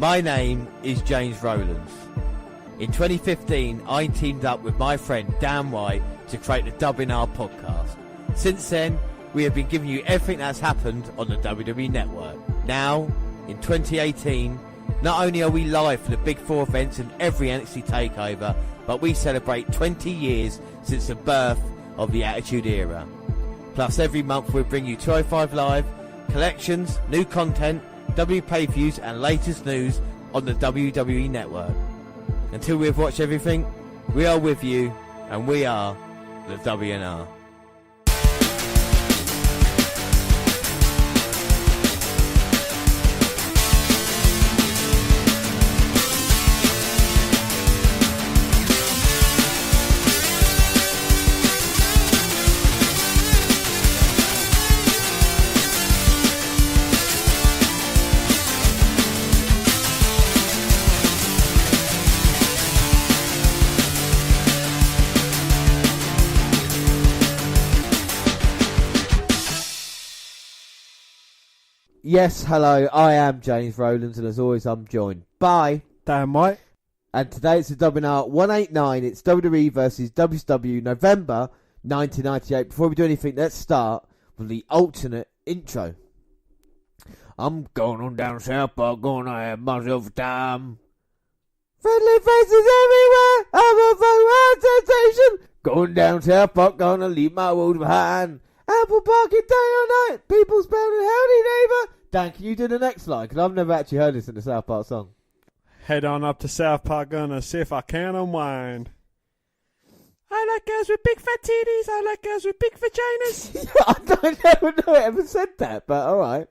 My name is James Rowlands. In 2015, I teamed up with my friend Dan White to create the WNR podcast. Since then, we have been giving you everything that's happened on the WWE Network. Now, in 2018, not only are we live for the Big Four events and every NXT takeover, but we celebrate 20 years since the birth of the Attitude Era. Plus, every month we'll bring you 205 Live, collections, new content, W pay-per-views and latest news on the WWE Network. Until we have watched everything, we are with you, and we are the WNR. Yes, hello, I am James Rowlands, and as always I'm joined by Dan White. And today it's the WNR189, it's WWE versus WCW November 1998. Before we do anything, let's start with the alternate intro. I'm going on down South Park, gonna have myself a time. Friendly faces everywhere, I'm on fire sensation. Going down South Park, gonna leave my woes behind. Apple Parking day or night, people spelling howdy neighbour. Dan, can you do the next line? Because I've never actually heard this in the South Park song. Head on up to South Park, gonna see if I can unwind. I like girls with big fat titties, I like girls with big vaginas. I never know it ever said that, but alright.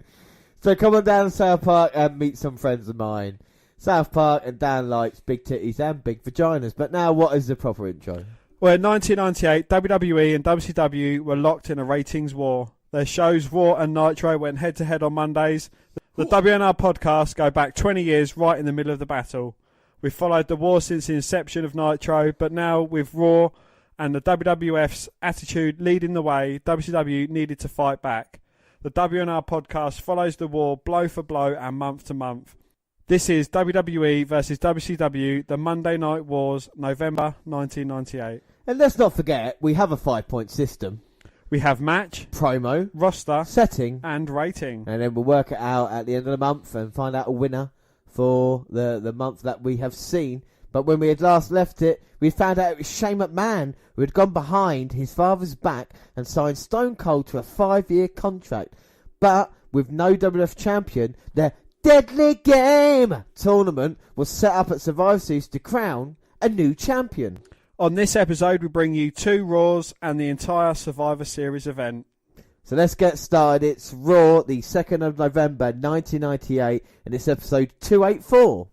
So come on down to South Park and meet some friends of mine. South Park and Dan likes big titties and big vaginas. But now what is the proper intro? Well, in 1998, WWE and WCW were locked in a ratings war. Their shows Raw and Nitro went head-to-head on Mondays. The WNR podcasts go back 20 years right in the middle of the battle. We've followed the war since the inception of Nitro, but now with Raw and the WWF's Attitude leading the way, WCW needed to fight back. The WNR podcast follows the war blow for blow and month to month. This is WWE versus WCW, the Monday Night Wars, November 1998. And let's not forget, we have a 5-point system. We have match, promo, roster, setting, and rating. And then we'll work it out at the end of the month and find out a winner for the month that we have seen. But when we had last left it, we found out it was Shane McMahon who had gone behind his father's back and signed Stone Cold to a 5-year contract. But with no WWF Champion, the Deadly Game tournament was set up at Survivor Series to crown a new champion. On this episode, we bring you 2 Raws and the entire Survivor Series event. So let's get started. It's Raw, the 2nd of November, 1998, and it's episode 284.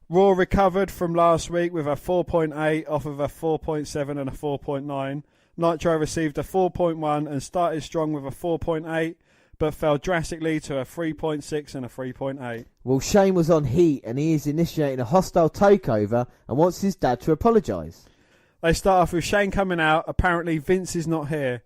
Raw recovered from last week with a 4.8 off of a 4.7 and a 4.9. Nitro received a 4.1 and started strong with a 4.8, but fell drastically to a 3.6 and a 3.8. Well, Shane was on heat and he is initiating a hostile takeover and wants his dad to apologise. They start off with Shane coming out. Apparently Vince is not here.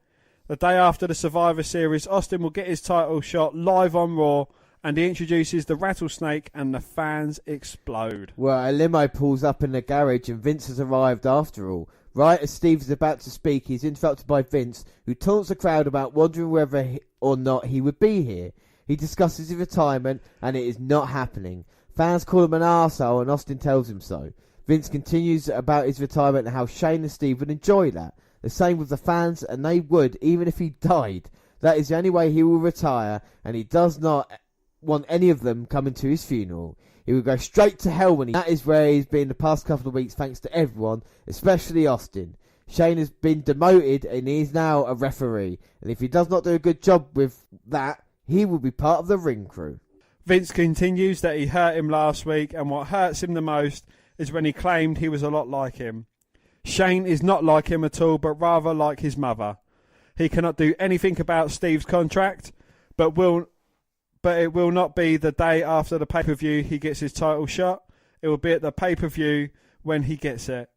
The day after the Survivor Series, Austin will get his title shot live on Raw, and he introduces the Rattlesnake and the fans explode. Well, a limo pulls up in the garage and Vince has arrived after all. Right as Steve is about to speak, he's interrupted by Vince, who taunts the crowd about wondering whether or not he would be here. He discusses his retirement and it is not happening. Fans call him an arsehole and Austin tells him so. Vince continues about his retirement and how Shane and Steve would enjoy that. The same with the fans, and they would, even if he died. That is the only way he will retire, and he does not want any of them coming to his funeral. He will go straight to hell when he... That is where he's been the past couple of weeks, thanks to everyone, especially Austin. Shane has been demoted and he is now a referee. And if he does not do a good job with that, he will be part of the ring crew. Vince continues that he hurt him last week, and what hurts him the most is when he claimed he was a lot like him. Shane is not like him at all, but rather like his mother. He cannot do anything about Steve's contract, but it will not be the day after the pay-per-view he gets his title shot. It will be at the pay-per-view when he gets it.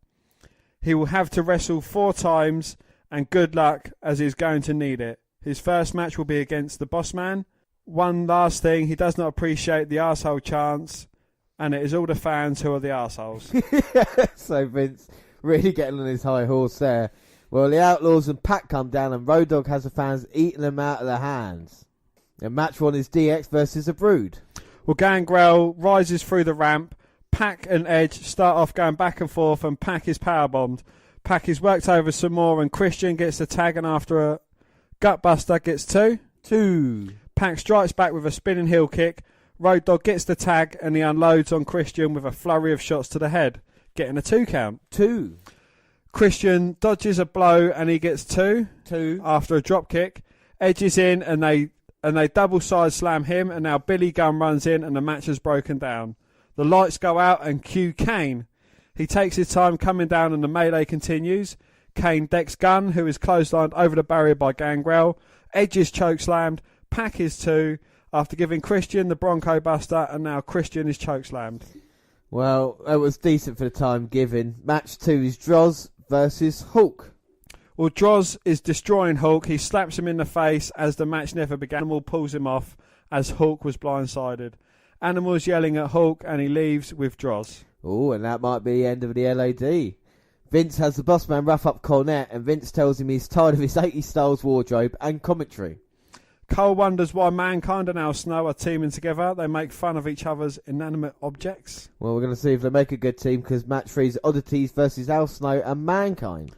He will have to wrestle 4 times, and good luck, as he's going to need it. His first match will be against the Boss Man. One last thing, he does not appreciate the arsehole chants, and it is all the fans who are the arseholes. So Vince really getting on his high horse there. Well, the Outlaws and Pac come down, and Road Dogg has the fans eating them out of their hands. And match 1 is DX versus the Brood. Well, Gangrel rises through the ramp. Pac and Edge start off going back and forth, and Pac is powerbombed. Pac is worked over some more, and Christian gets the tag, and after a gutbuster gets 2. Pac strikes back with a spinning heel kick. Road Dogg gets the tag, and he unloads on Christian with a flurry of shots to the head, getting a 2 count. 2. Christian dodges a blow, and he gets 2 after a drop kick. Edge is in, and they double side slam him, and now Billy Gunn runs in, and the match has broken down. The lights go out, and cue Kane. He takes his time coming down, and the melee continues. Kane decks Gunn, who is clotheslined over the barrier by Gangrel. Edge is chokeslammed. Pac is 2 after giving Christian the Bronco Buster, and now Christian is chokeslammed. Well, it was decent for the time given. Match 2 is Droz versus Hulk. Well, Droz is destroying Hulk. He slaps him in the face as the match never began. Animal pulls him off as Hulk was blindsided. Animal is yelling at Hulk, and he leaves with Droz. Oh, and that might be the end of the LAD. Vince has the boss man rough up Cornette, and Vince tells him he's tired of his 80s styles wardrobe and commentary. Cole wonders why Mankind and Al Snow are teaming together. They make fun of each other's inanimate objects. Well, we're going to see if they make a good team, because match 3 is Oddities versus Al Snow and Mankind.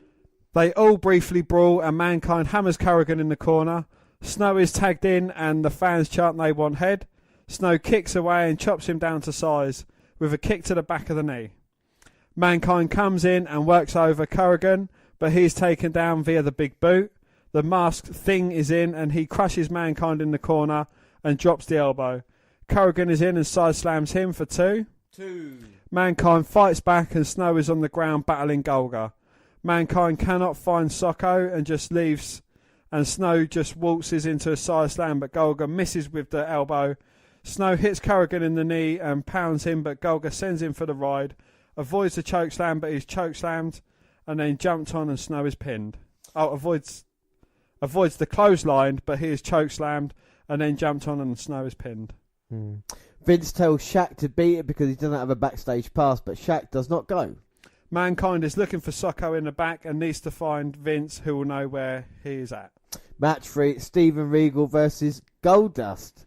They all briefly brawl, and Mankind hammers Corrigan in the corner. Snow is tagged in, and the fans chant they want head. Snow kicks away and chops him down to size with a kick to the back of the knee. Mankind comes in and works over Corrigan, but he's taken down via the big boot. The masked Thing is in, and he crushes Mankind in the corner and drops the elbow. Corrigan is in and side slams him for 2. Mankind fights back, and Snow is on the ground battling Golga. Mankind cannot find Socko and just leaves, and Snow just waltzes into a side slam, but Golga misses with the elbow. Snow hits Corrigan in the knee and pounds him, but Golga sends him for the ride. Avoids the chokeslam, but he's chokeslammed, and then jumped on, and Snow is pinned. Avoids the clothesline, but he is chokeslammed, and then jumped on, and Snow is pinned. Vince tells Shaq to beat it because he doesn't have a backstage pass, but Shaq does not go. Mankind is looking for Socko in the back and needs to find Vince, who will know where he is at. Match 3, Steven Regal versus Goldust.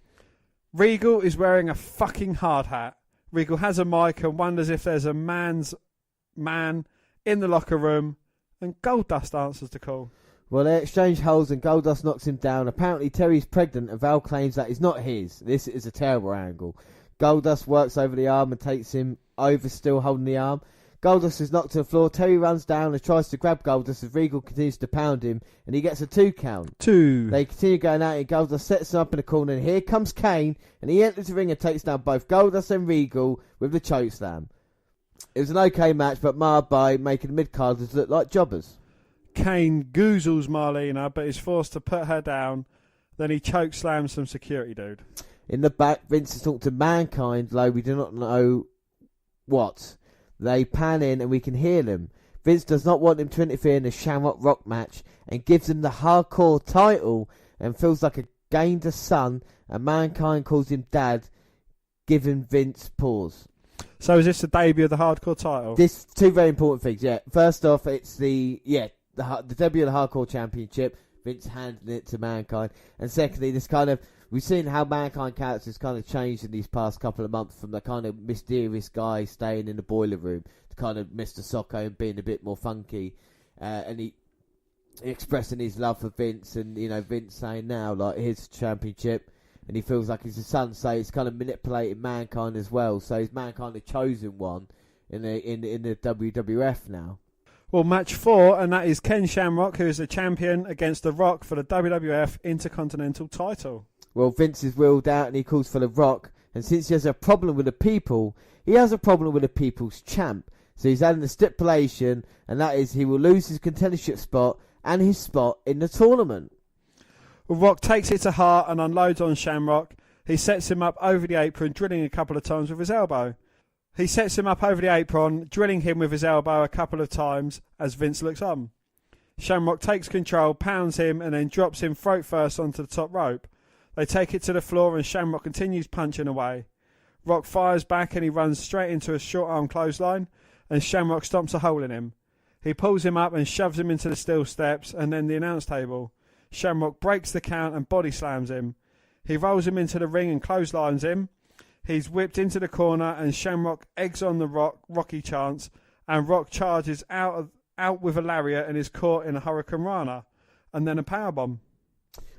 Regal is wearing a fucking hard hat. Regal has a mic and wonders if there's a man in the locker room, and Goldust answers the call. Well, they exchange holds and Goldust knocks him down. Apparently Terry's pregnant, and Val claims that is not his. This is a terrible angle. Goldust works over the arm and takes him over, still holding the arm. Goldust is knocked to the floor. Terry runs down and tries to grab Goldust as Regal continues to pound him, and he gets a 2 count. 2. They continue going out, and Goldust sets him up in the corner, and here comes Kane, and he enters the ring and takes down both Goldust and Regal with the chokeslam. It was an okay match, but marred by making the mid-carders look like jobbers. Kane goozles Marlena, but is forced to put her down. Then he chokeslams some security dude. In the back, Vince is talking to Mankind, though we do not know what. They pan in and we can hear them. Vince does not want him to interfere in the Shamrock Rock match and gives him the hardcore title and feels like a gained a son, and Mankind calls him dad, giving Vince pause. So is this the debut of the hardcore title? This 2 very important things, yeah. First off, it's the debut of the Hardcore Championship, Vince handing it to Mankind. And secondly, this kind of, we've seen how Mankind characters kind of changed in these past couple of months from the kind of mysterious guy staying in the boiler room to kind of Mr. Socko and being a bit more funky. And he expressing his love for Vince, and, you know, Vince saying now, like, his championship, and he feels like he's his son, so it's kind of manipulating Mankind as well. So he's Mankind the chosen one in the WWF now. Well, match 4, and that is Ken Shamrock, who is the champion, against The Rock for the WWF Intercontinental title. Well, Vince is wheeled out and he calls for The Rock. And since he has a problem with the people, he has a problem with the people's champ. So he's adding a stipulation, and that is he will lose his contendership spot and his spot in the tournament. Well, Rock takes it to heart and unloads on Shamrock. He sets him up over the apron, drilling a couple of times with his elbow. He sets him up over the apron, drilling him with his elbow a couple of times as Vince looks on. Shamrock takes control, pounds him, and then drops him throat first onto the top rope. They take it to the floor and Shamrock continues punching away. Rock fires back and he runs straight into a short arm clothesline, and Shamrock stomps a hole in him. He pulls him up and shoves him into the steel steps and then the announce table. Shamrock breaks the count and body slams him. He rolls him into the ring and clotheslines him. He's whipped into the corner and Shamrock eggs on the Rocky chance, and Rock charges out with a lariat and is caught in a Hurricane Rana and then a powerbomb.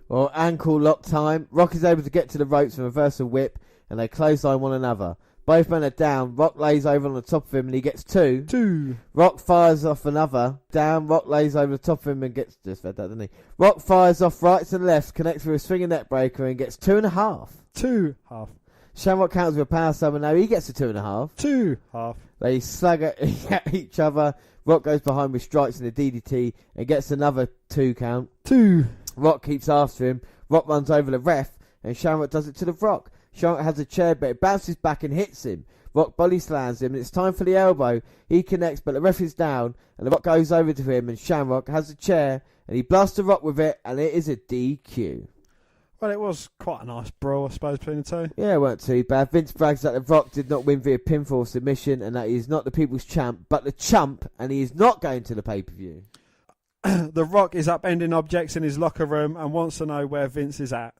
Well, ankle lock time. Rock is able to get to the ropes and reverse a whip, and they clothesline one another. Both men are down. Rock lays over on the top of him and he gets 2. 2. Rock fires off another. Down. Rock lays over the top of him and gets... Just read that, didn't he? Rock fires off rights and lefts, connects with a swinging neck breaker and gets 2.5. 2.5. Shamrock counters with a power slam and now he gets a 2.5. 2.5. They slug at each other. Rock goes behind with strikes and a DDT and gets another 2 count. 2. Rock keeps after him. Rock runs over the ref and Shamrock does it to the Rock. Shamrock has a chair, but it bounces back and hits him. Rock body slams him, and it's time for the elbow. He connects, but the ref is down, and the Rock goes over to him, and Shamrock has a chair, and he blasts the Rock with it, and it is a DQ. Well, it was quite a nice brawl, I suppose, between the two. Yeah, it weren't too bad. Vince brags that the Rock did not win via pinfall or submission, and that he is not the people's champ, but the chump, and he is not going to the pay-per-view. The Rock is upending objects in his locker room and wants to know where Vince is at.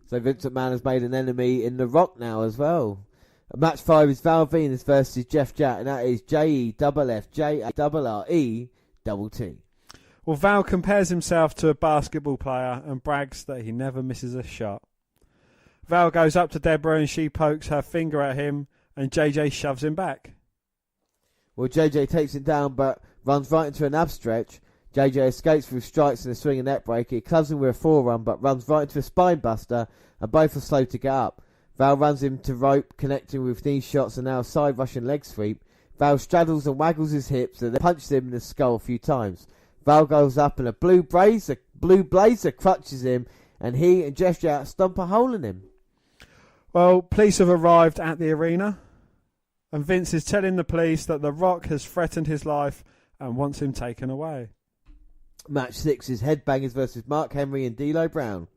So Vince McMahon has made an enemy in The Rock now as well. Match 5 is Val Venus versus Jeff Jarrett, and that is JEFFJARRETT. Well, Val compares himself to a basketball player and brags that he never misses a shot. Val goes up to Deborah and she pokes her finger at him, and JJ shoves him back. Well, JJ takes him down but runs right into an ab stretch. JJ escapes with strikes and a swinging neck breaker. He clubs him with a forerun but runs right into a spine buster, and both are slow to get up. Val runs him to rope, connecting with knee shots and now a side Russian leg sweep. Val straddles and waggles his hips and then punches him in the skull a few times. Val goes up and a blue blazer crutches him, and he and Jeff Jarrett stomp a hole in him. Well, police have arrived at the arena, and Vince is telling the police that The Rock has threatened his life and wants him taken away. Match 6 is Headbangers versus Mark Henry and D'Lo Brown.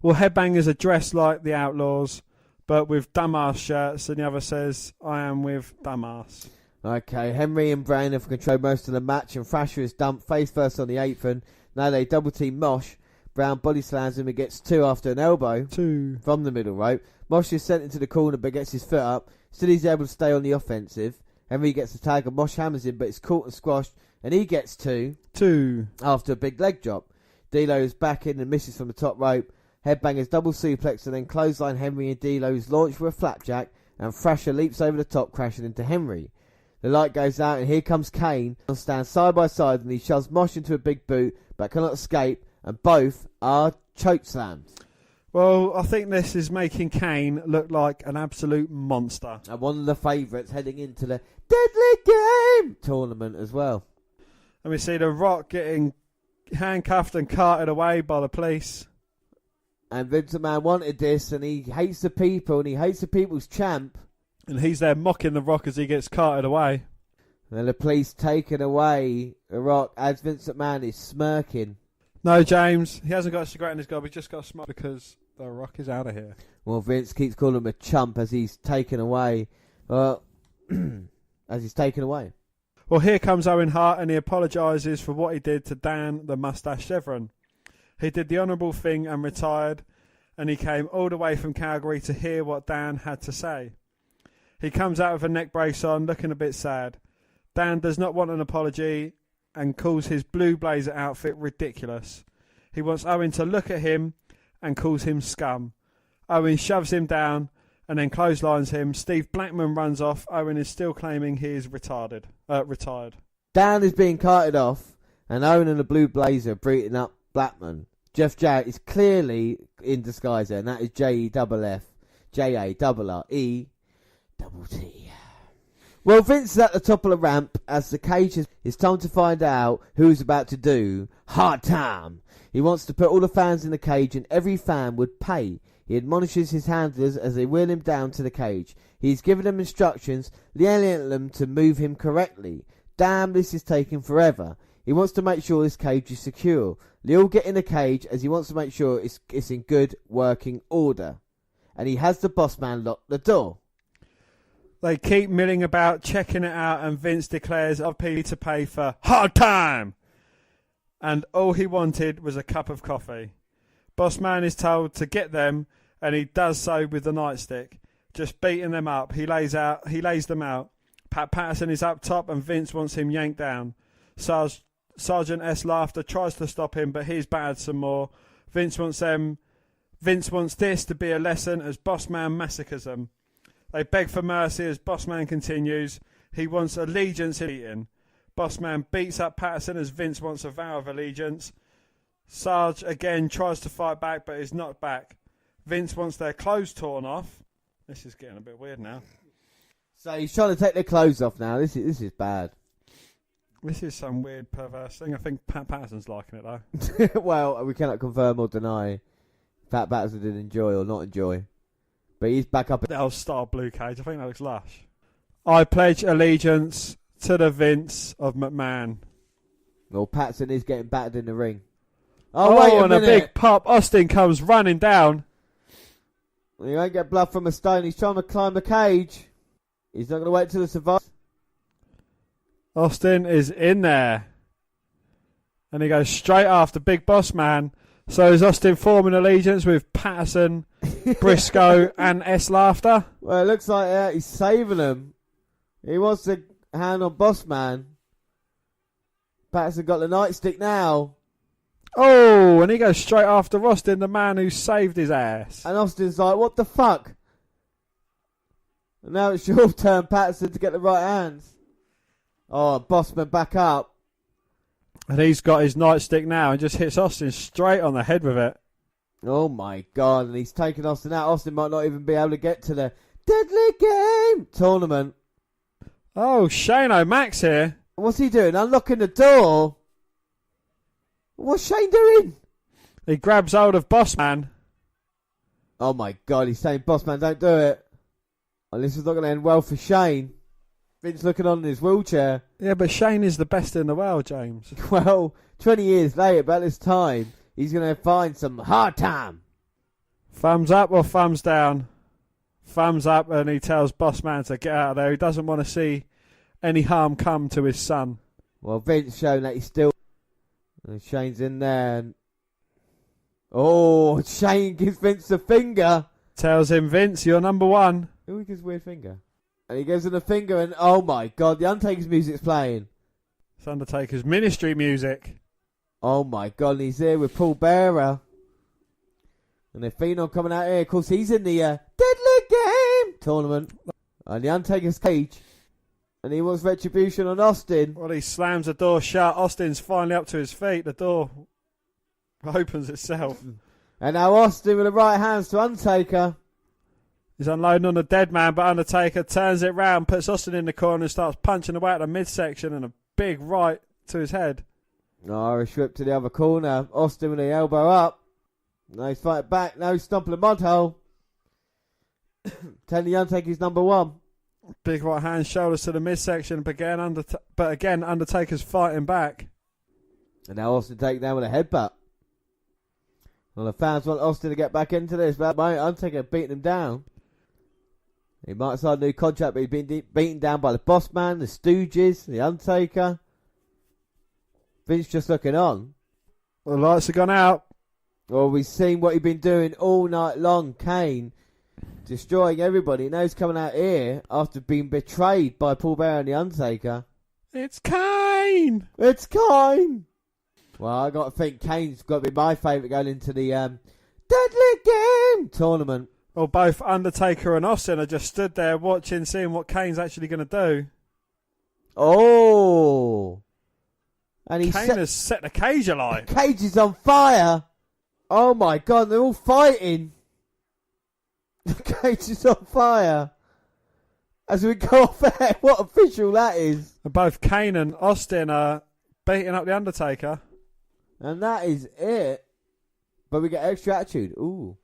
Well, Headbangers are dressed like the Outlaws, but with dumbass shirts, and the other says, I am with dumbass. Okay, Henry and Brown have controlled most of the match, and Thrasher is dumped face first on the apron. Now they double team Mosh. Brown body slams him and gets 2 after an elbow 2 from the middle rope. Mosh is sent into the corner but gets his foot up. Still he's able to stay on the offensive. Henry gets the tag and Mosh hammers him, but it's caught and squashed, and he gets 2 after a big leg drop. D'Lo is back in and misses from the top rope. Headbangers double suplex and then clothesline Henry, and D'Lo is launched for a flapjack, and Thrasher leaps over the top, crashing into Henry. The light goes out and here comes Kane. They'll stand side by side and he shoves Mosh into a big boot but cannot escape, and both are choke slams. Well, I think this is making Kane look like an absolute monster. And one of the favourites heading into the Deadly Game tournament as well. And we see The Rock getting handcuffed and carted away by the police. And Vince McMahon wanted this, and he hates the people, and he hates the people's champ. And he's there mocking The Rock as he gets carted away. And the police taking away The Rock as Vince McMahon is smirking. No, James, he hasn't got a cigarette in his gob, he's just got a smoke because The Rock is out of here. Well, Vince keeps calling him a chump as he's taken away. As he's taken away. Well, here comes Owen Hart, and he apologises for what he did to Dan the Mustache Chevron. He did the honourable thing and retired, and he came all the way from Calgary to hear what Dan had to say. He comes out with a neck brace on, looking a bit sad. Dan does not want an apology and calls his blue blazer outfit ridiculous. He wants Owen to look at him and calls him scum. Owen shoves him down and then clotheslines him. Steve Blackman runs off. Owen is still claiming he is retired. Dan is being carted off, and Owen and the Blue Blazer are beating up Blackman. Jeff Jarrett is clearly in disguise there, and that is JEFFJARRE. Well, Vince is at the top of the ramp as the cage it's time to find out who's about to do hard time. He wants to put all the fans in the cage and every fan would pay. He admonishes his handlers as they wheel him down to the cage. He's given them instructions, yelling at them to move him correctly. Damn, this is taking forever. He wants to make sure this cage is secure. They all get in the cage as he wants to make sure it's in good working order. And he has the boss man lock the door. They keep milling about, checking it out, and Vince declares I've paid to pay for hard time. And all he wanted was a cup of coffee. Boss man is told to get them, and he does so with the nightstick, just beating them up. He lays them out. Pat Patterson is up top, and Vince wants him yanked down. Sergeant S. Laughter tries to stop him, but he's battered some more. Vince wants this to be a lesson as Boss Man massacres them. They beg for mercy as Boss Man continues. He wants allegiance in eating. Boss Man beats up Patterson as Vince wants a vow of allegiance. Sarge again tries to fight back but is knocked back. Vince wants their clothes torn off. This is getting a bit weird now. So he's trying to take their clothes off now. This is bad. This is some weird perverse thing. I think Pat Patterson's liking it though. Well, we cannot confirm or deny Pat Patterson did enjoy or not enjoy. But he's back up. The old star blue cage. I think that looks lush. I pledge allegiance to the Vince of McMahon. Well, Patterson is getting battered in the ring. Oh, wait and a big pop. Austin comes running down. He won't get blood from a stone. He's trying to climb the cage. He's not going to wait till the survivor. Austin is in there. And he goes straight after Big Boss Man. So is Austin forming allegiance with Patterson, Briscoe and S. Laughter? Well, it looks like he's saving them. He wants to hand on Boss Man. Patterson got the nightstick now. Oh, and he goes straight after Austin, the man who saved his ass. And Austin's like, what the fuck? And now it's your turn, Patterson, to get the right hands. Oh, Bossman back up. And he's got his nightstick now and just hits Austin straight on the head with it. Oh my God, and he's taking Austin out. Austin might not even be able to get to the Deadly Game tournament. Oh, Shane O'Mac's here. What's he doing? Unlocking the door? What's Shane doing? He grabs hold of Bossman. Oh my God, he's saying, Bossman, don't do it. Oh, this is not going to end well for Shane. Vince looking on in his wheelchair. Yeah, but Shane is the best in the world, James. Well, 20 years later, about this time, he's going to find some hard time. Thumbs up or thumbs down? Thumbs up, and he tells Bossman to get out of there. He doesn't want to see any harm come to his son. Well, Vince showing that he's still... And Shane's in there. And... Oh, Shane gives Vince a finger. Tells him, Vince, you're number one. Who gives weird finger? And he gives him a finger and, oh my God, the Undertaker's music's playing. It's Undertaker's ministry music. Oh my God, and he's here with Paul Bearer. And the Phenom coming out here. Of course, he's in the Deadly Game tournament. And the Undertaker's cage. And he wants retribution on Austin. Well, he slams the door shut. Austin's finally up to his feet. The door opens itself. And now Austin with the right hands to Undertaker. He's unloading on the dead man, but Undertaker turns it round, puts Austin in the corner and starts punching away at the midsection and a big right to his head. Oh, Irish whip to the other corner. Austin with the elbow up. Now he's fighting back. Now he's stomping the mud hole. Telling the Undertaker he's number one. Big right hand, shoulders to the midsection, but again Undertaker's fighting back. And now Austin taken down with a headbutt. Well, the fans want Austin to get back into this, but Undertaker beating him down. He might sign a new contract, but he's been beaten down by the Boss Man, the Stooges, the Undertaker. Vince just looking on. Well, the lights have gone out. Well, we've seen what he's been doing all night long. Kane destroying everybody. Now he's coming out here after being betrayed by Paul Bearer and the Undertaker. It's Kane! It's Kane! Well, I got to think Kane's got to be my favourite going into the Deadly Game tournament. Well, both Undertaker and Austin are just stood there watching, seeing what Kane's actually going to do. Oh! And he Kane has set the cage alight. The cage is on fire. Oh my God, they're all fighting. The cage is on fire. As we go off air, what a visual that is. And both Kane and Austin are beating up the Undertaker. And that is it. But we get extra attitude. Ooh.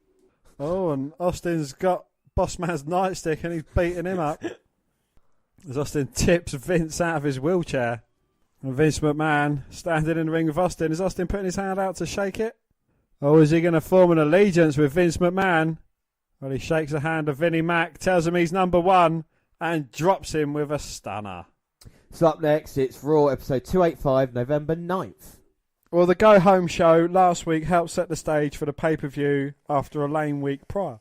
Oh, and Austin's got Boss Man's nightstick and he's beating him up. As Austin tips Vince out of his wheelchair. And Vince McMahon standing in the ring with Austin. Is Austin putting his hand out to shake it? Or is he going to form an allegiance with Vince McMahon? Well, he shakes the hand of Vinnie Mac, tells him he's number one, and drops him with a stunner. So up next, it's Raw episode 285, November 9th. Well, the Go Home show last week helped set the stage for the pay-per-view after a lame week prior.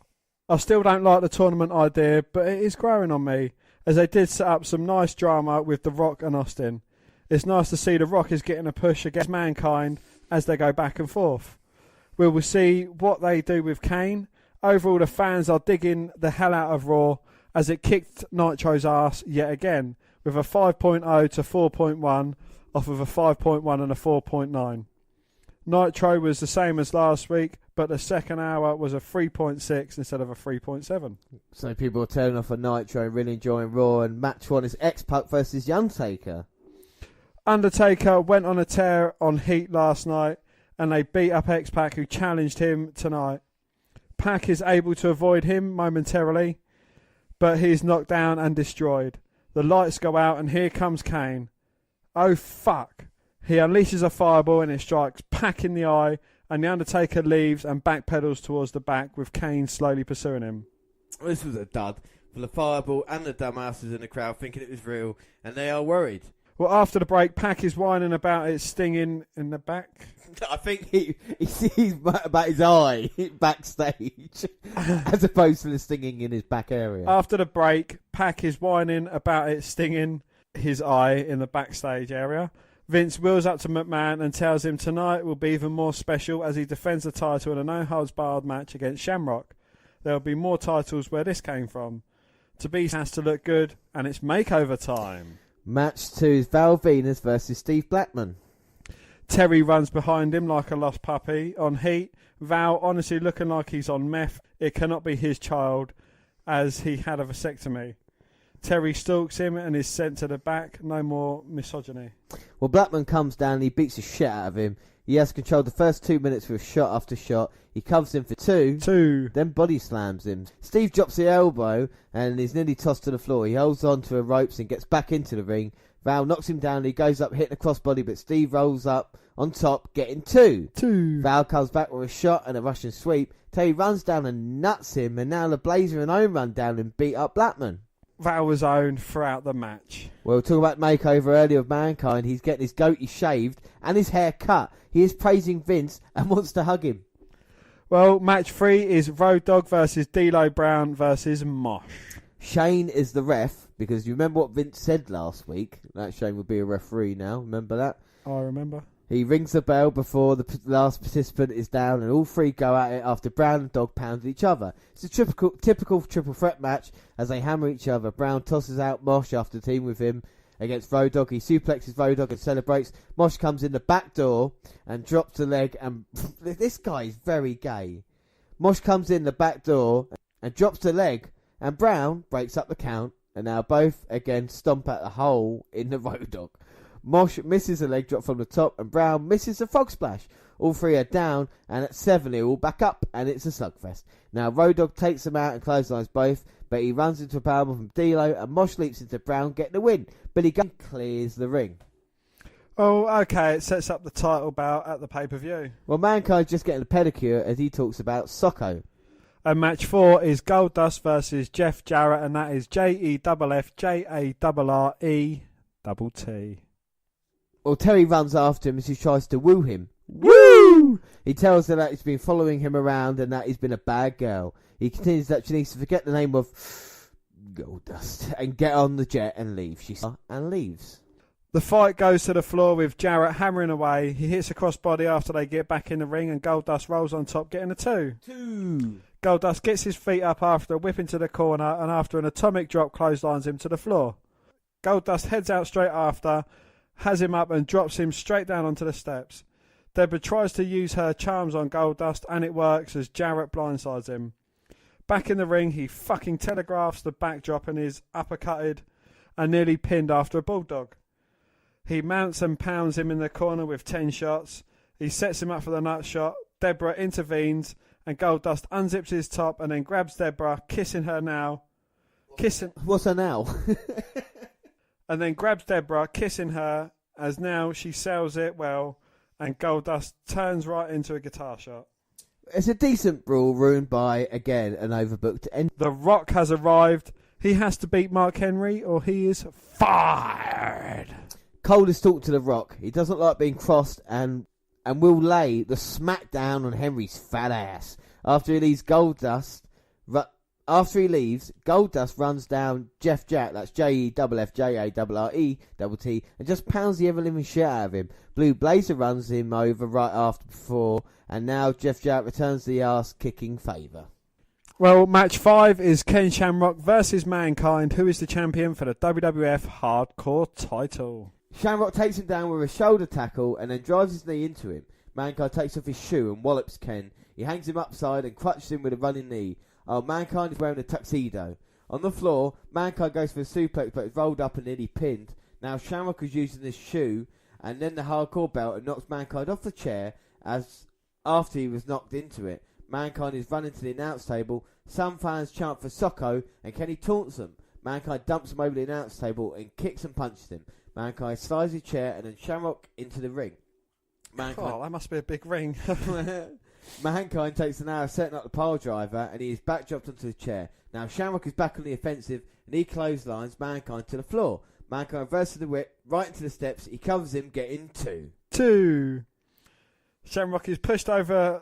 I still don't like the tournament idea, but it is growing on me, as they did set up some nice drama with The Rock and Austin. It's nice to see The Rock is getting a push against Mankind as they go back and forth. We will see what they do with Kane. Overall, the fans are digging the hell out of Raw as it kicked Nitro's ass yet again, with a 5.0 to 4.1 off of a 5.1 and a 4.9. Nitro was the same as last week, but the second hour was a 3.6 instead of a 3.7. So people are turning off a Nitro and really enjoying Raw, and match one is X-Pac versus The Undertaker. Undertaker went on a tear on Heat last night, and they beat up X-Pac, who challenged him tonight. Pac is able to avoid him momentarily, but he's knocked down and destroyed. The lights go out, and here comes Kane. Oh fuck. He unleashes a fireball and it strikes Pac in the eye, and The Undertaker leaves and backpedals towards the back, with Kane slowly pursuing him. This was a dud for the fireball and the dumbasses in the crowd thinking it was real, and they are worried. Well, after the break, Pac is whining about it stinging in the back. I think He sees about his eye backstage, as opposed to the stinging in his back area. After the break, Pac is whining about it stinging his eye in the backstage area. Vince wheels up to McMahon and tells him tonight will be even more special as he defends the title in a no-holds-barred match against Shamrock. There will be more titles where this came from. To be has to look good, and it's makeover time. Match 2 is Val Venus versus Steve Blackman. Terry runs behind him like a lost puppy. On Heat, Val honestly looking like he's on meth. It cannot be his child, as he had a vasectomy. Terry stalks him and is sent to the back. No more misogyny. Well, Blackman comes down and he beats the shit out of him. He has controlled the first 2 minutes with shot after shot. He covers him for two, then body slams him. Steve drops the elbow and is nearly tossed to the floor. He holds on to the ropes and gets back into the ring. Val knocks him down and he goes up hitting a crossbody, but Steve rolls up on top, getting two. Val comes back with a shot and a Russian sweep. Terry runs down and nuts him, and now the Blazer and Owen run down and beat up Blackman. Val was owned throughout the match. Well, talking about makeover earlier of Mankind, he's getting his goatee shaved and his hair cut. He is praising Vince and wants to hug him. Well, match 3 is Road Dogg versus D'Lo Brown versus Mosh. Shane is the ref, because you remember what Vince said last week? That Shane would be a referee now. Remember that? I remember. He rings the bell before the last participant is down, and all three go at it after Brown and Dogg pound each other. It's a typical triple threat match as they hammer each other. Brown tosses out Mosh after teaming with him against Road Dogg. He suplexes Road Dogg and celebrates. Mosh comes in the back door and drops the leg, and this guy is very gay. Mosh comes in the back door and drops the leg, and Brown breaks up the count, and now both again stomp at the hole in the Road Dogg. Mosh misses a leg drop from the top, and Brown misses a frog splash. All three are down, and at 7 they're all back up, and it's a slugfest. Now Road Dogg takes them out and clotheslines both, but he runs into a powerbomb from D'Lo, and Mosh leaps into Brown, getting the win. Billy Gunn clears the ring. Oh, okay, it sets up the title bout at the pay-per-view. Well, Mankind's just getting a pedicure as he talks about Socko. And match 4 is Goldust versus Jeff Jarrett, and that is JEFFJARRETT. Well, Terry runs after him as he tries to woo him. Woo! He tells her that he's been following him around and that he's been a bad girl. He continues that she needs to forget the name of Goldust and get on the jet and leave. She says and leaves. The fight goes to the floor with Jarrett hammering away. He hits a crossbody after they get back in the ring, and Goldust rolls on top, getting a 2. Goldust gets his feet up after a whip into the corner, and after an atomic drop clotheslines him to the floor. Goldust heads out straight after, has him up and drops him straight down onto the steps. Deborah tries to use her charms on Goldust and it works as Jarrett blindsides him. Back in the ring, he fucking telegraphs the backdrop and is uppercutted and nearly pinned after a bulldog. He mounts and pounds him in the corner with 10 shots. He sets him up for the nut shot. Deborah intervenes and Goldust unzips his top and then grabs Deborah, kissing her now. What's her now? And then grabs Deborah, kissing her as now she sells it well and Goldust turns right into a guitar shot. It's a decent brawl ruined by, again, an overbooked end. The Rock has arrived. He has to beat Mark Henry or he is fired. Cole has talked to The Rock. He doesn't like being crossed and will lay the smackdown on Henry's fat ass. After he leaves, Goldust runs down Jeff Jack, that's JEFFJARRE and just pounds the ever-living shit out of him. Blue Blazer runs him over right after before, and now Jeff Jack returns the ass-kicking favour. Well, match 5 is Ken Shamrock versus Mankind, who is the champion for the WWF Hardcore title. Shamrock takes him down with a shoulder tackle and then drives his knee into him. Mankind takes off his shoe and wallops Ken. He hangs him upside and crutches him with a running knee. Mankind is wearing a tuxedo. On the floor, Mankind goes for a suplex but is rolled up and nearly pinned. Now Shamrock is using this shoe and then the hardcore belt and knocks Mankind off the chair as after he was knocked into it. Mankind is running to the announce table. Some fans chant for Socko and Kenny taunts them. Mankind dumps him over the announce table and kicks and punches him. Mankind slides his chair and then Shamrock into the ring. Oh, that must be a big ring. Mankind takes an hour setting up the pile driver and he is back dropped onto the chair. Now Shamrock is back on the offensive and he clotheslines Mankind to the floor. Mankind reverses the whip right into the steps. He covers him, getting two. Shamrock is pushed over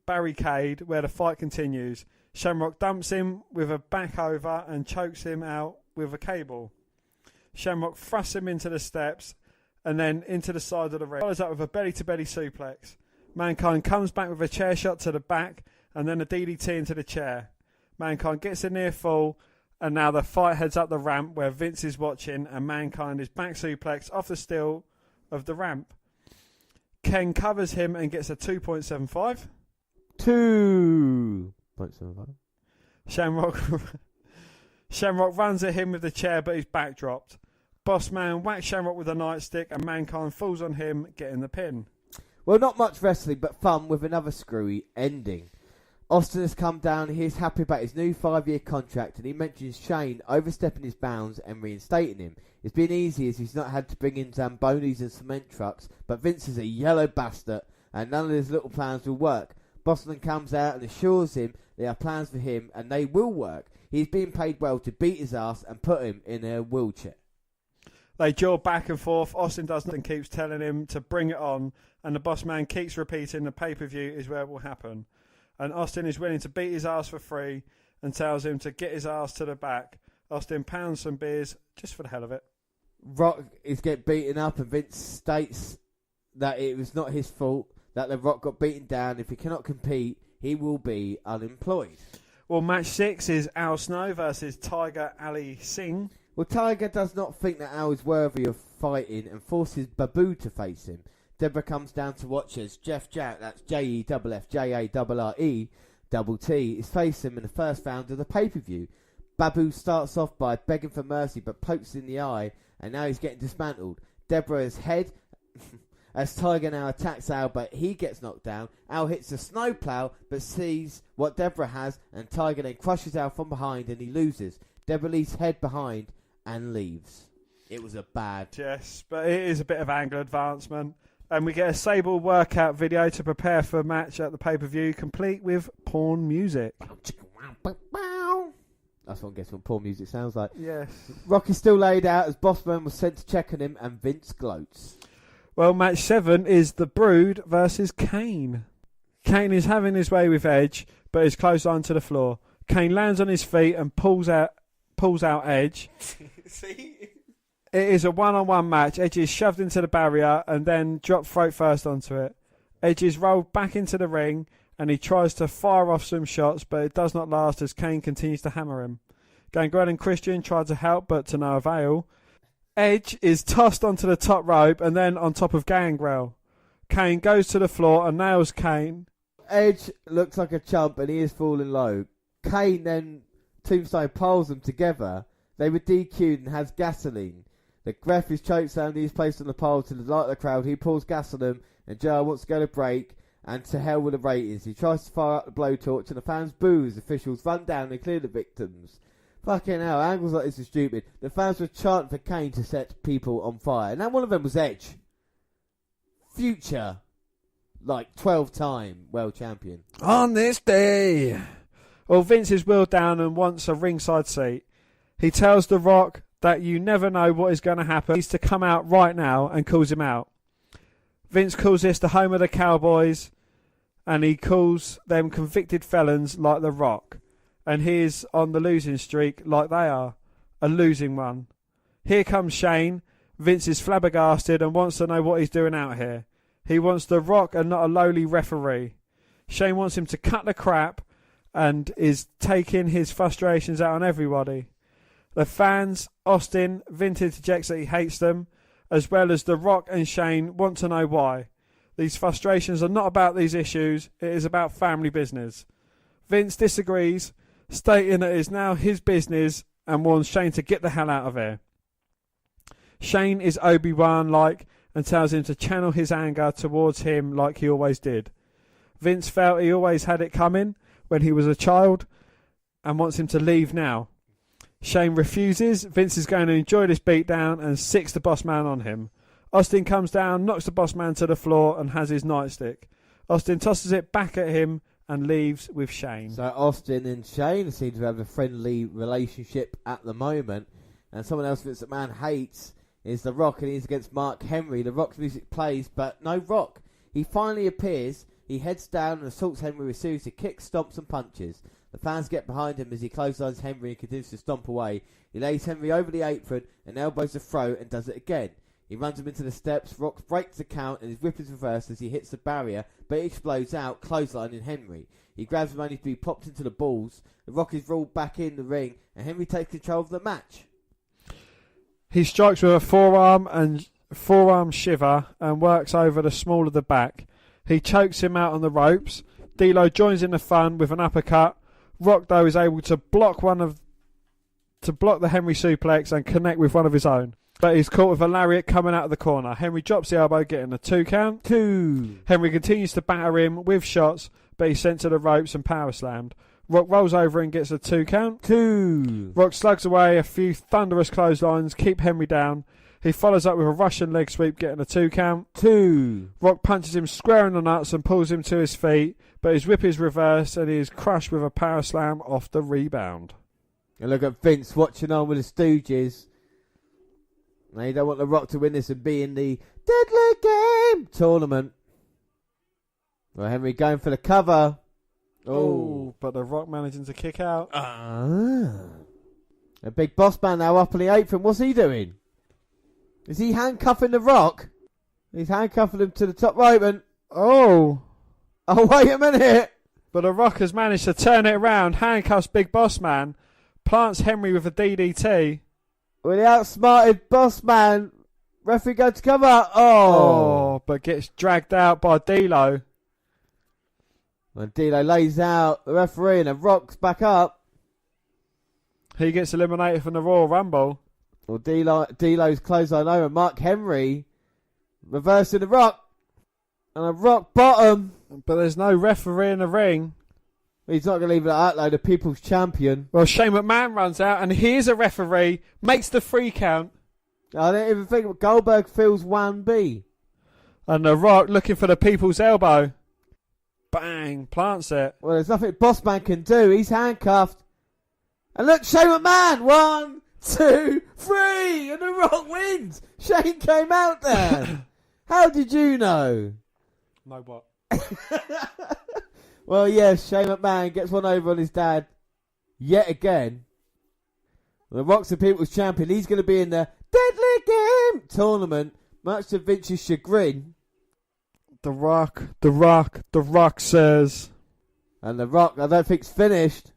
barricade where the fight continues. Shamrock dumps him with a back over and chokes him out with a cable. Shamrock thrusts him into the steps and then into the side of the ring. Follows up with a belly-to-belly suplex. Mankind comes back with a chair shot to the back and then a DDT into the chair. Mankind gets a near fall and now the fight heads up the ramp where Vince is watching and Mankind is back suplex off the steel of the ramp. Ken covers him and gets a 2.75. 2.75. Shamrock runs at him with the chair but he's backdropped. Boss Man whacks Shamrock with a nightstick and Mankind falls on him, getting the pin. Well, not much wrestling, but fun with another screwy ending. Austin has come down. He is happy about his new 5-year contract, and he mentions Shane overstepping his bounds and reinstating him. It's been easy as he's not had to bring in Zambonis and cement trucks, but Vince is a yellow bastard, and none of his little plans will work. Boston comes out and assures him there are plans for him, and they will work. He's being paid well to beat his ass and put him in a wheelchair. They jaw back and forth. Austin doesn't and keeps telling him to bring it on, and the boss man keeps repeating the pay-per-view is where it will happen. And Austin is willing to beat his ass for free and tells him to get his ass to the back. Austin pounds some beers just for the hell of it. Rock is getting beaten up and Vince states that it was not his fault, that the Rock got beaten down. If he cannot compete, he will be unemployed. Well, match 6 is Al Snow versus Tiger Ali Singh. Well, Tiger does not think that Al is worthy of fighting and forces Babu to face him. Deborah comes down to watch as Jeff Jarrett, that's JEFFJARRE is facing him in the first round of the pay-per-view. Babu starts off by begging for mercy but pokes in the eye, and now he's getting dismantled. Deborah's head as Tiger now attacks Al, but he gets knocked down. Al hits a snowplow but sees what Deborah has, and Tiger then crushes Al from behind and he loses. Deborah leaves head behind and leaves. It was a bad... Yes, but it is a bit of angle advancement. And we get a Sable workout video to prepare for a match at the pay-per-view, complete with porn music. That's what I guess what porn music sounds like. Yes. Rock is still laid out as Bossman was sent to check on him, and Vince gloats. Well, match 7 is The Brood versus Kane. Kane is having his way with Edge, but is clotheslined to the floor. Kane lands on his feet and pulls out Edge. See? It is a one-on-one match. Edge is shoved into the barrier and then dropped throat first onto it. Edge is rolled back into the ring and he tries to fire off some shots, but it does not last as Kane continues to hammer him. Gangrel and Christian try to help, but to no avail. Edge is tossed onto the top rope and then on top of Gangrel. Kane goes to the floor and nails Kane. Edge looks like a chump and he is falling low. Kane then Tombstone piles them together. They were DQ'd and has gasoline. The ref is chokeslammed. He is placed on the pole to the light of the crowd. He pours gas on them and JR wants to go to break and to hell with the ratings. He tries to fire up the blowtorch and the fans boo as officials run down and clear the victims. Fucking hell, angles like this are stupid. The fans were chanting for Kane to set people on fire. And then one of them was Edge. Future, 12-time world champion. On this day. Well, Vince is wheeled down and wants a ringside seat. He tells The Rock that you never know what is going to happen. He needs to come out right now and calls him out. Vince calls this the home of the Cowboys and he calls them convicted felons like The Rock. And he is on the losing streak like they are. A losing one. Here comes Shane. Vince is flabbergasted and wants to know what he's doing out here. He wants The Rock and not a lowly referee. Shane wants him to cut the crap and is taking his frustrations out on everybody. The fans, Austin, Vince interjects that he hates them, as well as The Rock and Shane want to know why. These frustrations are not about these issues, it is about family business. Vince disagrees, stating that it is now his business and warns Shane to get the hell out of here. Shane is Obi-Wan-like and tells him to channel his anger towards him like he always did. Vince felt he always had it coming when he was a child and wants him to leave now. Shane refuses. Vince is going to enjoy this beatdown and sicks the boss man on him. Austin comes down, knocks the boss man to the floor and has his nightstick. Austin tosses it back at him and leaves with Shane. So Austin and Shane seem to have a friendly relationship at the moment. And someone else Vince McMahon hates is The Rock, and he's against Mark Henry. The Rock's music plays, but no Rock. He finally appears. He heads down and assaults Henry with a series of kicks, stomps and punches. The fans get behind him as he clotheslines Henry and continues to stomp away. He lays Henry over the apron and elbows the throat and does it again. He runs him into the steps. Rock breaks the count and his whip is reversed as he hits the barrier, but it explodes out, clotheslining Henry. He grabs him only to be popped into the balls. The Rock is rolled back in the ring and Henry takes control of the match. He strikes with a forearm shiver and works over the small of the back. He chokes him out on the ropes. D'Lo joins in the fun with an uppercut. Rock, though, is able to block the Henry suplex and connect with one of his own. But he's caught with a lariat coming out of the corner. Henry drops the elbow, getting a 2 count. 2. Henry continues to batter him with shots, but he's sent to the ropes and power slammed. Rock rolls over and gets a 2 count. 2. Rock slugs away a few thunderous clotheslines, keep Henry down. He follows up with a Russian leg sweep, getting a 2 count. 2. Rock punches him square in the nuts and pulls him to his feet, but his whip is reversed and he is crushed with a power slam off the rebound. And look at Vince watching on with the Stooges. Now you don't want The Rock to win this and be in the Deadly Game tournament. Well, Henry going for the cover. Oh, but The Rock managing to kick out. A big boss man now up on the apron. What's he doing? Is he handcuffing The Rock? He's handcuffing him to the top rope and... Oh, wait a minute. But The Rock has managed to turn it around, handcuffs Big Boss Man, plants Henry with a DDT. Well, the outsmarted boss man. Referee goes to cover. Oh, but gets dragged out by D'Lo. When D'Lo lays out the referee and The Rock's back up. He gets eliminated from the Royal Rumble. Well, D'Lo's clothesline over Mark Henry, reversing The Rock, and a Rock bottom. But there's no referee in the ring. He's not going to leave it like that, though, the People's Champion. Well, Shane McMahon runs out, and here's a referee, makes the 3 count. I don't even think Goldberg feels 1B. And The Rock looking for the People's Elbow. Bang, plants it. Well, there's nothing Bossman can do. He's handcuffed. And look, Shane McMahon, 1, 2, 3, and The Rock wins. Shane came out there. How did you know? No what? Well, yes, Shane McMahon gets one over on his dad yet again. The Rock's the People's Champion. He's going to be in the Deadly Game tournament, much to Vince's chagrin. The Rock says. And The Rock, I don't think's finished.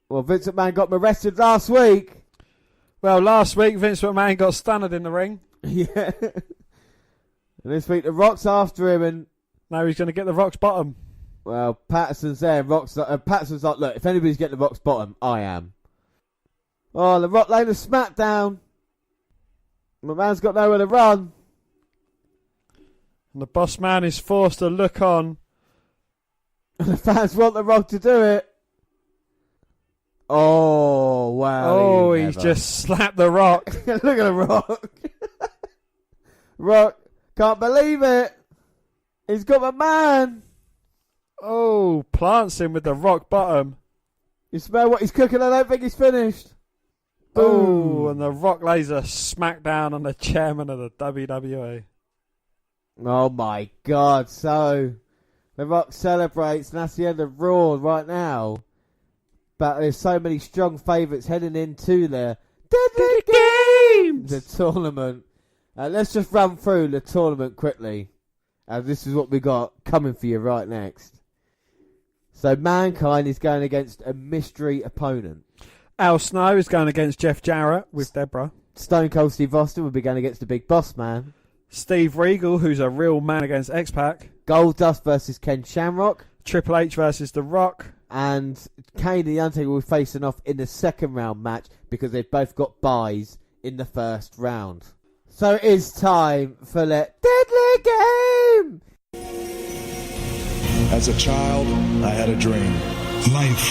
Well, Vince McMahon got him arrested last week. Well, last week Vince McMahon got stunned in the ring. Yeah. And this week The Rock's after him, and Now he's going to get the Rock's bottom. well, Patterson's there. Patterson's like, look, if anybody's getting the Rock's bottom, I am. Oh, the Rock laying a smackdown. McMahon's got nowhere to run. And the boss man is forced to look on. And the fans want the Rock to do it. Oh, wow. Oh, he's just slapped the Rock. Look at the Rock. Rock, can't believe it. He's got my man. Oh, plants him with the Rock bottom. You smell what he's cooking? I don't think he's finished. Oh, and the Rock lays a smackdown on the chairman of the WWE. Oh my God. So, the Rock celebrates, and that's the end of Raw right now. But there's so many strong favourites heading into the Deadly Games, the tournament. Let's just run through the tournament quickly. This is what we got coming for you right next. So Mankind is going against a mystery opponent. Al Snow is going against Jeff Jarrett with Deborah. Stone Cold Steve Austin will be going against the Big Boss Man. Steve Regal, who's a real man, against X-Pac. Goldust versus Ken Shamrock. Triple H versus The Rock. And Kane and The Undertaker will be facing off in the second round match because they've both got buys in the first round. So it is time for the Deadly Game! As a child, I had a dream. Life,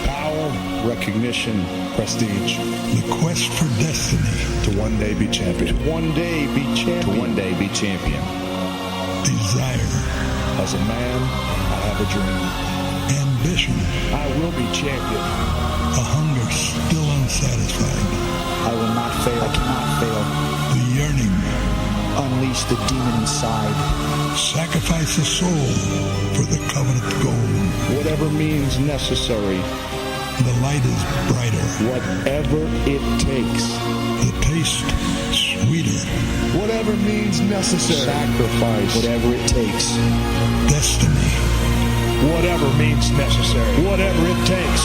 Power, recognition, prestige. the quest for destiny, To one day be champion. One day be champion. To one day be champion. desire, As a man, I have a dream. ambition, I will be champion. a hunger still unsatisfied, I will not fail. I cannot fail. the yearning, Unleash the demon inside. sacrifice a soul for the covenant gold. Whatever means necessary. The light is brighter, Whatever it takes. the taste sweeter, Whatever means necessary. Sacrifice. Whatever it takes. destiny, Whatever means necessary. Whatever it takes.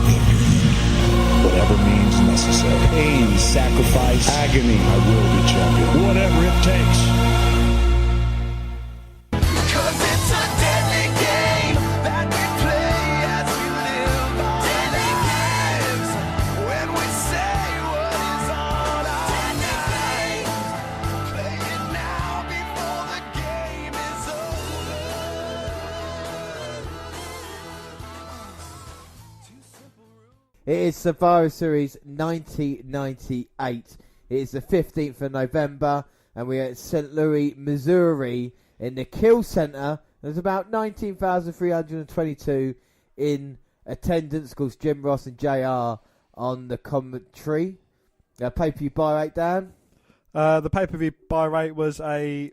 the dream. Whatever means necessary. Pain, sacrifice, agony. I will be champion. Whatever it takes. Cause it's a deadly game that we play as we live our lives. When we say what is on our minds, play it now before the game is over. It is Survivor Series 1998. It is the 15th of November, and we're at St. Louis, Missouri, in the Kill Center. There's about 19,322 in attendance. Of course, Jim Ross and JR on the commentary. Pay-per-view buy rate, Dan? The pay-per-view buy rate was a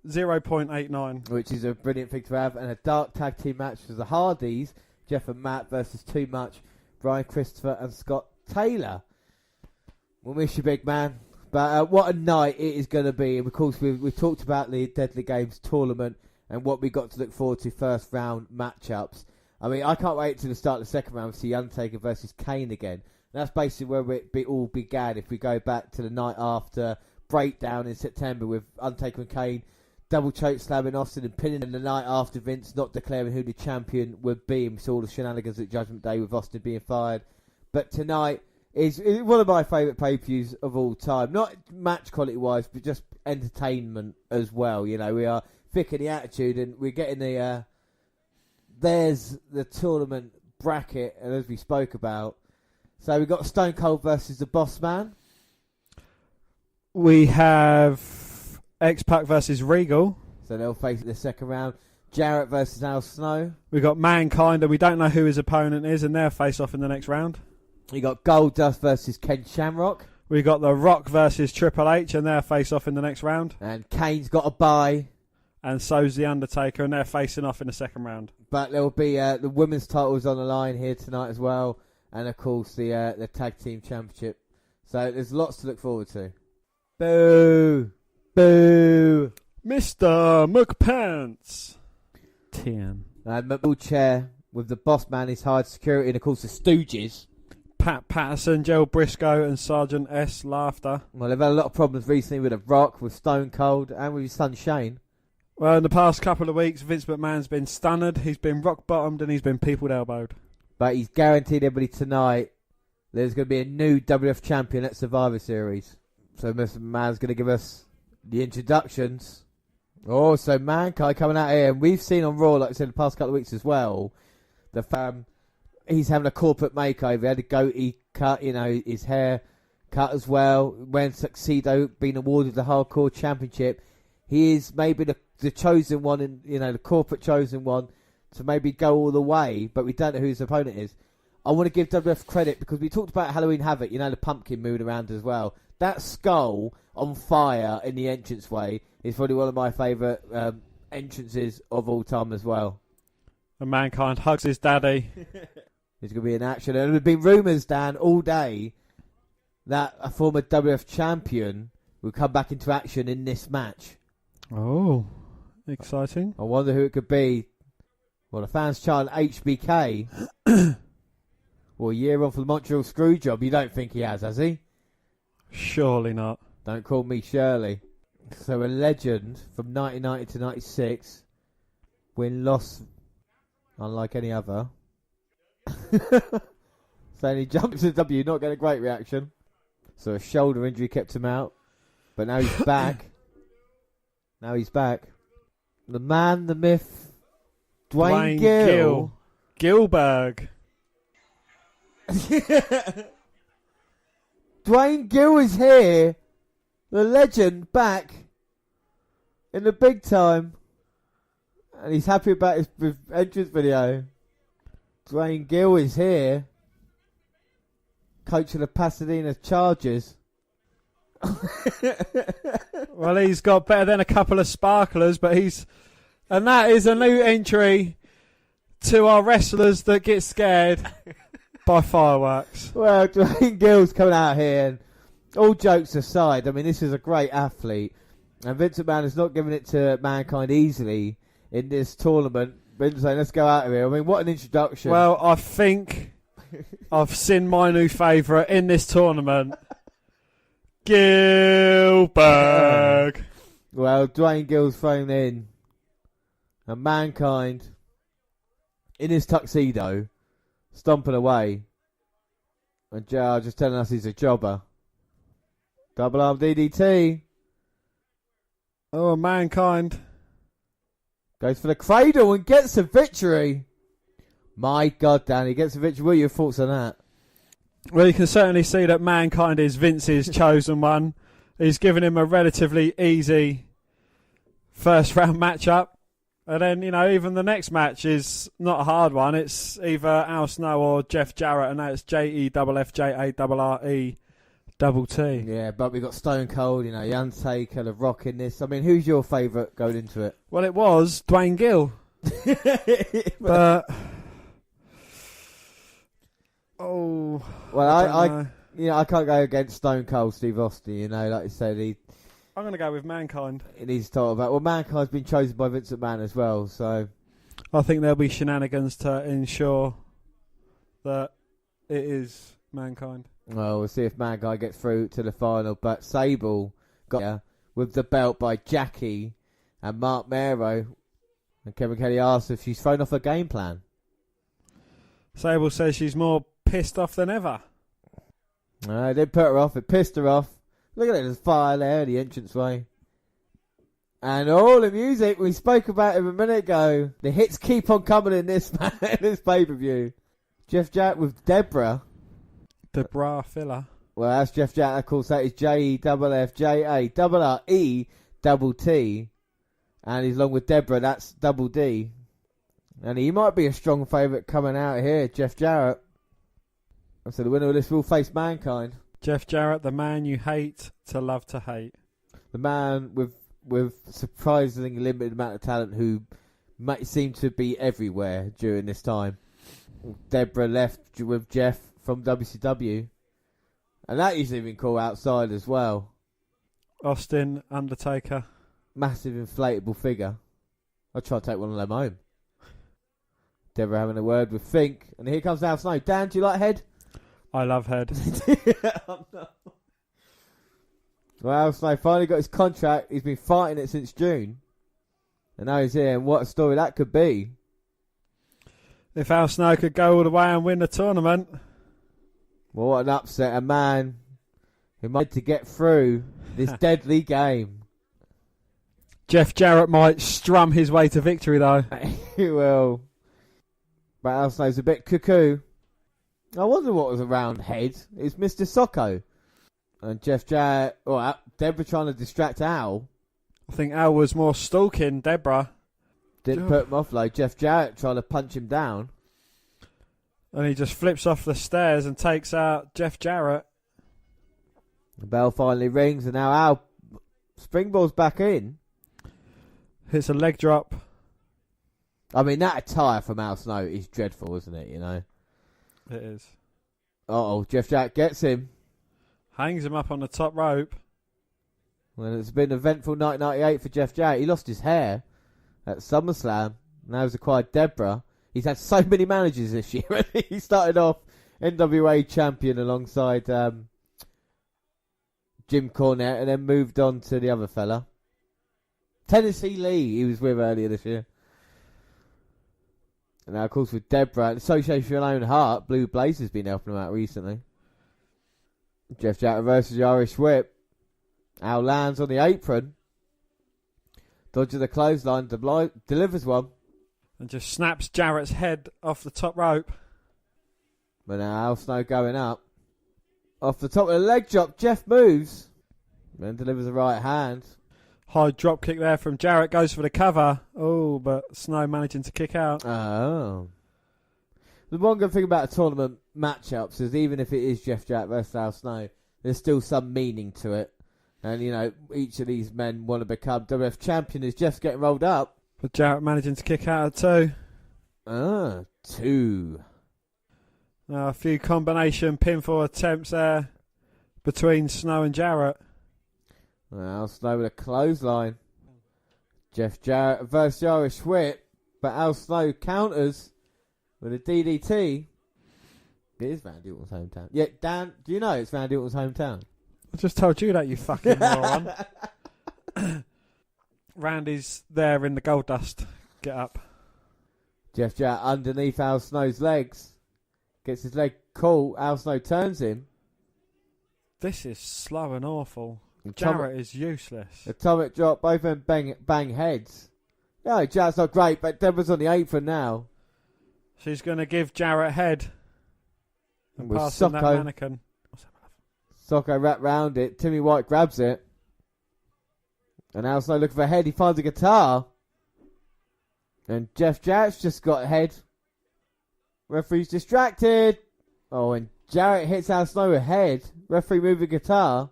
0.89. Which is a brilliant thing to have. And a dark tag team match for the Hardys, Jeff and Matt versus Too Much, Brian Christopher and Scott Taylor. We'll miss you, big man. But what a night it is going to be. And of course, we've talked about the Deadly Games tournament and what we got to look forward to first round matchups. I mean, I can't wait to the start of the second round to see Undertaker versus Kane again. And that's basically where it all began. If we go back to the night after breakdown in September with Undertaker and Kane double choke slamming Austin and pinning in the night after Vince not declaring who the champion would be. And we saw the shenanigans at Judgment Day with Austin being fired. But tonight is one of my favourite pay-per-views of all time. Not match quality-wise, but just entertainment as well. You know, we are thick in the attitude, and we're getting the... there's the tournament bracket, and as we spoke about. So we've got Stone Cold versus the Boss Man. We have X-Pac versus Regal. So they'll face the second round. Jarrett versus Al Snow. We got Mankind, and we don't know who his opponent is, and they'll face off in the next round. You got Goldust versus Ken Shamrock. We got The Rock versus Triple H, and they'll face off in the next round. And Kane's got a bye. And so's The Undertaker, and they're facing off in the second round. But there will be the women's titles on the line here tonight as well. And, of course, the Tag Team Championship. So there's lots to look forward to. Boo! Boo! Mr. McPants. 10. Chair with the Boss Man, his hired security, and, of course, the Stooges. Pat Patterson, Gerald Briscoe, and Sergeant S. Laughter. Well, they've had a lot of problems recently with The Rock, with Stone Cold, and with his son Shane. Well, in the past couple of weeks, Vince McMahon's been stunned, he's been rock-bottomed, and he's been peopled elbowed. But he's guaranteed everybody tonight there's going to be a new WWF Champion at Survivor Series. So Mr. McMahon's going to give us the introductions. Oh, so Mankind coming out here, and we've seen on Raw, like I said, the past couple of weeks as well, he's having a corporate makeover. He had a goatee cut, his hair cut as well. When Tuxedo being awarded the Hardcore Championship, he is maybe the chosen one, and the corporate chosen one to maybe go all the way, but we don't know who his opponent is. I want to give WWF credit because we talked about Halloween Havoc, the pumpkin moving around as well. That skull on fire in the entranceway is probably one of my favourite entrances of all time as well. And Mankind hugs his daddy. There's going to be an action. And there have been rumours, Dan, all day that a former WWF champion will come back into action in this match. Oh, exciting. I wonder who it could be. Well, the fans chant HBK. Well, a year on for the Montreal Screwjob. You don't think he has he? Surely not. Don't call me Shirley. So a legend from 1990 to 96. Win-loss unlike any other. Saying he jumped to the W, not getting a great reaction. So a shoulder injury kept him out. But now he's back. Now he's back. The man, the myth, Dwayne Gill. Gilberg. Dwayne Gill is here. The legend back in the big time. And he's happy about his entrance video. Dwayne Gill is here. Coach of the Pasadena Chargers. Well, he's got better than a couple of sparklers, but and that is a new entry to our wrestlers that get scared by fireworks. Well, Dwayne Gill's coming out here, and all jokes aside, I mean, this is a great athlete, and Vince McMahon is not giving it to Mankind easily in this tournament. Vince saying, let's go out of here. I mean, what an introduction. Well, I think I've seen my new favourite in this tournament. Gilberg. Well, Dwayne Gill's thrown in. And Mankind, in his tuxedo, stomping away. And JR just telling us he's a jobber. Double arm DDT. Oh, Mankind. Goes for the cradle and gets a victory. My God, Dan, he gets a victory. What are your thoughts on that? Well, you can certainly see that Mankind is Vince's chosen one. He's given him a relatively easy first round matchup. And then, even the next match is not a hard one. It's either Al Snow or Jeff Jarrett, and that's JEFFJARRE double T. Yeah, but we've got Stone Cold, The Undertaker, The Rock in this. I mean, who's your favourite going into it? Well, it was Dwayne Gill. But... Oh, well, I can't go against Stone Cold Steve Austin. Like you said, I'm going to go with Mankind. He needs to talk about. Well, Mankind's been chosen by Vince McMahon as well, so I think there'll be shenanigans to ensure that it is Mankind. Well, we'll see if Mankind gets through to the final. But Sable got here with the belt by Jackie and Mark Mero, and Kevin Kelly asks if she's thrown off her game plan. Sable says she's more pissed off than ever. It did put her off. It pissed her off. Look at it, there's fire there, the entranceway. And all the music, we spoke about it a minute ago. The hits keep on coming in this this pay-per-view. Jeff Jarrett with Deborah. Deborah Filler. Well, that's Jeff Jarrett. Of course, that is JEFFJARRETT. And he's along with Deborah, that's double D. And he might be a strong favourite coming out here, Jeff Jarrett. So the winner of this will face Mankind. Jeff Jarrett, the man you hate to love to hate. The man with surprisingly limited amount of talent who might seem to be everywhere during this time. Deborah left with Jeff from WCW. And that usually been called outside as well. Austin, Undertaker. Massive inflatable figure. I'll try to take one of them home. Deborah having a word with Fink. And here comes Al Snow. Dan, do you like head? I love Head. Oh, no. Well, Al Snow finally got his contract. He's been fighting it since June. And now he's here, and what a story that could be. If Al Snow could go all the way and win the tournament. Well, what an upset. A man who might to get through this deadly game. Jeff Jarrett might strum his way to victory, though. He will. But Al Snow's a bit cuckoo. I wonder what was around Head. It was Mr. Socko. And Jeff Jarrett, Deborah trying to distract Al. I think Al was more stalking Deborah. Didn't put him off though. Jeff Jarrett trying to punch him down. And he just flips off the stairs and takes out Jeff Jarrett. The bell finally rings and now Al springboards back in. Hits a leg drop. I mean, that attire from Al Snow is dreadful, isn't it, you know? It is. Uh-oh, Jeff Jarrett gets him. Hangs him up on the top rope. Well, it's been an eventful 1998 for Jeff Jarrett. He lost his hair at SummerSlam. Now he's acquired Deborah. He's had so many managers this year. He started off NWA Champion alongside Jim Cornette and then moved on to the other fella. Tennessee Lee he was with earlier this year. And now, of course, with Deborah, Association for Your Own Heart, Blue Blaze has been helping him out recently. Jeff Jarrett versus the Irish Whip. Al lands on the apron. Dodges the clothesline, delivers one. And just snaps Jarrett's head off the top rope. But now Al Snow going up. Off the top of the leg drop, Jeff moves. Then delivers a right hand. High drop kick there from Jarrett. Goes for the cover. Oh, but Snow managing to kick out. Oh. The one good thing about a tournament matchups is even if it is Jeff Jarrett versus Al Snow, there's still some meaning to it. And, you know, each of these men want to become WWF Champion as Jeff's getting rolled up. But Jarrett managing to kick out at 2. Ah, 2. Now a few combination pinfall attempts there between Snow and Jarrett. Al Snow with a clothesline. Jeff Jarrett versus the Irish Whip. But Al Snow counters with a DDT. It is Randy Orton's hometown. Yeah, Dan, do you know it's Randy Orton's hometown? I just told you that, you fucking moron. Randy's there in the gold dust. Get up. Jeff Jarrett underneath Al Snow's legs. Gets his leg caught. Al Snow turns him. This is slow and awful. Jarrett is useless. Atomic drop. Both of them bang heads. No, Jarrett's not great, but Deborah's on the apron now. She's going to give Jarrett head. And With pass him that Socko. mannequin. Socko wrapped round it. Timmy White grabs it. And Al Snow looking for a head. He finds a guitar. And Jeff Jarrett's just got a head. Referee's distracted. Oh, and Jarrett hits Al Snow with a head. Referee move the guitar.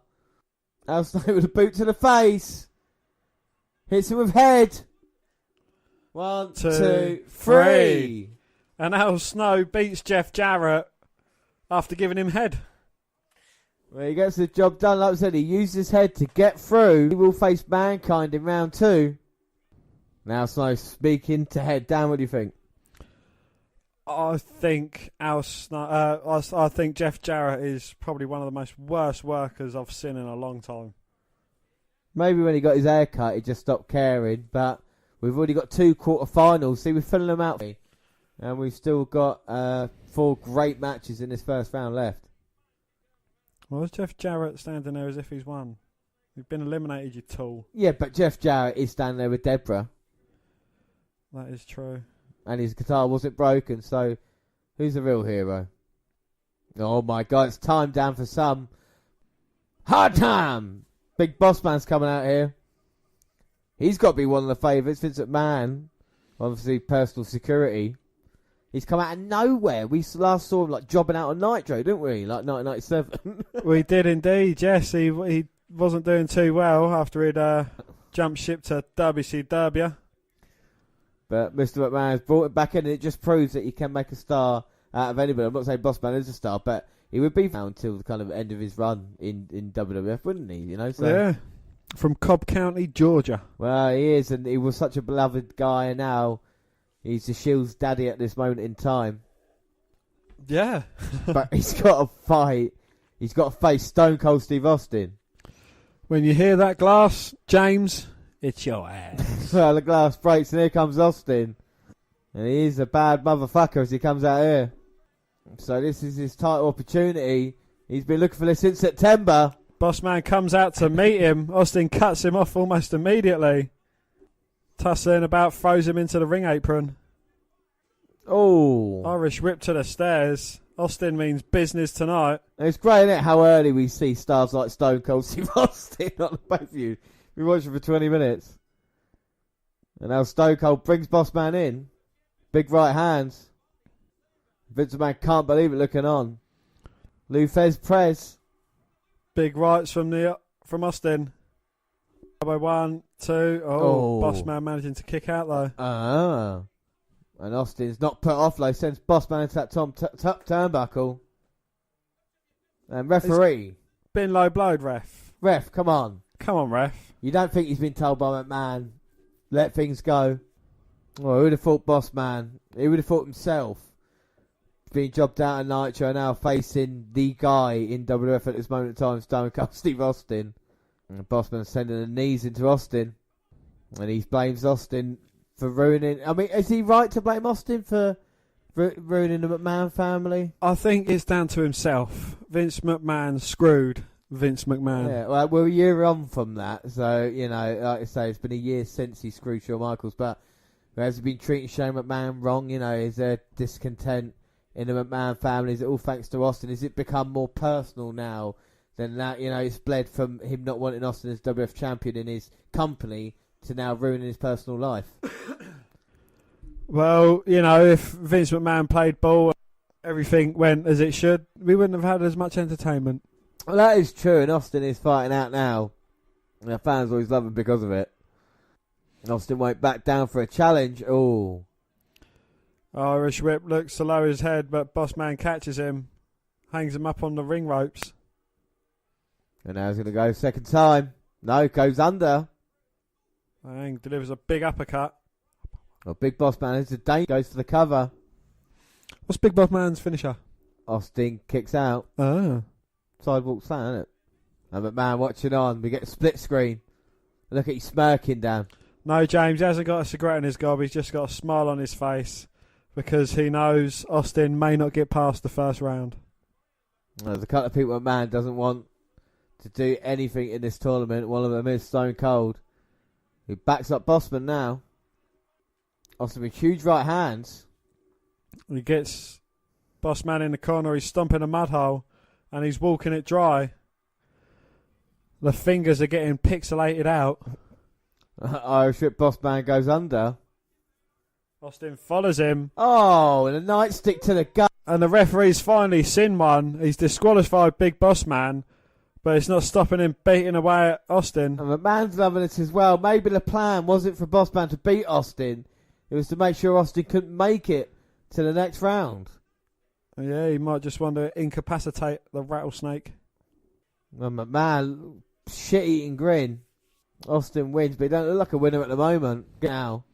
Al Snow with a boot to the face. Hits him with head. 1, 2, 3. And Al Snow beats Jeff Jarrett after giving him head. Well, he gets the job done. Like I said, he used his head to get through. He will face Mankind in round 2. Now Snow speaking to head. Dan, what do you think? I think Al Snow. I think Jeff Jarrett is probably one of the most worst workers I've seen in a long time. Maybe when he got his hair cut, he just stopped caring. But we've already got 2 quarterfinals. See, we're filling them out. And we've still got 4 great matches in this first round left. Well, is Jeff Jarrett standing there as if he's won? You've been eliminated, you tool. Yeah, but Jeff Jarrett is standing there with Deborah. That is true. And his guitar wasn't broken, so who's the real hero? Oh my God, it's time down for some hard time. Big Boss Man's coming out here. He's got to be one of the favourites. Vince McMahon, obviously personal security. He's come out of nowhere. We last saw him like jobbing out on Nitro, didn't we? Like 1997. We did indeed, yes. He wasn't doing too well after he'd jumped ship to WCW. But Mr. McMahon has brought it back in, and it just proves that he can make a star out of anybody. I'm not saying Boss Man is a star, but he would be found till the kind of end of his run in WWF, wouldn't he? You know, so. Yeah, from Cobb County, Georgia. Well, he is, and he was such a beloved guy, and now he's the Shield's daddy at this moment in time. Yeah. But he's got to fight. He's got to face Stone Cold Steve Austin. When you hear that glass, James, it's your ass. Well, the glass breaks and here comes Austin. And he is a bad motherfucker as he comes out here. So this is his title opportunity. He's been looking for this since September. Bossman comes out to meet him. Austin cuts him off almost immediately. Tussling about, throws him into the ring apron. Oh. Irish whip to the stairs. Austin means business tonight. And it's great, isn't it, how early we see stars like Stone Cold Steve Austin on the pay-per-view. We watch it for 20 minutes. And now Stone Cold brings Bossman in. Big right hands. Vince McMahon can't believe it looking on. Lou Fez Prez. Big rights from Austin. By 1, 2. Oh, Bossman managing to kick out though. And Austin's not put off though. Sends Bossman into that top turnbuckle. And referee. Been low blowed, ref. Ref, come on. Come on, ref. You don't think he's been told by McMahon, let things go? Well, who would have thought Bossman? He would have thought himself. Being jobbed out of Nitro, now facing the guy in WWF at this moment in time, Stone Cold Steve Austin. And Bossman sending the knees into Austin. And he blames Austin for ruining... I mean, is he right to blame Austin for ruining the McMahon family? I think it's down to himself. Vince McMahon screwed Vince McMahon. Yeah, well, we're a year on from that. So, you know, like I say, it's been a year since he screwed Shawn Michaels. But has he been treating Shane McMahon wrong? You know, is there discontent in the McMahon family? Is it all thanks to Austin? Has it become more personal now than that? You know, it's bled from him not wanting Austin as WWF champion in his company to now ruining his personal life. Well, you know, if Vince McMahon played ball, everything went as it should, we wouldn't have had as much entertainment. Well, that is true, and Austin is fighting out now. And our fans always love him because of it. And Austin won't back down for a challenge. Oh. Irish whip looks to lower his head, but Bossman catches him, hangs him up on the ring ropes. And now he's going to go second time. No, goes under. And delivers a big uppercut. Well, Big Boss Man is a danger. Goes for the cover. What's Big Boss Man's finisher? Austin kicks out. Ah. Sidewalk slam, isn't it? And McMahon watching on. We get a split screen. Look at you smirking down. No, James, he hasn't got a cigarette in his gob. He's just got a smile on his face because he knows Austin may not get past the first round. There's a couple of people McMahon doesn't want to do anything in this tournament. One of them is Stone Cold, who backs up Bossman now. Austin with huge right hands. He gets Bossman in the corner. He's stomping a mud hole and he's walking it dry. The fingers are getting pixelated out. Irish Whip Bossman goes under. Austin follows him. Oh, and a nightstick to the gut. And the referee's finally seen one. He's disqualified Big Bossman, but it's not stopping him beating away at Austin. And McMahon's loving it as well. Maybe the plan wasn't for Bossman to beat Austin. It was to make sure Austin couldn't make it to the next round. Yeah, he might just want to incapacitate the rattlesnake. And McMahon, shit-eating grin. Austin wins, but he don't look like a winner at the moment. Now,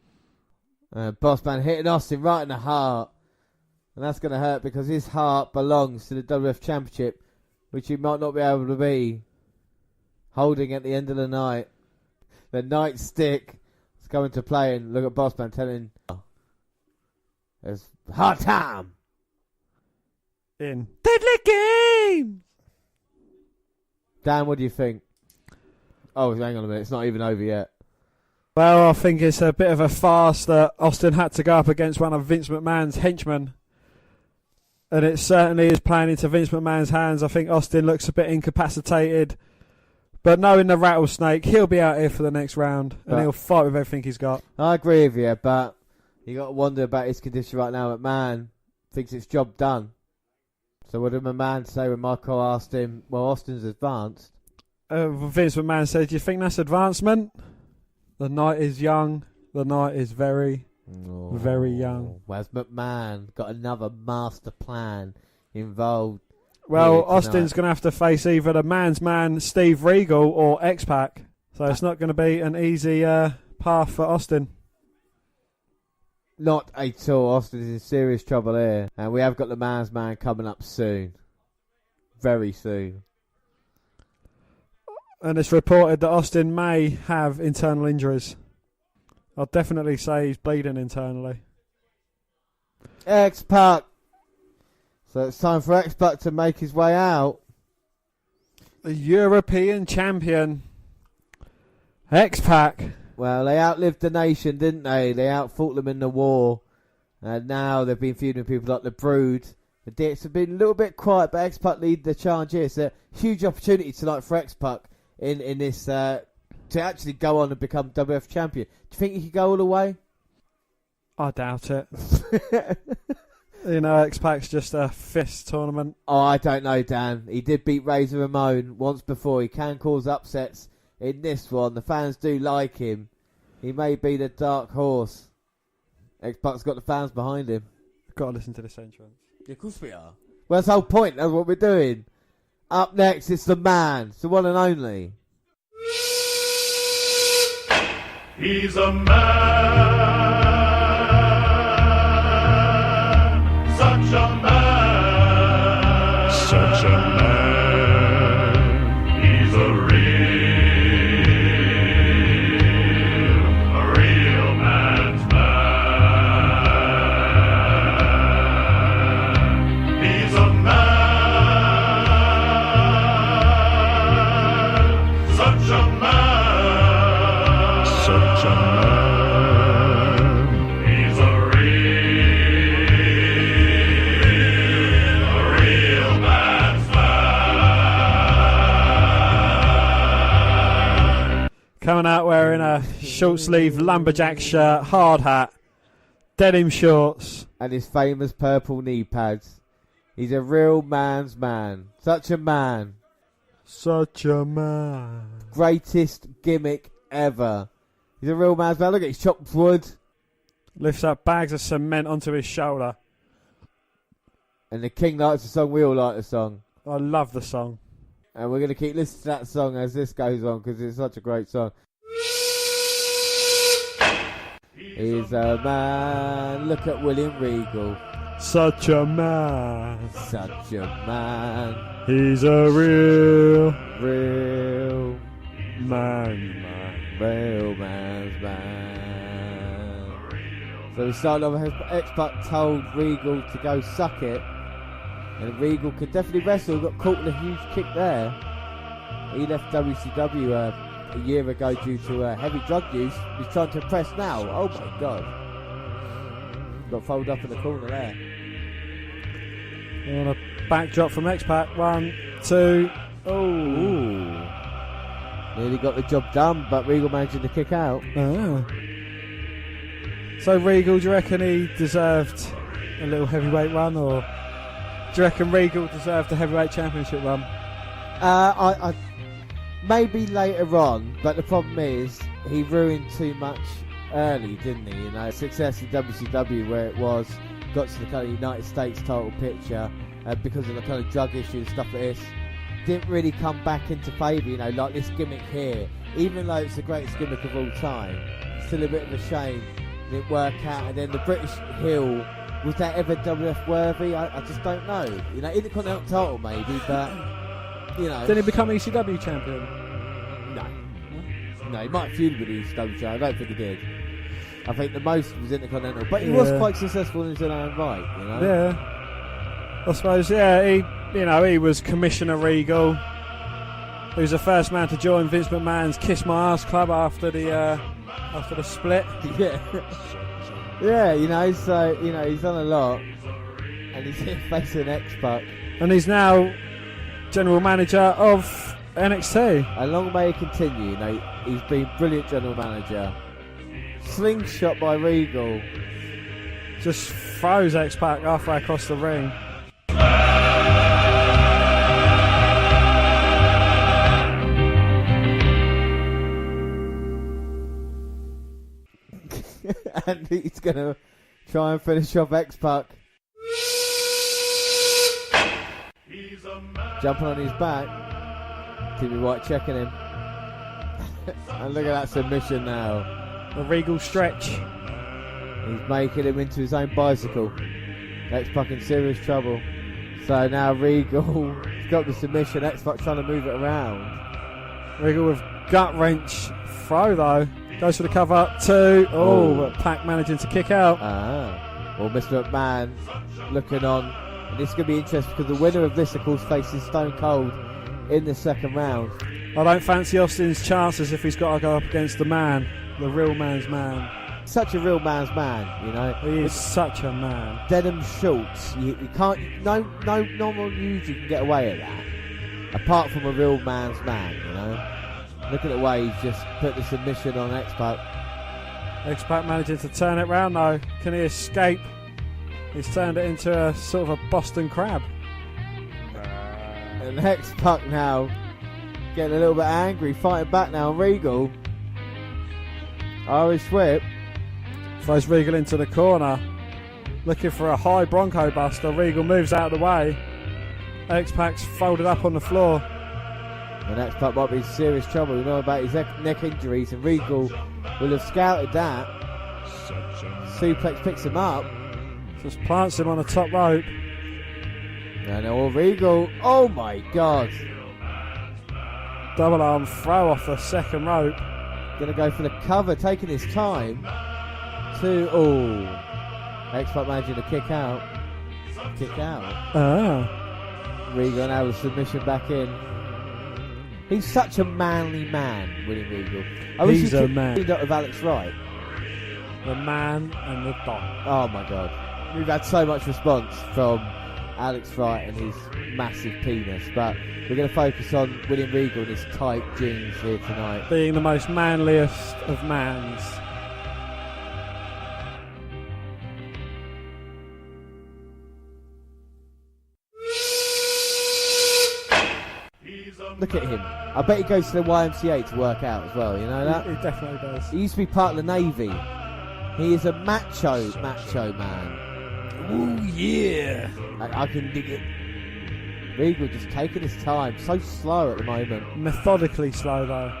Bossman hitting Austin right in the heart. And that's going to hurt because his heart belongs to the WWF Championship, which he might not be able to be holding at the end of the night. The nightstick is coming to play, and look at Bossman telling it's hard time. In Deadly Game! Dan, what do you think? Oh, hang on a minute. It's not even over yet. Well, I think it's a bit of a farce that Austin had to go up against one of Vince McMahon's henchmen. And it certainly is playing into Vince McMahon's hands. I think Austin looks a bit incapacitated. But knowing the rattlesnake, he'll be out here for the next round. And he'll fight with everything he's got. I agree with you, but you got to wonder about his condition right now. McMahon thinks it's job done. So what did McMahon say when Michael asked him, well, Austin's advanced? Vince McMahon said, do you think that's advancement? The night is young. The night is very, very young. Whereas McMahon got another master plan involved. Well, Austin's going to have to face either the man's man, Steve Regal, or X-Pac. So it's not going to be an easy path for Austin. Not at all. Austin is in serious trouble here. And we have got the man's man coming up soon. Very soon. And it's reported that Austin may have internal injuries. I'll definitely say he's bleeding internally. X-Pac. So it's time for X-Pac to make his way out. The European champion, X-Pac. Well, they outlived the nation, didn't they? They outfought them in the war. And now they've been feuding with people like the Brood. The Dicks have been a little bit quiet, but X-Pac lead the charge here. It's a huge opportunity tonight for X-Pac in this to actually go on and become WWF champion. Do you think he could go all the way? I doubt it. You know, X-Pac's just a fist tournament. Oh, I don't know, Dan. He did beat Razor Ramon once before. He can cause upsets in this one. The fans do like him. He may be the dark horse. X-Pac's got the fans behind him. Got to listen to this entrance. Yeah, of course we are. Well, that's the whole point. That's what we're doing. Up next, it's the man. It's the one and only. He's a man, such a man, such a man. He's a real man's man. He's a man, such a man, such a man. He's a real man's man. Coming out wearing a short sleeve lumberjack shirt, hard hat, denim shorts. And his famous purple knee pads. He's a real man's man. Such a man. Such a man. Greatest gimmick ever. He's a real man's man. Look at his chopped wood. Lifts up bags of cement onto his shoulder. And the King likes the song. We all like the song. I love the song. And we're going to keep listening to that song as this goes on because it's such a great song. He's a man. Look at William Regal. Such a man. Such a man. He's a real man. Real man's man. So we started off. X-Pac told Regal to go suck it. And Regal could definitely wrestle. Got caught in a huge kick there. He left WCW a year ago due to heavy drug use. He's trying to impress now. Oh my god. Got folded up in the corner there. On a backdrop from X-Pac. 1, 2. Ooh. Nearly got the job done, but Regal managing to kick out. Oh. So Regal, do you reckon he deserved a little heavyweight run, or do you reckon Regal deserved a heavyweight championship run? I maybe later on, but the problem is he ruined too much early, didn't he? You know, success in WCW where it was, got to the kind of United States title picture because of the kind of drug issues, stuff like this. Didn't really come back into favour, you know, like this gimmick here. Even though it's the greatest gimmick of all time, still a bit of a shame it didn't work out. And then the British heel, was that ever WF worthy? I just don't know. You know, Intercontinental title maybe, but you know. Did he become ECW champion? No, he might have feuded with ECW champion. I don't think he did. I think the most was Intercontinental, but he was quite successful in his own right. You know. Yeah. I suppose. Yeah. He was Commissioner Regal. He was the first man to join Vince McMahon's Kiss My Ass Club after the split. Yeah. Yeah, you know, so, you know, he's done a lot. And he's facing X-Pac. And he's now general manager of NXT. And long may he continue, you know, he's been brilliant general manager. Slingshot by Regal. Just throws X-Pac halfway across the ring. And he's going to try and finish off X-Pac. Jumping on his back. Timmy White checking him. And look at that submission now. The Regal stretch. He's making him into his own bicycle. X-Pac in serious trouble. So now Regal's got the submission. X-Pac trying to move it around. Regal with gut wrench throw though. Goes for the cover. 2. But Pac managing to kick out. Well, Mr. McMahon looking on. And this is going to be interesting because the winner of this, of course, faces Stone Cold in the second round. I don't fancy Austin's chances if he's got to go up against the man, the real man's man. Such a real man's man, you know. He is such a man. Denim shorts. You can't. No normal news you can get away at that. Apart from a real man's man, you know. Look at the way he's just put the submission on X-Pac. X-Pac managing to turn it round though. Can he escape? He's turned it into a sort of a Boston crab. And X-Pac now getting a little bit angry, fighting back now on Regal. Irish whip. Throws Regal into the corner. Looking for a high Bronco Buster. Regal moves out of the way. X-Pac's folded up on the floor. And X-Pac might be in serious trouble. We know about his neck injuries, and Regal will have scouted that. Suplex picks him up. Just plants him on the top rope. And Regal, oh my God. Double arm throw off the second rope. Gonna go for the cover, taking his time. X-Pac managing to kick out. Regal now with submission back in. He's such a manly man, William Regal. I wish He's he a could man. teamed up with Alex Wright. The man and the dog. Oh my God. We've had so much response from Alex Wright and his massive penis, but we're going to focus on William Regal and his tight jeans here tonight. Being the most manliest of mans. Look at him. I bet he goes to the YMCA to work out as well, you know that? He definitely does. He used to be part of the Navy. He is a macho man. Ooh, yeah. I can dig it. Regal just taking his time. So slow at the moment. Methodically slow, though.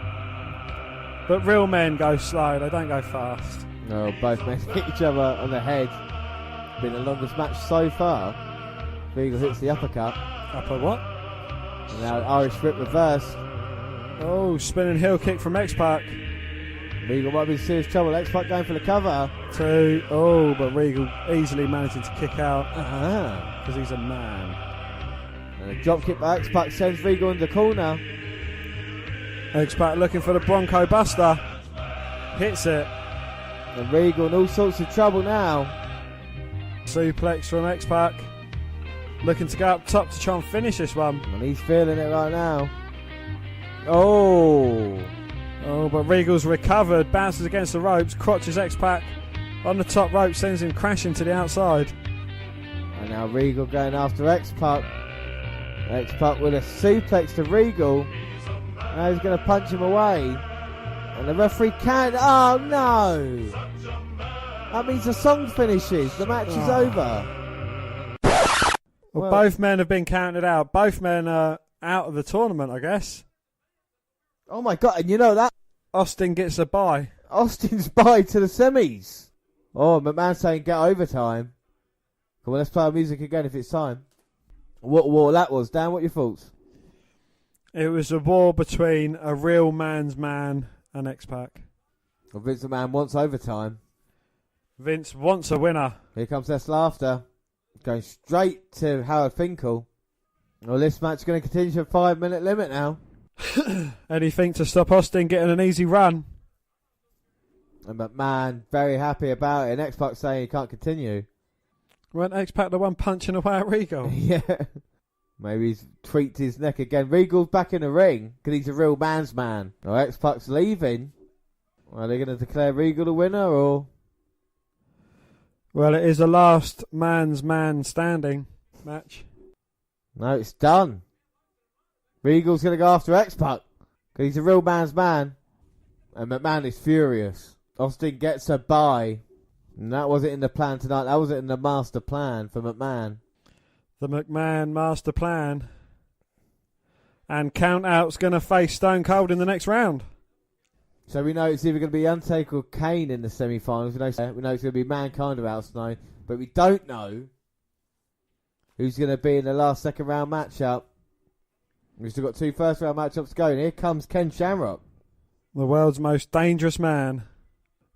But real men go slow. They don't go fast. No, both men hit each other on the head. Been the longest match so far. Regal hits the uppercut. Upper what? And now Irish whip reverse. Oh, spinning heel kick from X-Pac. Regal might be in serious trouble. X-Pac going for the cover. 2. Oh, but Regal easily managing to kick out. Uh-huh. Because he's a man. And a drop kick by X-Pac sends Regal in the corner. X-Pac looking for the Bronco Buster. Hits it. And Regal in all sorts of trouble now. Suplex from X-Pac. Looking to go up top to try and finish this one. And he's feeling it right now. Oh, but Regal's recovered. Bounces against the ropes. Crotches X-Pac on the top rope. Sends him crashing to the outside. And now Regal going after X-Pac. X-Pac with a suplex to Regal. Now he's going to punch him away. And the referee can't. Oh no! That means the song finishes. The match is over. Well, both men have been counted out. Both men are out of the tournament, I guess. Oh my God! And you know that Austin gets a bye. Austin's bye to the semis. Oh, McMahon saying get overtime. Come on, let's play our music again if it's time. What war that was, Dan? What are your thoughts? It was a war between a real man's man and X-Pac. Well, Vince McMahon wants overtime. Vince wants a winner. Here comes this laughter. Going straight to Howard Finkel. Well, this match is going to continue to a 5-minute limit now. Anything to stop Austin getting an easy run. And McMahon very happy about it. And X-Pac saying he can't continue. Weren't X-Pac the one punching away at Regal? Yeah. Maybe he's tweaked his neck again. Regal's back in the ring because he's a real man's man. Well, X-Pac's leaving. Are they going to declare Regal the winner or? Well, it is a last man's man standing match. No, it's done. Regal's going to go after X-Pac because he's a real man's man. And McMahon is furious. Austin gets a bye. And that wasn't in the plan tonight. That wasn't in the master plan for McMahon. The McMahon master plan. And Count Out's going to face Stone Cold in the next round. So we know it's either going to be Undertaker or Kane in the semi-finals. We know it's going to be Mankind or Al Snow, but we don't know who's going to be in the last second round matchup. We've still got 2 first round matchups to go, and here comes Ken Shamrock. The world's most dangerous man.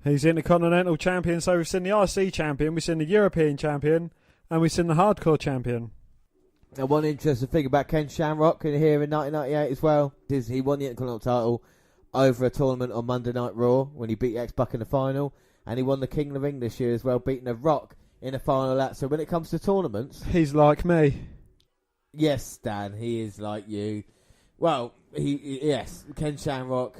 He's Intercontinental Champion, so we've seen the RC Champion, we've seen the European Champion, and we've seen the Hardcore Champion. And one interesting thing about Ken Shamrock in here in 1998 as well is he won the Intercontinental title over a tournament on Monday Night Raw when he beat X-Buck in the final, and he won the King of the Ring this year as well, beating The Rock in the final of that. So when it comes to tournaments, he's like me. Yes, Stan, he is like you. Well, yes, Ken Shamrock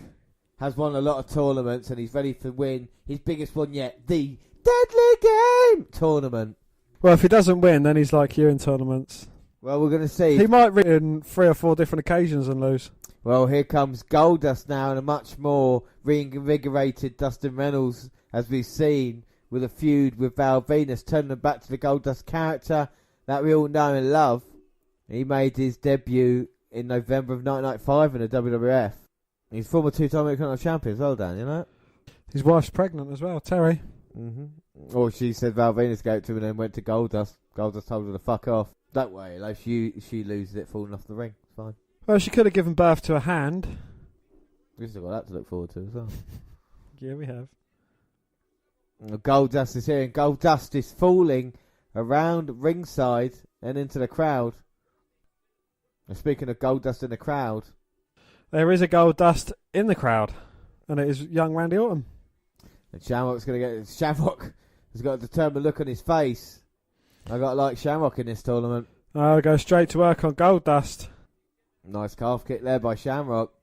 has won a lot of tournaments and he's ready to win his biggest one yet, the Deadly Game tournament. Well, if he doesn't win, then he's like you in tournaments. Well, we're going to see. He might win in 3 or 4 different occasions and lose. Well, here comes Goldust now, and a much more reinvigorated Dustin Reynolds, as we've seen, with a feud with Val Venus, turning them back to the Goldust character that we all know and love. He made his debut in November of 1995 in the WWF. He's former 2-time Intercontinental Champion as well, Dan, you know? His wife's pregnant as well, Terry. Mm-hmm. Or she said Val Venus gave it to him and then went to Goldust. Goldust told her to fuck off. Don't worry, like she loses it falling off the ring. It's fine. Well, she could have given birth to a hand. We've still got that to look forward to as well. Yeah, we have. Goldust is here, and Goldust is falling around ringside and into the crowd. And speaking of Goldust in the crowd, there is a Goldust in the crowd, and it is young Randy Orton. And Shamrock has got a determined look on his face. I got to like Shamrock in this tournament. I'll go straight to work on Goldust. Nice calf kick there by Shamrock.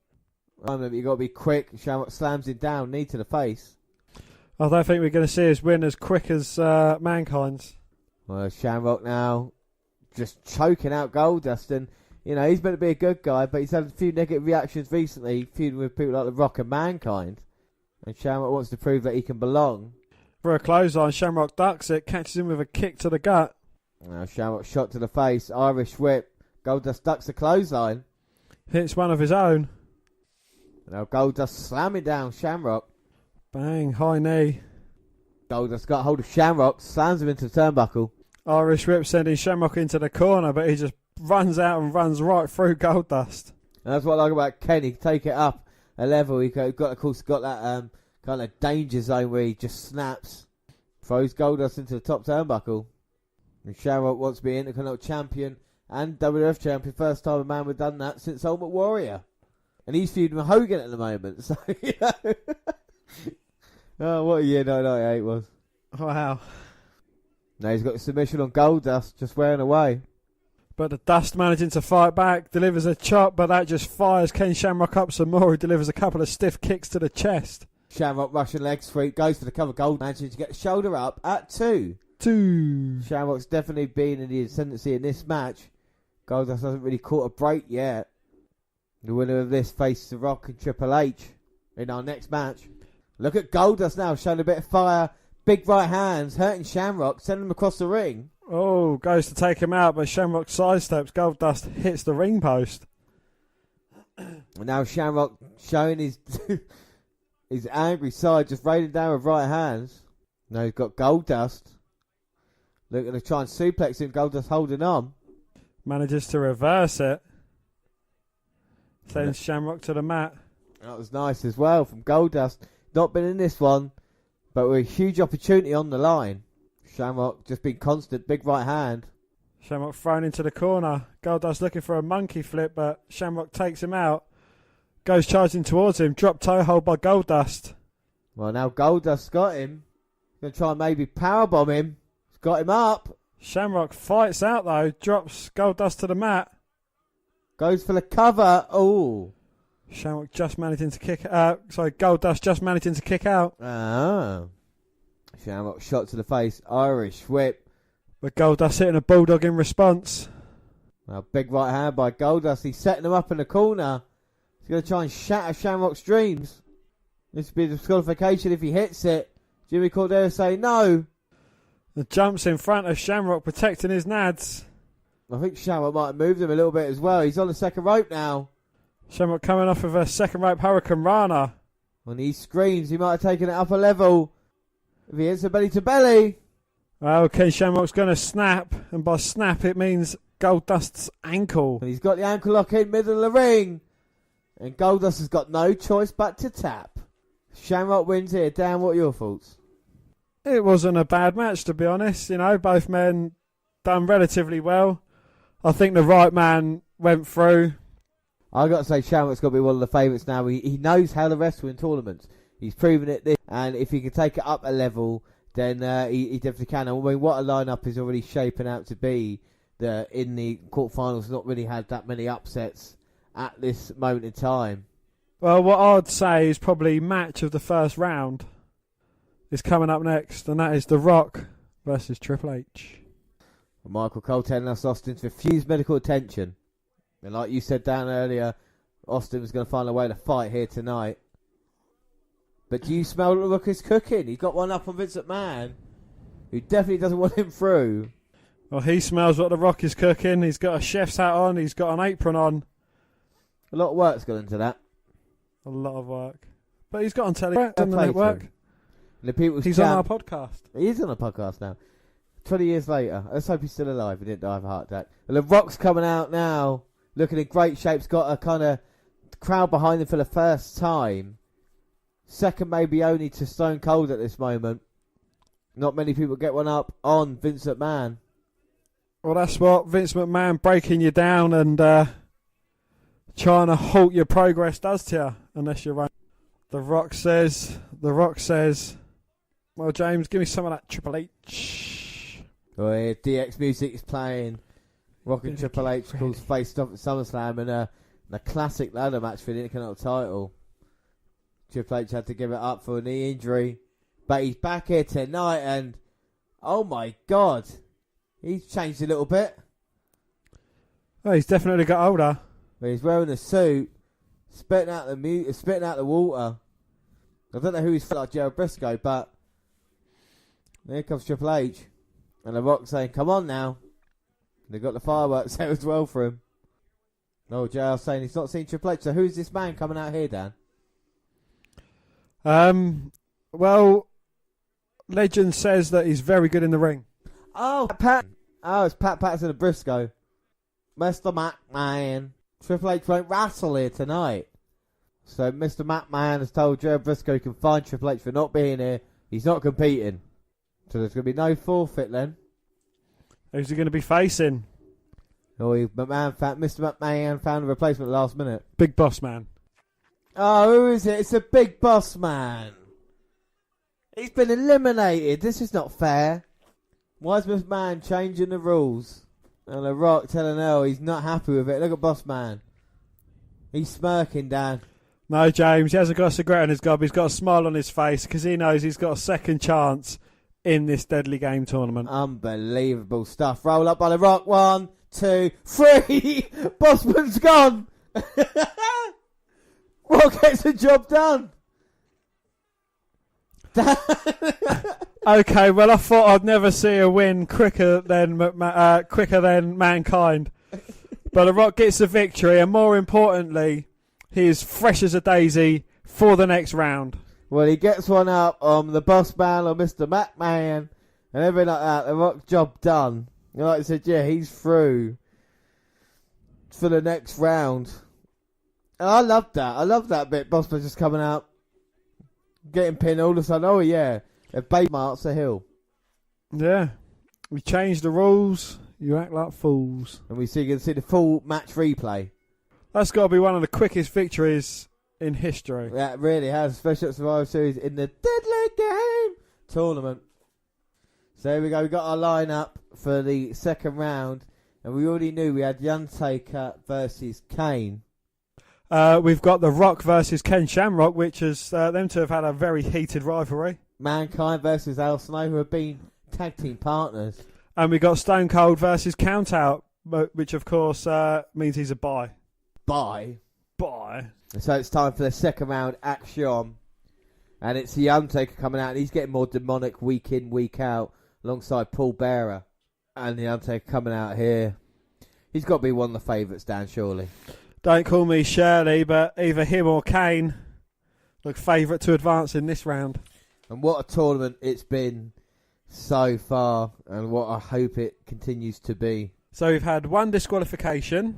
You got to be quick. Shamrock slams him down, knee to the face. I don't think we're going to see his win as quick as Mankind's. Well, Shamrock now just choking out Goldust, and you know he's meant to be a good guy, but he's had a few negative reactions recently, feuding with people like The Rock and Mankind. And Shamrock wants to prove that he can belong. For a clothesline, Shamrock ducks it, catches him with a kick to the gut. Now Shamrock shot to the face, Irish whip. Goldust ducks the clothesline. Hits one of his own. Now Goldust slamming down Shamrock. Bang, high knee. Goldust got hold of Shamrock, slams him into the turnbuckle. Irish whip sending Shamrock into the corner, but he just runs out and runs right through Goldust. And that's what I like about Ken. He can take it up a level. He got, of course, got that kind of danger zone where he just snaps, throws Goldust into the top turnbuckle. And Shamrock wants to be Intercontinental Champion and WWF Champion. First time a man would have done that since Ultimate Warrior. And he's feuding with Hogan at the moment. So, you know. Oh, what a year 1998 was. Wow. Now he's got a submission on Goldust, just wearing away. But the Dust managing to fight back, delivers a chop, but that just fires Ken Shamrock up some more, who delivers a couple of stiff kicks to the chest. Shamrock Russian leg sweep, goes for the cover. Gold managing to get the shoulder up at 2. 2. Shamrock's definitely been in the ascendancy in this match. Goldust hasn't really caught a break yet. The winner of this faces The Rock and Triple H in our next match. Look at Goldust now, showing a bit of fire. Big right hands, hurting Shamrock, sending him across the ring. Oh, goes to take him out, but Shamrock sidesteps. Goldust hits the ring post. And now Shamrock showing his his angry side, just raining down with right hands. Now he's got Goldust. Looking to try and suplex him, Goldust holding on. Manages to reverse it. Sends Shamrock to the mat. That was nice as well from Goldust. Not been in this one, but with a huge opportunity on the line. Shamrock just been constant, big right hand. Shamrock thrown into the corner. Goldust looking for a monkey flip, but Shamrock takes him out. Goes charging towards him. Drop toe hold by Goldust. Well, now Goldust's got him. Going to try and maybe powerbomb him. He's got him up. Shamrock fights out though. Drops Goldust to the mat. Goes for the cover. Oh. Shamrock just managing to kick Goldust just managing to kick out. Ah. Shamrock shot to the face. Irish whip. But Goldust hitting a bulldog in response. Now, big right hand by Goldust. He's setting him up in the corner. He's going to try and shatter Shamrock's dreams. This would be a disqualification if he hits it. Jimmy Cordero say no. The jumps in front of Shamrock protecting his nads. I think Shamrock might have moved him a little bit as well. He's on the second rope now. Shamrock coming off of a second rope Hurricane Rana. When he screams, he might have taken it up a level. If he hits a belly to belly. Well, Ken Shamrock's going to snap, and by snap it means Goldust's ankle. And he's got the ankle lock in middle of the ring. And Goldust has got no choice but to tap. Shamrock wins here. Dan, what are your thoughts? It wasn't a bad match, to be honest. You know, both men done relatively well. I think the right man went through. I've got to say, Shamrock's got to be one of the favourites now. He knows how to wrestle in tournaments. He's proven it this. And if he can take it up a level, then he definitely can. I mean, what a lineup is already shaping out to be. In the quarterfinals, not really had that many upsets at this moment in time. Well, what I'd say is probably match of the first round is coming up next, and that is The Rock versus Triple H. Michael Cole telling us Austin's refused medical attention. And like you said down earlier, Austin was going to find a way to fight here tonight. But do you smell what The Rock is cooking? He's got one up on Vince McMahon, who definitely doesn't want him through. Well, he smells what The Rock is cooking. He's got a chef's hat on. He's got an apron on. A lot of work's gone into that. A lot of work. But he's got on telly on the network. He's on our podcast. He is on a podcast now. 20 years later. Let's hope he's still alive. He didn't die of a heart attack. And The Rock's coming out now. Looking in great shape. He's got a kind of crowd behind him for the first time. Second maybe only to Stone Cold at this moment. Not many people get one up on Vince McMahon. Well, that's what Vince McMahon breaking you down and trying to halt your progress does to you, unless you're right. The Rock says, well, James, give me some of that Triple H. Oh, yeah, DX music is playing. Rock and Triple H calls faced off at SummerSlam in a classic ladder match for the Intercontinental title. Triple H had to give it up for a knee injury. But he's back here tonight and, oh my God, he's changed a little bit. Oh, he's definitely got older. But he's wearing a suit, spitting out the water. I don't know who he's like Gerald Briscoe, but here comes Triple H. And The Rock saying, come on now. They've got the fireworks out as well for him. Oh, JR saying he's not seen Triple H. So who's this man coming out here, Dan? Well, legend says that he's very good in the ring. Oh, Pat. Oh, it's Pat Patterson and Briscoe. Mr. McMahon. Triple H won't wrestle here tonight. So Mr. McMahon has told Gerald Briscoe he can fine Triple H for not being here. He's not competing. So there's going to be no forfeit then. Who's he going to be facing? Oh, Mr. McMahon found a replacement last minute. Big Boss Man. Oh, who is it? It's the Big Boss Man. He's been eliminated. This is not fair. Why is McMahon changing the rules? And The Rock telling Earl he's not happy with it. Look at Boss Man. He's smirking, Dan. No, James, he hasn't got a cigarette on his gob. He's got a smile on his face because he knows he's got a second chance in this deadly game tournament. Unbelievable stuff. Roll up by The Rock. 1, 2, 3. Bossman's gone. Rock gets the job done. Okay, well, I thought I'd never see a win quicker than Mankind. But The Rock gets the victory, and more importantly, he is fresh as a daisy for the next round. Well, he gets one up on the Boss Man or Mr. McMahon and everything like that. The Rock job done. Like I said, yeah, he's through for the next round. And I love that. I love that bit. Boss Man just coming out, getting pinned all of a sudden. Oh, yeah. A baby marks the hill. Yeah. We changed the rules. You act like fools. And you can see the full match replay. That's got to be one of the quickest victories in history. That really has, especially at Survivor Series in the Deadly Game tournament. So here we go. We got our lineup for the second round, and we already knew we had The Undertaker versus Kane. We've got The Rock versus Ken Shamrock, which is them two have had a very heated rivalry. Mankind versus Al Snow, who have been tag team partners. And we got Stone Cold versus Count Out, which of course means he's a bye. Bye. So it's time for the second round action. And it's The Undertaker coming out, and he's getting more demonic week in, week out, alongside Paul Bearer. And The Undertaker coming out here. He's got to be one of the favourites, Dan, surely. Don't call me Shirley, but either him or Kane, look favourite to advance in this round. And what a tournament it's been so far, and what I hope it continues to be. So we've had one disqualification.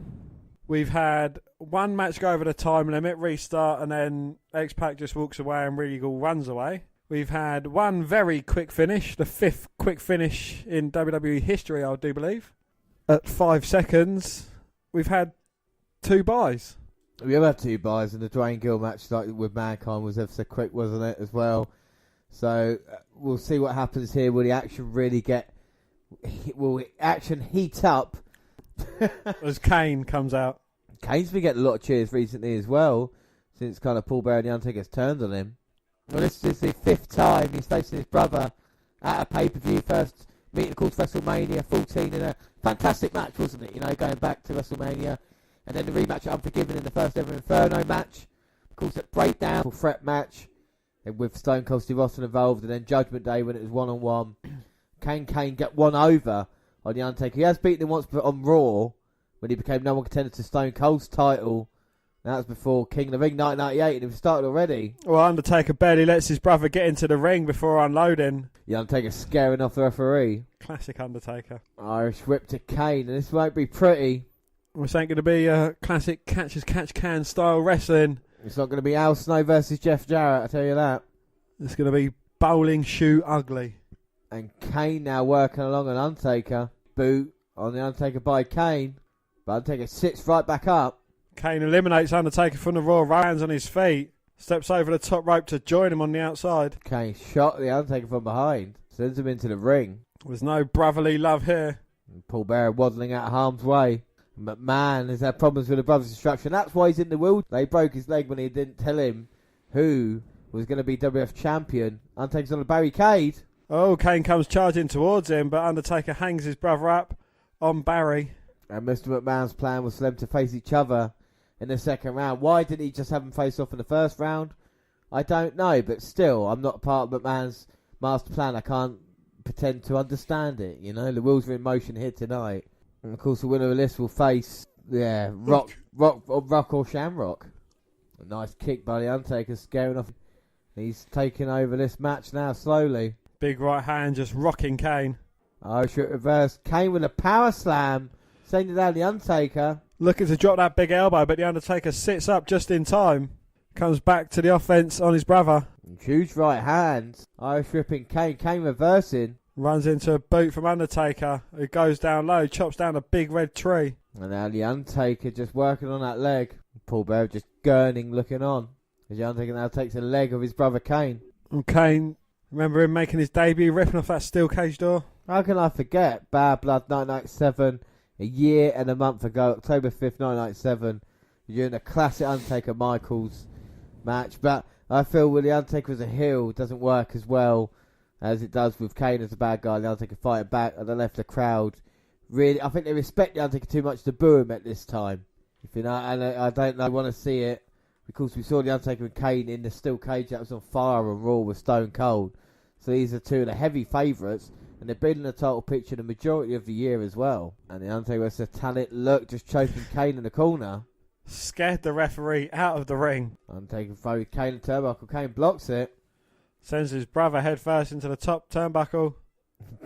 We've had one match go over the time limit, restart, and then X-Pac just walks away and Regal runs away. We've had one very quick finish, the 5th quick finish in WWE history, I do believe. At 5 seconds, we've had 2 buys. We have had 2 buys, and the Dwayne Gill match started with Mankind was ever so quick, wasn't it, as well? So we'll see what happens here. Will the action really will the action heat up? As Kane comes out. Kane's been getting a lot of cheers recently as well, since kind of Paul Bearer and The Undertaker's turned on him. Well, this is the 5th time he's facing his brother at a pay-per-view. First meeting, of course, WrestleMania 14 in a fantastic match, wasn't it? You know, going back to WrestleMania. And then the rematch at Unforgiven in the first ever Inferno match. Of course, that breakdown, threat match with Stone Cold Steve Austin involved. And then Judgment Day when it was one-on-one. Can Kane get one over on The Undertaker? He has beaten him once on Raw when he became number 1 contender to Stone Cold's title. That was before King of the Ring 1998, and it was started already. Well, Undertaker barely lets his brother get into the ring before unloading. The Undertaker scaring off the referee. Classic Undertaker. Irish whip to Kane, and this won't be pretty. This ain't going to be a classic catch-as-catch-can style wrestling. It's not going to be Al Snow versus Jeff Jarrett, I tell you that. It's going to be bowling shoe ugly. And Kane now working along an Undertaker. Boot on the Undertaker by Kane. But Undertaker sits right back up. Kane eliminates Undertaker from the Raw, hands on his feet, steps over the top rope to join him on the outside. Kane shot the Undertaker from behind, sends him into the ring. There's no brotherly love here. And Paul Bearer waddling out of harm's way. McMahon has had problems with the brother's instruction. That's why he's in the wheelchair. They broke his leg when he didn't tell him who was going to be WWF Champion. Undertaker's on a barricade. Oh, Kane comes charging towards him, but Undertaker hangs his brother up on Barry. And Mr. McMahon's plan was for them to face each other in the second round. Why didn't he just have them face off in the first round? I don't know, but still, I'm not part of McMahon's master plan. I can't pretend to understand it, you know. The wheels are in motion here tonight. And of course, the winner of this will face, Rock or Shamrock. A nice kick by the Undertaker, scaring off. He's taking over this match now, slowly. Big right hand just rocking Kane. Irish whip reverse. Kane with a power slam, sending down the Undertaker. Looking to drop that big elbow, but the Undertaker sits up just in time. Comes back to the offense on his brother. Huge right hand. Irish whipping Kane. Kane reversing. Runs into a boot from Undertaker, who goes down low, chops down a big red tree. And now the Undertaker just working on that leg. Paul Bearer just gurning, looking on. As the Undertaker now takes a leg of his brother Kane. And Kane, remember him making his debut, ripping off that steel cage door? How can I forget? Bad Blood 1997, a year and a month ago, October 5th, 1997. During the classic Undertaker Michaels match. But I feel when the Undertaker as a heel doesn't work as well as it does with Kane as a bad guy. The Undertaker fighting back and the left crowd. Really, I think they respect the Undertaker too much to boo him at this time. If you know, and I don't know, I want to see it. Because we saw the Undertaker and Kane in the steel cage that was on fire and Raw with Stone Cold. So these are two of the heavy favourites. And they've been in the title picture the majority of the year as well. And the Undertaker has a talent look, just choking Kane in the corner. Scared the referee out of the ring. Undertaker throws Kane and turnbuckle. Kane blocks it. Sends his brother head first into the top turnbuckle.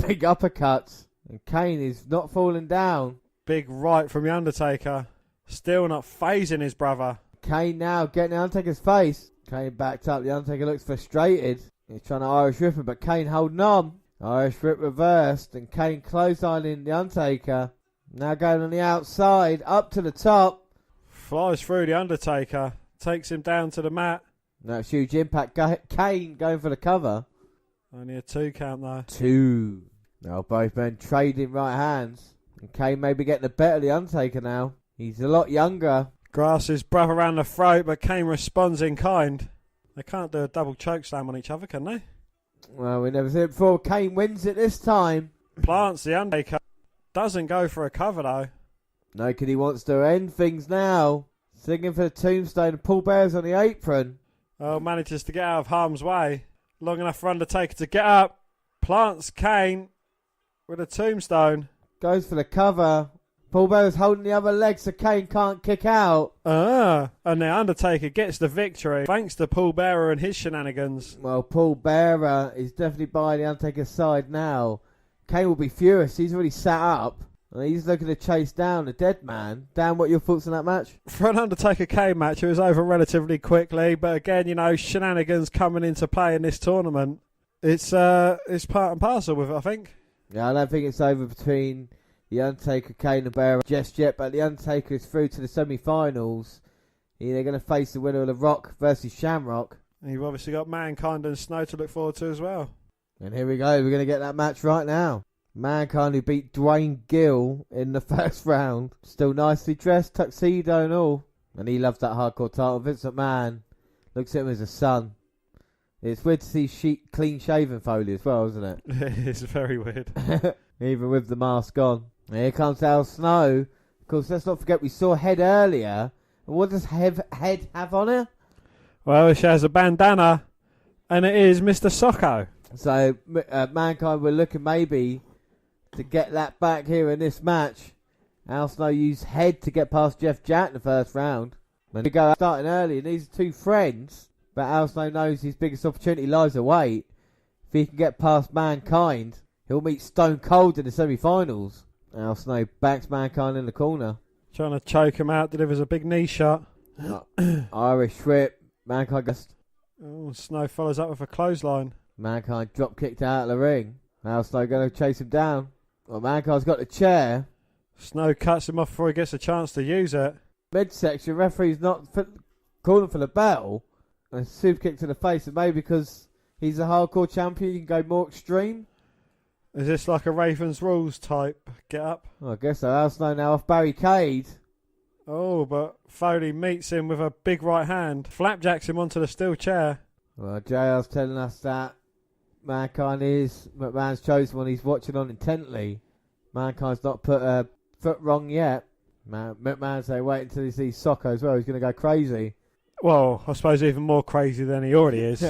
Big uppercuts. And Kane is not falling down. Big right from the Undertaker. Still not phasing his brother. Kane now getting the Undertaker's face. Kane backed up. The Undertaker looks frustrated. He's trying to Irish whip him, but Kane holding on. Irish whip reversed, and Kane clotheslining the Undertaker. Now going on the outside, up to the top. Flies through the Undertaker. Takes him down to the mat. That's huge impact. Kane going for the cover. Only a 2 count though. 2. Now both men trading right hands. And Kane may be getting the better of the Undertaker now. He's a lot younger. Grasps his brother around the throat, but Kane responds in kind. They can't do a double choke slam on each other, can they? Well, we never seen it before. Kane wins it this time. Plants the Undertaker. Doesn't go for a cover though. No, because he wants to end things now. Singing for the tombstone. Paul Bearer's on the apron. Oh, manages to get out of harm's way. Long enough for Undertaker to get up. Plants Kane with a tombstone. Goes for the cover. Paul Bearer's holding the other leg so Kane can't kick out. And the Undertaker gets the victory thanks to Paul Bearer and his shenanigans. Well, Paul Bearer is definitely by the Undertaker's side now. Kane will be furious. He's already sat up. And he's looking to chase down the dead man. Dan, what are your thoughts on that match? For an Undertaker Kane match, it was over relatively quickly. But again, you know, shenanigans coming into play in this tournament. It's part and parcel with it, I think. Yeah, I don't think it's over between the Undertaker, Kane and Bearer just yet. But the Undertaker is through to the semi-finals. They're going to face the winner of The Rock versus Shamrock. And you've obviously got Mankind and Snow to look forward to as well. And here we go. We're going to get that match right now. Mankind, who beat Dwayne Gill in the first round. Still nicely dressed, tuxedo and all. And he loves that hardcore title. Vince McMahon looks at him as a son. It's weird to see clean shaven Foley as well, isn't it? It's very weird. Even with the mask on. And here comes Al Snow. Of course, let's not forget we saw Head earlier. And what does Head have on her? Well, she has a bandana. And it is Mr. Socko. So, Mankind, we're looking maybe to get that back here in this match. Al Snow used Head to get past Jeff Jarrett in the first round. And they go starting early, and these are two friends. But Al Snow knows his biggest opportunity lies away. If he can get past Mankind, he'll meet Stone Cold in the semi-finals. Al Snow backs Mankind in the corner. Trying to choke him out, delivers a big knee shot. Irish whip. Mankind goes. Oh, Snow follows up with a clothesline. Mankind drop kicked out of the ring. Al Snow going to chase him down. Well, Mankind's got the chair. Snow cuts him off before he gets a chance to use it. Midsection, referee's not calling for the bell. And a super kick to the face, and maybe because he's a hardcore champion, you can go more extreme. Is this like a Ravens Rules type get up? Well, I guess so. Al Snow now off barricade. Oh, but Foley meets him with a big right hand. Flapjacks him onto the steel chair. Well, JR's telling us that Mankind is McMahon's chosen one. He's watching on intently. Mankind's not put a foot wrong yet. McMahon say wait until he sees Socko as well. He's going to go crazy. Well, I suppose even more crazy than he already is.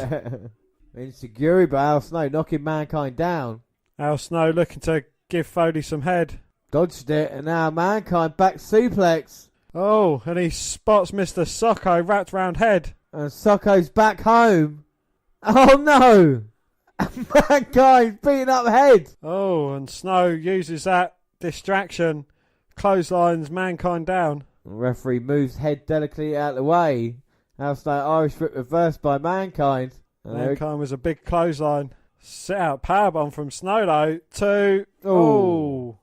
Insecurity, but Al Snow knocking Mankind down. Al Snow looking to give Foley some head. Dodged it, and now Mankind back suplex. Oh, and he spots Mr. Socko wrapped round head. And Socko's back home. Oh no! Mankind's beating up head. Oh, and Snow uses that distraction, clotheslines Mankind down. The referee moves head delicately out of the way. Al Snow Irish whip reversed by Mankind. And Mankind was a big clothesline. Set out powerbomb from Snow though. 2. Oh.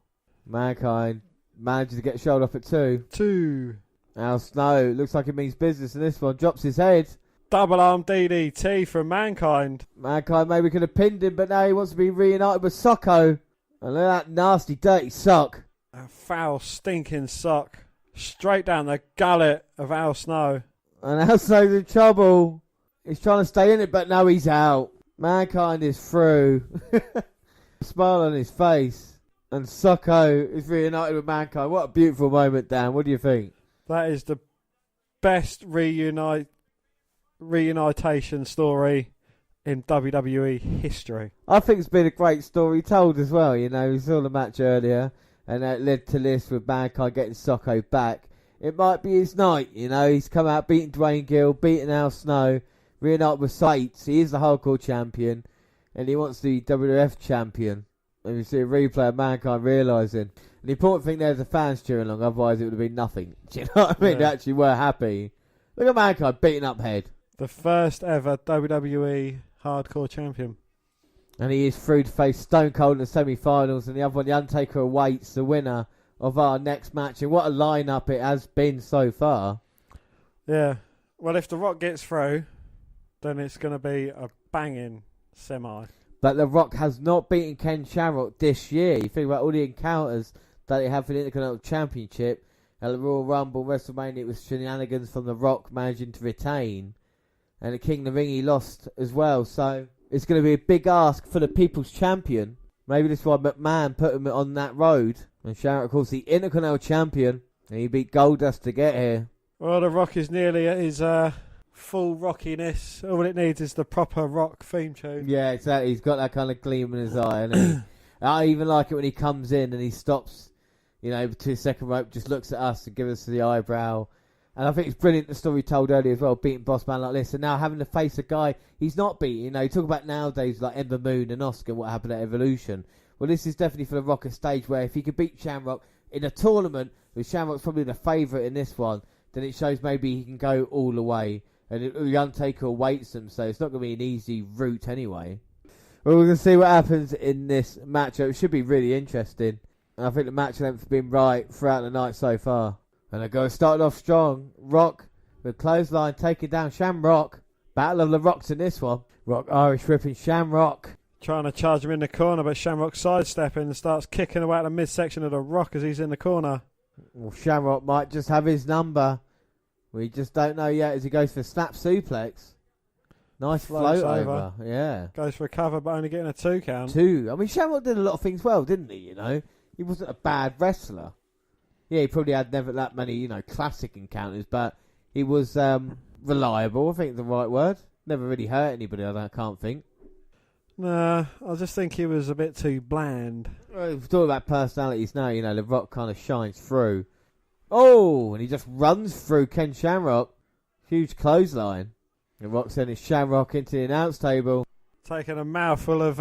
Mankind manages to get shoulder up at 2. 2. Al Snow looks like it means business in this one. Drops his head. Double arm DDT from Mankind. Mankind maybe could have pinned him, but now he wants to be reunited with Socko. And look at that nasty, dirty sock. A foul, stinking sock. Straight down the gullet of Al Snow. And Al Snow's in trouble. He's trying to stay in it, but now he's out. Mankind is through. Smile on his face. And Socko is reunited with Mankind. What a beautiful moment, Dan. What do you think? That is the best reunitation story in WWE history. I think it's been a great story told as well. You know, we saw the match earlier, and that led to this with Mankind getting Socko back. It might be his night, you know. He's come out beating Dwayne Gill, beating Al Snow, reunited with Sights. He is the hardcore champion, and he wants the WWF champion. And we see a replay of Mankind realising. And the important thing there is the fans cheering along, otherwise it would have been nothing. Do you know what I mean? They actually were happy. Look at Mankind beating up head. The first ever WWE hardcore champion. And he is through to face Stone Cold in the semi-finals, and the other one, The Undertaker, awaits the winner of our next match. And what a lineup it has been so far. Yeah. Well, if The Rock gets through, then it's going to be a banging semi. But The Rock has not beaten Ken Shamrock this year. You think about all the encounters that they have for the Intercontinental Championship. At the Royal Rumble, WrestleMania, it was shenanigans from The Rock managing to retain. And at King of the Ring, he lost as well. So it's going to be a big ask for the People's Champion. Maybe that's why McMahon put him on that road. And Shamrock, of course, the Intercontinental Champion. And he beat Goldust to get here. Well, The Rock is nearly at his full rockiness. All it needs is the proper Rock theme tune. Yeah, exactly. He's got that kind of gleam in his eye, hasn't he? I even like it when he comes in and he stops to the second rope, just looks at us and gives us the eyebrow. And I think it's brilliant, the story told earlier as well, beating Boss Man like this. And now having to face a guy he's not beating. You talk about nowadays like Ember Moon and Oscar and what happened at Evolution. Well, this is definitely for the Rock a stage where if he could beat Shamrock in a tournament, with Shamrock's probably the favourite in this one, then it shows maybe he can go all the way. And the Undertaker awaits them, so it's not going to be an easy route anyway. Well, we're going to see what happens in this matchup. It should be really interesting. And I think the match length has been right throughout the night so far. And they started off strong. Rock with clothesline taking down Shamrock. Battle of the Rocks in this one. Rock Irish whipping Shamrock. Trying to charge him in the corner, but Shamrock sidestepping and starts kicking away at the midsection of the Rock as he's in the corner. Well, Shamrock might just have his number. We just don't know yet as he goes for a snap suplex. Nice float over. Yeah. Goes for a cover, but only getting a 2 count. 2. I mean, Shamrock did a lot of things well, didn't he? He wasn't a bad wrestler. Yeah, he probably had never that many, classic encounters, but he was reliable, I think the right word. Never really hurt anybody, I can't think. Nah, I just think he was a bit too bland. Well, we're talking about personalities now, the Rock kind of shines through. Oh, and he just runs through Ken Shamrock. Huge clothesline. The Rock sending Shamrock into the announce table. Taking a mouthful of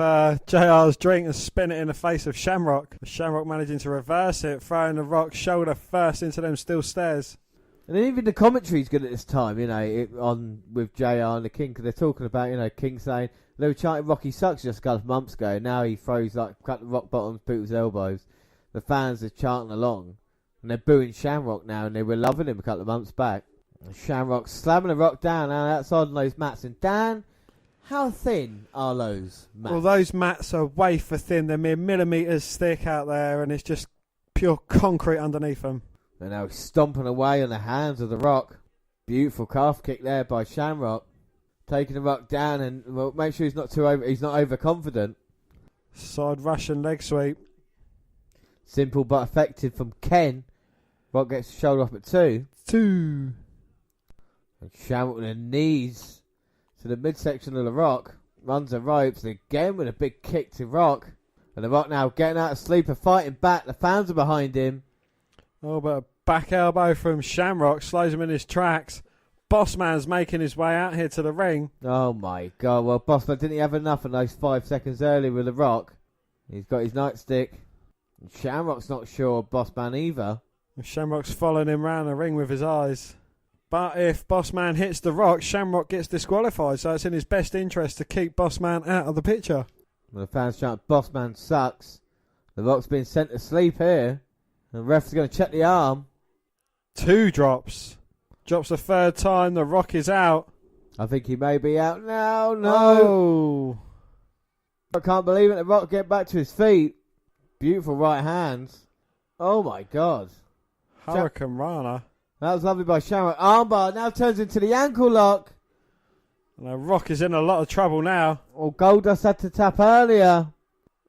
JR's drink and spin it in the face of Shamrock. Shamrock managing to reverse it, throwing the Rock shoulder first into them steel stairs. And then even the commentary good at this time, with JR and the King, because they're talking about, King saying, they were chanting Rocky sucks just a couple of months ago. Now he throws cut the Rock bottoms, people's elbows. The fans are chanting along. And they're booing Shamrock now, and they were loving him a couple of months back. And Shamrock slamming the Rock down outside on those mats. And Dan, how thin are those mats? Well, those mats are wafer thin. They're mere millimetres thick out there, and it's just pure concrete underneath them. And now he's stomping away on the hands of the Rock. Beautiful calf kick there by Shamrock. Taking the Rock down, and make sure he's not overconfident. Side Russian leg sweep. Simple but effective from Ken. Rock gets the shoulder up at 2. 2. And Shamrock with the knees to the midsection of the Rock. Runs the ropes again with a big kick to Rock. And the Rock now getting out of sleep and fighting back. The fans are behind him. Oh, but a back elbow from Shamrock slows him in his tracks. Bossman's making his way out here to the ring. Oh my God. Well, Bossman, didn't he have enough in those 5 seconds earlier with the Rock? He's got his nightstick. And Shamrock's not sure of Bossman either. And Shamrock's following him round the ring with his eyes. But if Bossman hits the Rock, Shamrock gets disqualified, so it's in his best interest to keep Bossman out of the picture. Well, the fans chant, Bossman sucks. The Rock's been sent to sleep here. The ref's going to check the arm. 2 drops. Drops the 3rd time, the Rock is out. I think he may be out now. No. Oh. I can't believe it. The Rock get back to his feet. Beautiful right hands. Oh my God. Hurricane Rana. That was lovely by Shamrock. Armbar now turns into the ankle lock. And the Rock is in a lot of trouble now. Well, Goldust had to tap earlier.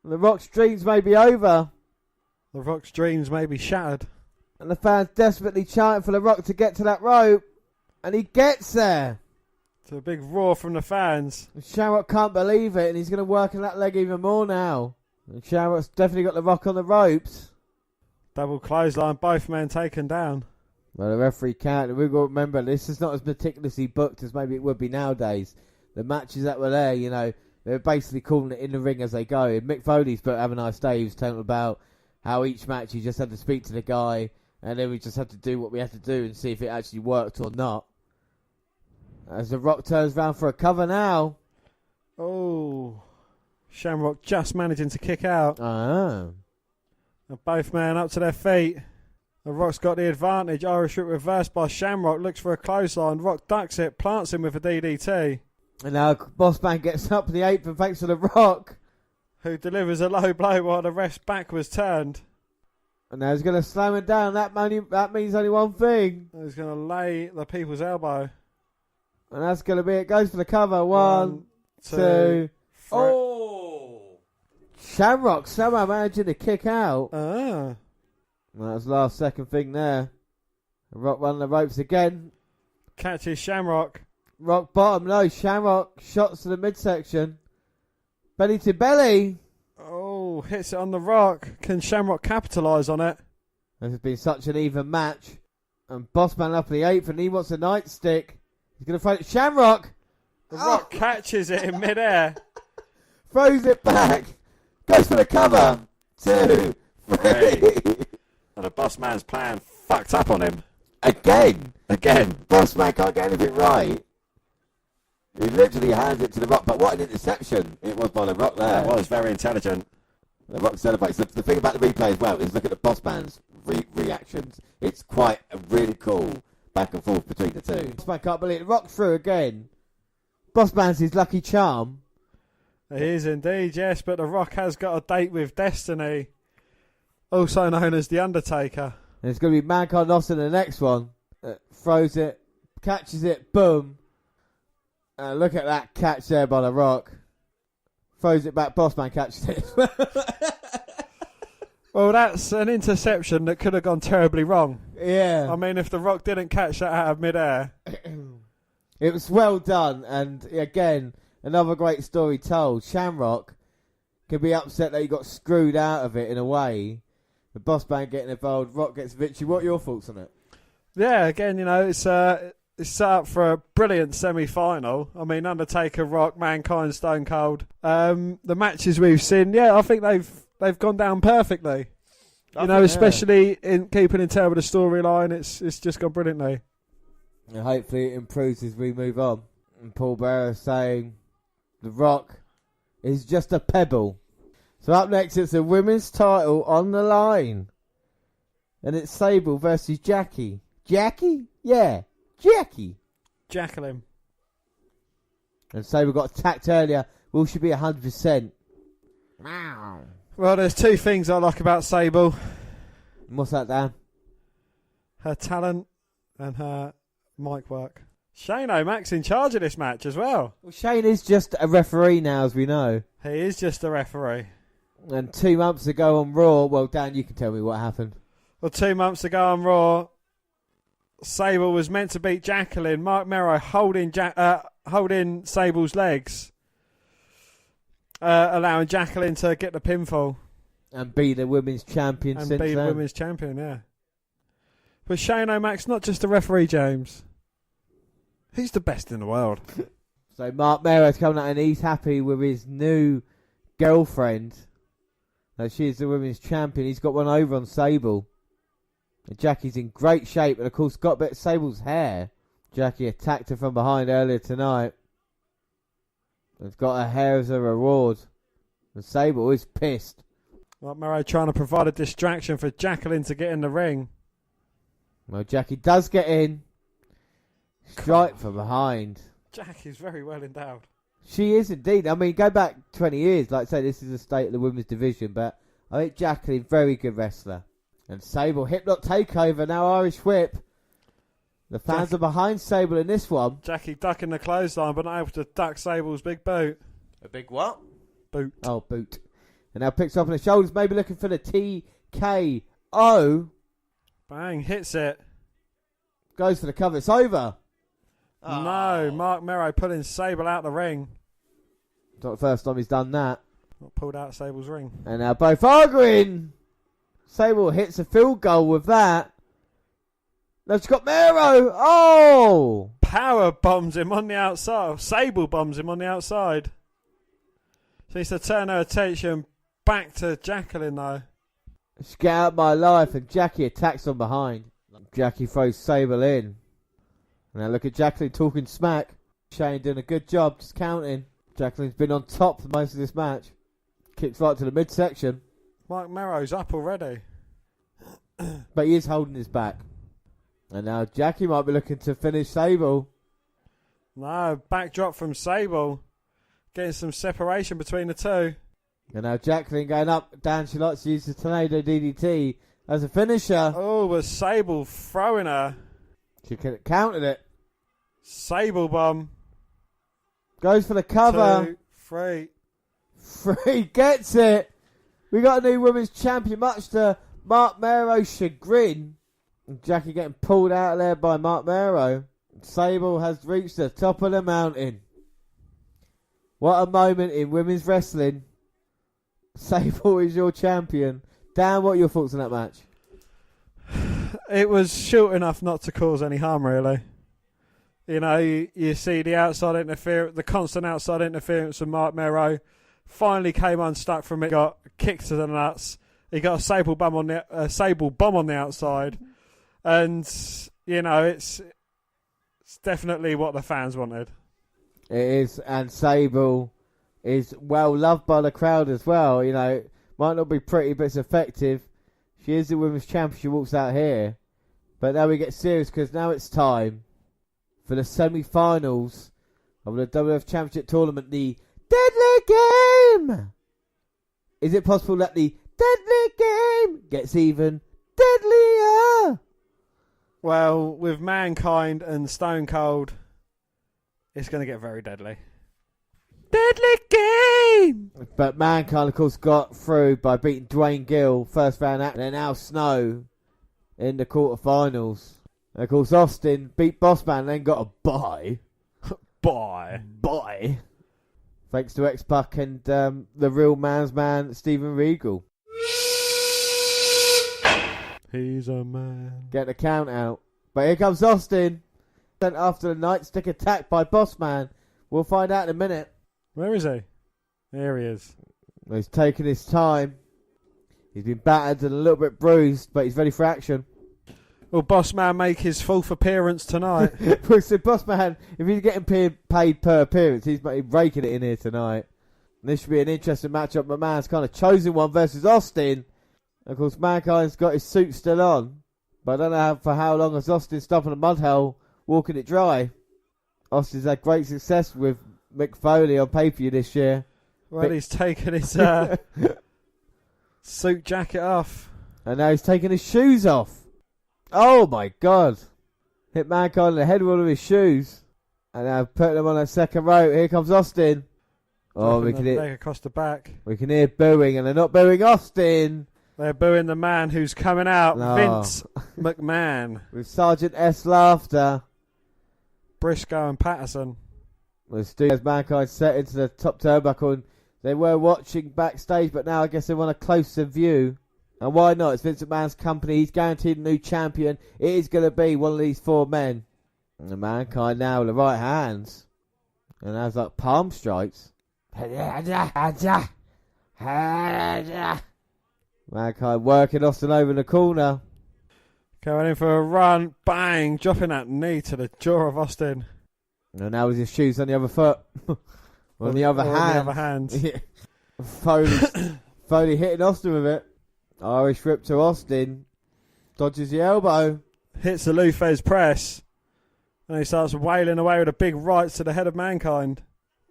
The Rock's dreams may be over. The Rock's dreams may be shattered. And the fans desperately chanting for the Rock to get to that rope. And he gets there. It's a big roar from the fans. And Shamrock can't believe it. And he's going to work on that leg even more now. And Shamrock's definitely got the Rock on the ropes. Double clothesline, both men taken down. Well, the referee counted. We've got to remember, this is not as meticulously booked as maybe it would be nowadays. The matches that were there, they're basically calling it in the ring as they go. And Mick Foley's but Have a Nice Day. He was telling about how each match you just had to speak to the guy, and then we just had to do what we had to do and see if it actually worked or not. As the Rock turns round for a cover now. Oh, Shamrock just managing to kick out. Ah. And both men up to their feet. The Rock's got the advantage. Irish whip reversed by Shamrock. Looks for a clothesline. Rock ducks it. Plants him with a DDT. And now Bossman gets up the apron thanks to the Rock. Who delivers a low blow while the ref's back was turned. And now he's going to slam it down. That means only one thing. He's going to lay the people's elbow. And that's going to be it. Goes for the cover. One, two. Oh! Shamrock somehow managing to kick out. Ah. Well, that was the last second thing there. Rock running the ropes again. Catches Shamrock. Rock bottom. No, Shamrock shots to the midsection. Belly to belly. Oh, hits it on the Rock. Can Shamrock capitalise on it? This has been such an even match. And Bossman up in the 8th, and he wants a nightstick. He's going to throw it. Shamrock! The Rock catches it in midair. Throws it back. Goes for the cover. 2, 3. And the boss man's plan fucked up on him. Again. Bossman can't get anything right. He literally hands it to the Rock, but what an interception it was by the Rock there. That was very intelligent. The Rock celebrates. The thing about the replay as well is look at the Bossman's reactions. It's quite a really cool back and forth between the two. Bossman can't believe it. Rock through again. Bossman's his lucky charm. He is indeed, yes, but the Rock has got a date with Destiny, also known as The Undertaker. And it's going to be Mankind Austin the next one. Throws it, catches it, boom. Look at that catch there by the Rock. Throws it back, Bossman catches it. Well, that's an interception that could have gone terribly wrong. Yeah. I mean, if the Rock didn't catch that out of midair. It was well done, and again, another great story told. Shamrock can be upset that he got screwed out of it in a way. The Bossman getting involved, Rock gets victory. What are your thoughts on it? Yeah, again, you know, it's set up for a brilliant semi-final. I mean, Undertaker, Rock, Mankind, Stone Cold. The matches we've seen, yeah, I think they've gone down perfectly. Especially in keeping in terms of the storyline, it's just gone brilliantly. And hopefully it improves as we move on. And Paul Bearer saying the Rock is just a pebble. So up next, it's a women's title on the line. And it's Sable versus Jackie. Jackie? Yeah, Jackie. Jacqueline. And Sable got attacked earlier. Will she be 100%? Well, there's two things I like about Sable. What's that, Dan? Her talent and her mic work. Shane O'Mac's in charge of this match as well. Well, Shane is just a referee now, as we know. He is just a referee. And 2 months ago on Raw, well, Dan, you can tell me what happened. Well, 2 months ago on Raw, Sable was meant to beat Jacqueline. Mark Mero holding Sable's legs, allowing Jacqueline to get the pinfall. And be the women's champion and since be the then. women's champion, yeah. But Shane O'Mac's not just a referee, James. He's the best in the world. So Mark Mero's coming out and he's happy with his new girlfriend. That she is the women's champion. He's got one over on Sable. And Jackie's in great shape. And of course got a bit of Sable's hair. Jackie attacked her from behind earlier tonight. And got her hair as a reward. And Sable is pissed. Mark Mero trying to provide a distraction for Jacqueline to get in the ring. Well, Jackie does get in. Strike from behind. Jackie's very well endowed. She is indeed. I mean, go back 20 years. Like I say, this is the state of the women's division. But I think Jacqueline, very good wrestler. And Sable, hip lock takeover. Now Irish whip. The fans are behind Sable in this one. Jackie ducking the clothesline, but not able to duck Sable's big boot. A big what? Boot. Oh, boot. And now picks up on the shoulders. Maybe looking for the TKO. Bang, hits it. Goes for the cover. It's over. Oh. No, Mark Mero pulling Sable out the ring. It's not the first time he's done that. Not pulled out Sable's ring. And now both arguing. Sable hits a field goal with that. Now she's got Mero. Oh! Power bombs him on the outside. Sable bombs him on the outside. She needs to turn her attention back to Jacqueline though. She get out of my life and Jackie attacks from behind. Jackie throws Sable in. Now look at Jacqueline talking smack. Shane doing a good job just counting. Jacqueline's been on top for most of this match. Kicks right to the midsection. Mark Mero's up already. But he is holding his back. And now Jackie might be looking to finish Sable. No, backdrop from Sable. Getting some separation between the two. And now Jacqueline going up. Dan, she likes to use the Tornado DDT as a finisher. Oh, was Sable throwing her. She counted it. Sable bomb. Goes for the cover. 2, 3. 3 gets it. We got a new women's champion, much to Mark Mero's chagrin. And Jackie getting pulled out of there by Mark Mero. Sable has reached the top of the mountain. What a moment in women's wrestling. Sable is your champion. Dan, what are your thoughts on that match? It was short enough not to cause any harm, really. You know, you see the outside interference, the constant outside interference of Mark Mero. Finally came unstuck from it, got kicked to the nuts. He got a sable bomb on the outside, and you know it's definitely what the fans wanted. It is, and Sable is well loved by the crowd as well. You know, might not be pretty, but it's effective. She is the women's champion. She walks out here, but now we get serious because now it's time for the semi-finals of the WWF Championship Tournament, the Deadly Game. Is it possible that the Deadly Game gets even deadlier? Well, with Mankind and Stone Cold, it's going to get very deadly. Deadly Game! But Mankind, of course, got through by beating Dwayne Gill first round out, and then Al Snow in the quarterfinals. And of course, Austin beat Bossman and then got a bye. Bye. Thanks to X-Pac and the real man's man, Steven Regal. He's a man. Get the count out. But here comes Austin. Sent after the nightstick attack by Bossman. We'll find out in a minute. Where is he? There he is. He's taking his time. He's been battered and a little bit bruised, but he's ready for action. Will Bossman make his fourth appearance tonight? So Bossman, if he's getting paid per appearance, he's raking it in here tonight. And this should be an interesting matchup. McMahon's kind of chosen one versus Austin. Of course, Mankind's got his suit still on, but I don't know for how long has Austin stopped in a mud hole, walking it dry. Austin's had great success with Mick Foley on pay-per-view this year. Well, he's taken his suit jacket off. And now he's taking his shoes off. Oh my God. Hit Mankind in the head with one of his shoes. And now putting him on that second row. Here comes Austin. Oh, we can hear across the back. We can hear booing, and they're not booing Austin. They're booing the man who's coming out, Vince McMahon. With Sergeant S laughter. Briscoe and Patterson. Well, Stu has Mankind set into the top turnbuckle, and they were watching backstage, but now I guess they want a closer view. And why not? It's Vince McMahon's company. He's guaranteed a new champion. It is going to be one of these four men. And Mankind now with the right hands. And has like palm strikes. Mankind working Austin over in the corner. Going in for a run. Bang. Dropping that knee to the jaw of Austin. And now with his shoes on the other foot. on the other hand. Foley hitting Austin with it. Irish whip to Austin. Dodges the elbow. Hits the Lufez press. And he starts wailing away with a big right to the head of Mankind.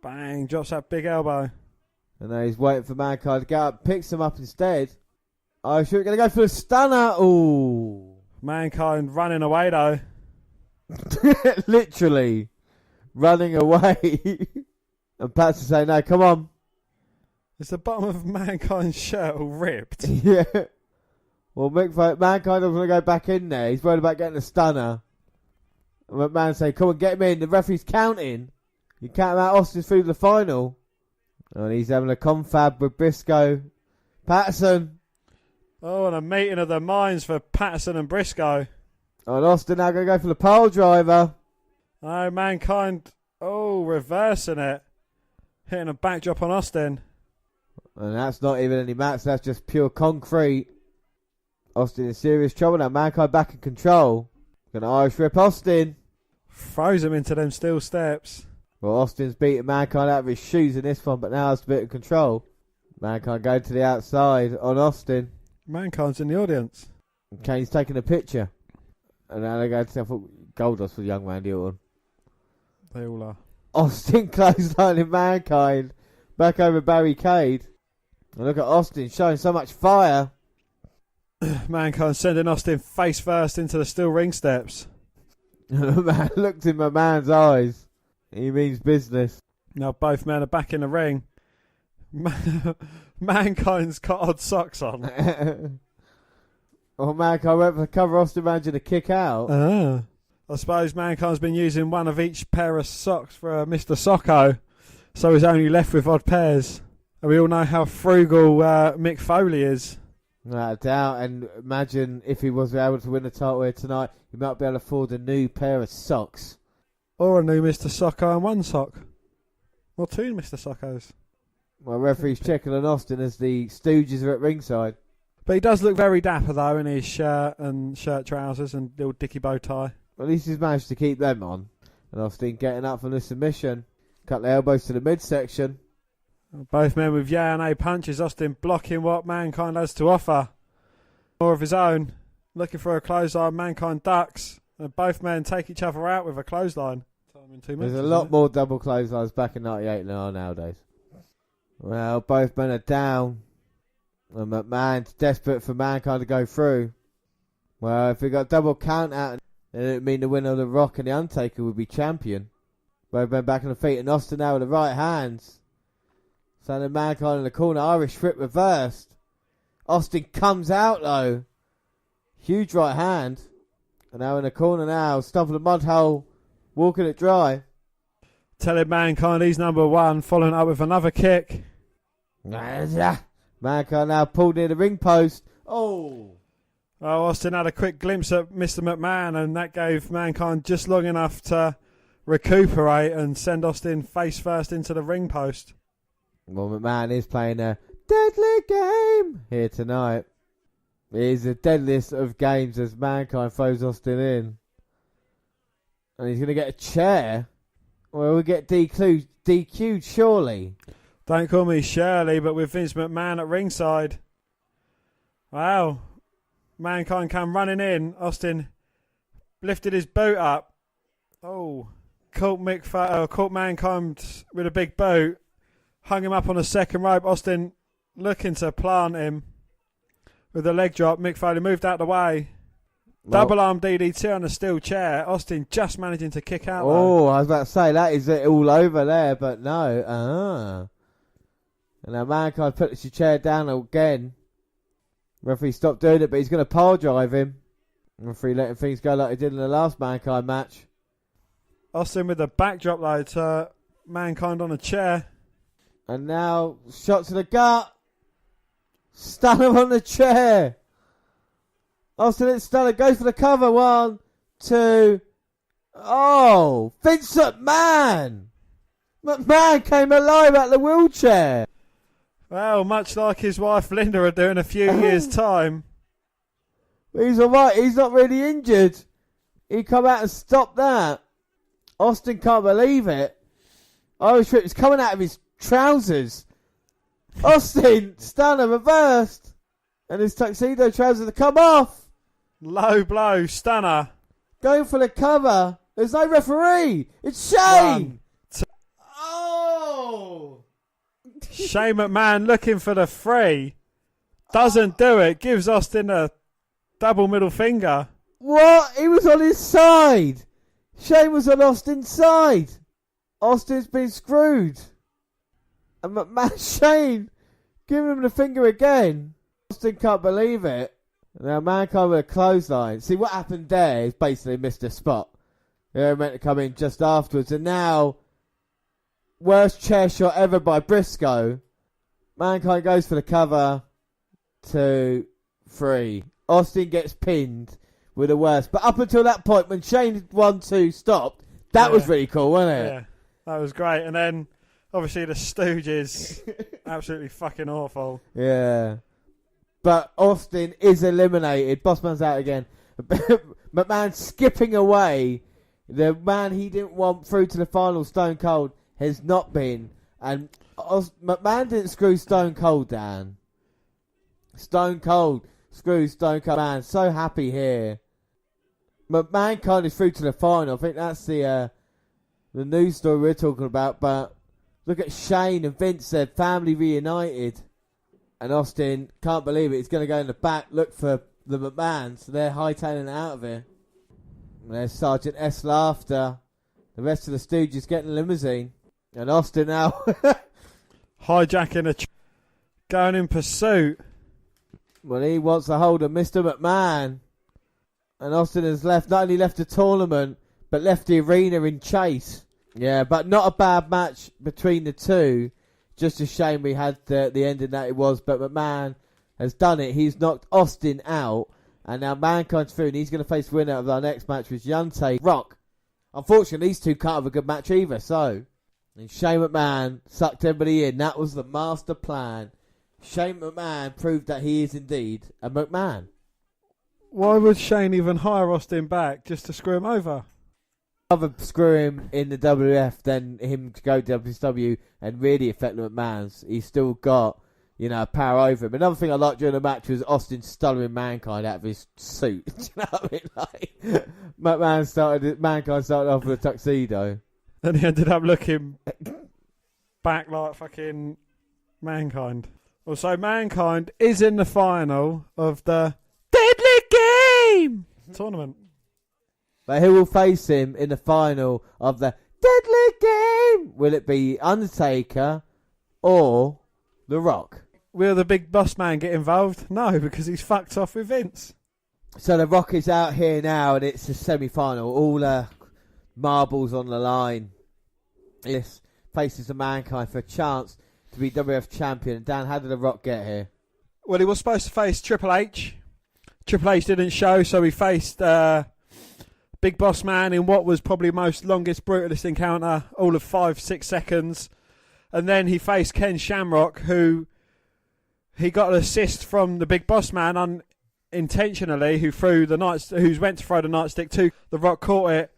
Bang. Drops that big elbow. And now he's waiting for Mankind to get up. Picks him up instead. Irish whip going to go for a stunner. Ooh. Mankind running away though. Literally. Running away. And Pat's saying, no, come on. Is the bottom of Mankind's shirt all ripped? Yeah. Well, Mankind doesn't want to go back in there. He's worried about getting a stunner. And McMahon saying, come on, get him in. The referee's counting. You count him out. Austin's through to the final. And he's having a confab with Briscoe. Patterson. Oh, and a meeting of the minds for Patterson and Briscoe. And Austin now going to go for the pole driver. Oh, Mankind. Oh, reversing it. Hitting a backdrop on Austin. And that's not even any mats. That's just pure concrete. Austin in serious trouble now. Mankind back in control. Going to Irish rip Austin. Throws him into them steel steps. Well, Austin's beating Mankind out of his shoes in this one, but now has a bit of control. Mankind going to the outside on Austin. Mankind's in the audience. And Kane's taking a picture. And now they go to Goldust for the young man deal on. They all are. Austin clotheslining Mankind. Back over barricade. And look at Austin showing so much fire. Mankind sending Austin face first into the steel ring steps. The man looked in my man's eyes. He means business. Now both men are back in the ring. Mankind's got odd socks on. Oh, Mankind went for the cover. Austin managed to kick out. I suppose Mankind's been using one of each pair of socks for Mr. Socko. So he's only left with odd pairs. And we all know how frugal Mick Foley is. Without a doubt, and imagine if he was able to win the title here tonight, he might be able to afford a new pair of socks. Or a new Mr. Socko and one sock. Or two Mr. Sockos. Well, referee's checking on Austin as the Stooges are at ringside. But he does look very dapper, though, in his shirt and shirt trousers and little dicky bow tie. Well, at least he's managed to keep them on. And Austin getting up from the submission. Couple of elbows to the midsection. Both men with yeah and A punches. Austin blocking what Mankind has to offer. More of his own. Looking for a clothesline. Mankind ducks. And both men take each other out with a clothesline. There's a lot more double clotheslines back in 98 than there are nowadays. Well, both men are down. And McMahon's desperate for Mankind to go through. Well, if we got double count out, then it would mean the winner of The Rock and The Undertaker would be champion. Both men back on the feet, and Austin now with the right hands. Sending Mankind in the corner, Irish whip reversed. Austin comes out though. Huge right hand. And now in the corner now, stomping the mud hole, walking it dry. Telling Mankind he's number one, following up with another kick. Mankind now pulled near the ring post. Oh, Austin had a quick glimpse at Mr. McMahon, and that gave Mankind just long enough to recuperate and send Austin face first into the ring post. Well, McMahon is playing a deadly game here tonight. It is the deadliest of games as Mankind throws Austin in. And he's going to get a chair. Well, we'll get DQ'd surely. Don't call me Shirley, but with Vince McMahon at ringside. Wow. Mankind come running in. Austin lifted his boot up. Oh. Caught Mankind with a big boot. Hung him up on the second rope. Austin looking to plant him with a leg drop. Mick Foley moved out of the way. Well, Double arm DDT on a steel chair. Austin just managing to kick out. Oh, I was about to say, that is it all over there, but no. And now Mankind puts the chair down again. Referee stopped doing it, but he's going to pile drive him. Referee letting things go like he did in the last Mankind match. Austin with a backdrop though to Mankind on a chair. And now, shot to the gut. Stunner on the chair. Austin hits Stunner, goes for the cover. 1, 2. Oh, Vince McMahon. McMahon came alive out of the wheelchair. Well, much like his wife Linda are doing a few years' time. He's alright, he's not really injured. He come out and stop that. Austin can't believe it. Irish whip is coming out of his trousers. Austin, Stunner reversed. And his tuxedo trousers have come off. Low blow, Stunner. Going for the cover. There's no referee. It's Shane. 1, 2. Oh. Shane McMahon looking for the 3. Doesn't do it. Gives Austin a double middle finger. What? He was on his side. Shane was on Austin's side. Austin's been screwed. And McMahon, Shane, giving him the finger again. Austin can't believe it. Now Mankind with a clothesline. See, what happened there is basically missed a spot. They were meant to come in just afterwards. And now, worst chair shot ever by Briscoe. Mankind goes for the cover. 2, 3. Austin gets pinned with the worst. But up until that point, when Shane 1, 2 stopped, that was really cool, wasn't it? Yeah, that was great. And then, obviously, the Stooges, absolutely fucking awful. Yeah. But Austin is eliminated. Bossman's out again. McMahon skipping away. The man he didn't want through to the final, Stone Cold, has not been. And McMahon didn't screw Stone Cold down. Stone Cold screws Stone Cold. Man, so happy here. McMahon kind of through to the final. I think that's the news story we're talking about. But look at Shane and Vince, their family reunited. And Austin can't believe it. He's going to go in the back, look for the McMahon. So they're hightailing it out of here. And there's Sergeant S. laughter. The rest of the Stooges getting a limousine. And Austin now Hijacking going in pursuit. Well, he wants a hold of Mr. McMahon. And Austin has not only left the tournament, but left the arena in chase. Yeah, but not a bad match between the two. Just a shame we had the ending that it was. But McMahon has done it. He's knocked Austin out, and now Mankind's through, and he's going to face the winner of our next match, which is Undertaker. Rock. Unfortunately, these two can't have a good match either, so... And Shane McMahon sucked everybody in. That was the master plan. Shane McMahon proved that he is indeed a McMahon. Why would Shane even hire Austin back just to screw him over? Rather screw him in the WWF than him to go to WCW and really affect the McMahons. He's still got, power over him. Another thing I liked during the match was Austin stuttering Mankind out of his suit. Do you know what I mean? Mankind started off with a tuxedo. And he ended up looking back like fucking Mankind. Also, Mankind is in the final of the Deadly Game tournament. But who will face him in the final of the Deadly Game? Will it be Undertaker or The Rock? Will the big boss man get involved? No, because he's fucked off with Vince. So The Rock is out here now, and it's the semi-final. All marbles on the line. This faces the Mankind for a chance to be WWF Champion. Dan, how did The Rock get here? Well, he was supposed to face Triple H. Triple H didn't show, so he faced Big Boss Man in what was probably most longest, brutalist encounter, all of 5-6 seconds. And then he faced Ken Shamrock, who he got an assist from the Big Boss Man unintentionally, who went to throw the nightstick too. The Rock caught it,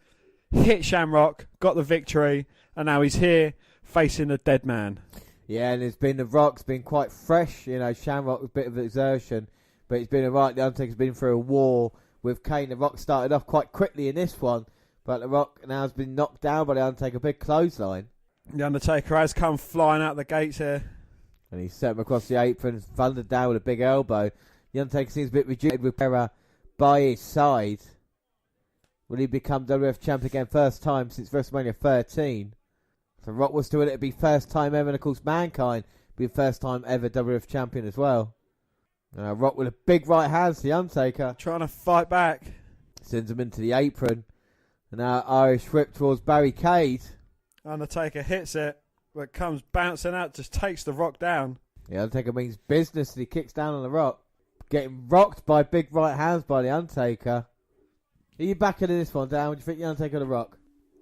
hit Shamrock, got the victory, and now he's here facing a dead man. Yeah, and The Rock's been quite fresh. Shamrock was a bit of exertion, but he's been alright. The Undertaker's been through a war with Kane. The Rock started off quite quickly in this one, but The Rock now has been knocked down by The Undertaker. Big clothesline. The Undertaker has come flying out the gates here. And he's set him across the apron, thundered down with a big elbow. The Undertaker seems a bit rejuvenated with Pera by his side. Will he become WWF Champion again? First time since WrestleMania 13. So Rock was to it, it'd be first time ever, and of course Mankind be first time ever WWF Champion as well. Rock with a big right hand to The Undertaker. Trying to fight back. Sends him into the apron. And now Irish whip towards barricade. Undertaker hits it, but comes bouncing out, just takes The Rock down. The Undertaker means business, and he kicks down on The Rock. Getting rocked by big right hands by The Undertaker. Are you backing in this one, Dan? What do you think, The Undertaker or The Rock?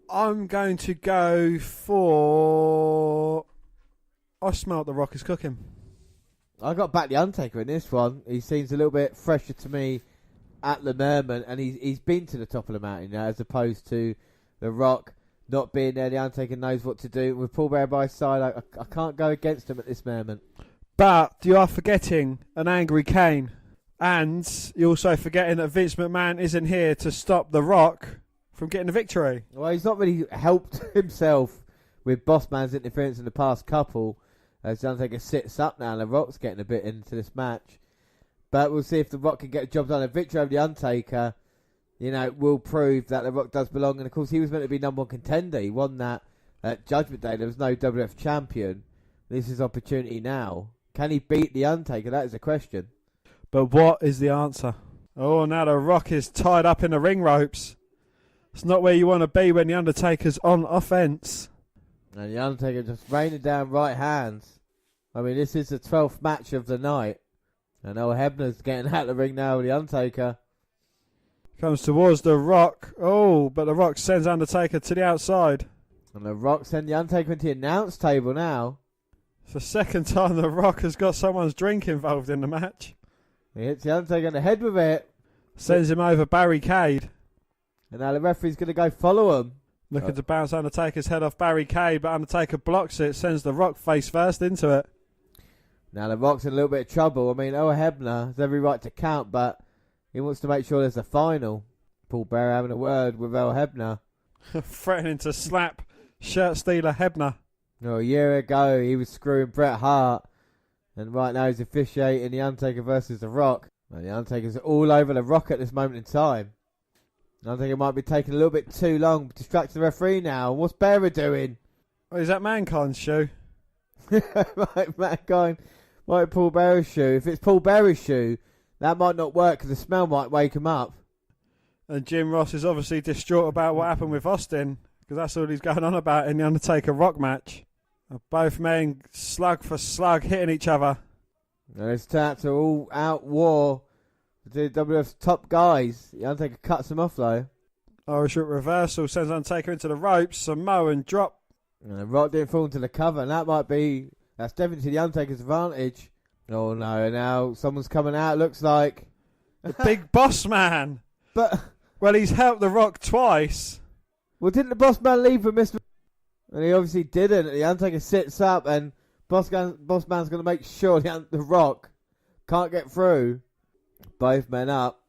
I'm going to go for... I smell The Rock is cooking. I got back The Undertaker in this one. He seems a little bit fresher to me at the moment, and he's been to the top of the mountain now, as opposed to The Rock not being there. The Undertaker knows what to do. With Paul Bearer by his side, I can't go against him at this moment. But you are forgetting an angry Kane. And you're also forgetting that Vince McMahon isn't here to stop The Rock from getting the victory. Well, he's not really helped himself with Bossman's interference in the past couple. As The Undertaker sits up now, and The Rock's getting a bit into this match. But we'll see if The Rock can get a job done. A victory over The Undertaker, will prove that The Rock does belong. And of course, he was meant to be number one contender. He won that at Judgment Day. There was no WWF Champion. This is opportunity now. Can he beat The Undertaker? That is the question. But what is the answer? Oh, now The Rock is tied up in the ring ropes. It's not where you want to be when The Undertaker's on offense. And The Undertaker just raining down right hands. I mean, this is the 12th match of the night. And Hebner's getting out of the ring now with The Undertaker. Comes towards The Rock. Oh, but The Rock sends Undertaker to the outside. And The Rock sends The Undertaker into the announce table now. It's the second time The Rock has got someone's drink involved in the match. He hits The Undertaker on the head with it. Sends him over barricade. And now the referee's going to go follow him. Looking to bounce Undertaker's head off barricade, but Undertaker blocks it, sends The Rock face first into it. Now The Rock's in a little bit of trouble. I mean, Hebner has every right to count, but he wants to make sure there's a final. Paul Bearer having a word with Hebner. Threatening to slap shirt stealer Hebner. A year ago, he was screwing Bret Hart. And right now he's officiating The Undertaker versus The Rock. And The Undertaker's all over The Rock at this moment in time. The Undertaker might be taking a little bit too long. Distracts the referee now. What's Bearer doing? Oh, is that Mankind's shoe? Right, Mankind. Might Paul Bearer's shoe. If it's Paul Bearer's shoe, that might not work because the smell might wake him up. And Jim Ross is obviously distraught about what happened with Austin, because that's all he's going on about in the Undertaker Rock match. Both men slug for slug hitting each other. And it's turned out to all out war between WWF's top guys. The Undertaker cuts him off though. Irish Whip reversal sends Undertaker into the ropes. Samoan drop. And the Rock didn't fall into the cover, and that's definitely to the Undertaker's advantage. Oh no, now someone's coming out, looks like. The big boss man. But Well, he's helped The Rock twice. Well, didn't the boss man leave with Mr. And he obviously didn't. The Undertaker sits up, and boss man's going to make sure the Rock can't get through. Both men up.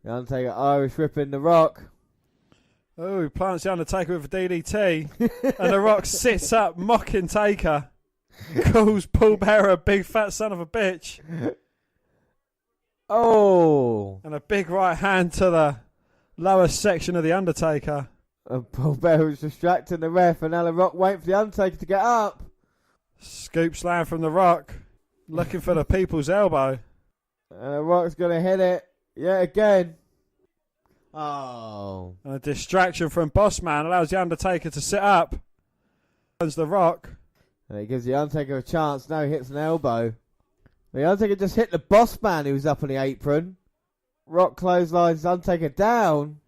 The Undertaker Irish whipping The Rock. Oh, he plants the Undertaker with a DDT. And The Rock sits up, mocking Taker. Calls Paul Bearer a big fat son of a bitch. Oh. And a big right hand to the lower section of the Undertaker. And Paul Bearer was distracting the ref, and now The Rock waiting for the Undertaker to get up. Scoop slam from The Rock. Looking for the people's elbow. And The Rock's going to hit it yet again. Oh. And a distraction from Boss Man allows the Undertaker to sit up. Turns The Rock. And it gives the Undertaker a chance. Now he hits an elbow. The Undertaker just hit the Boss Man who was up on the apron. Rock clotheslines Undertaker down.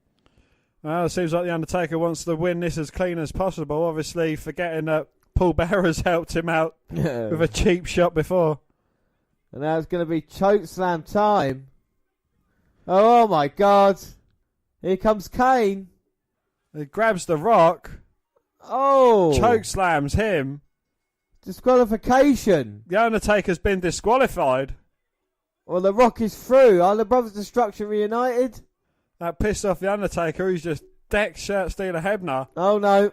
Well, it seems like the Undertaker wants to win this as clean as possible. Obviously, forgetting that Paul Bearer's helped him out with a cheap shot before. And now it's going to be choke slam time. Oh my God. Here comes Kane. He grabs The Rock. Oh. Choke slams him. Disqualification. The Undertaker's been disqualified. Well, The Rock is through. Are the Brothers Destruction reunited? That pissed off the Undertaker, who's just decked shirt stealer Hebner. Oh no.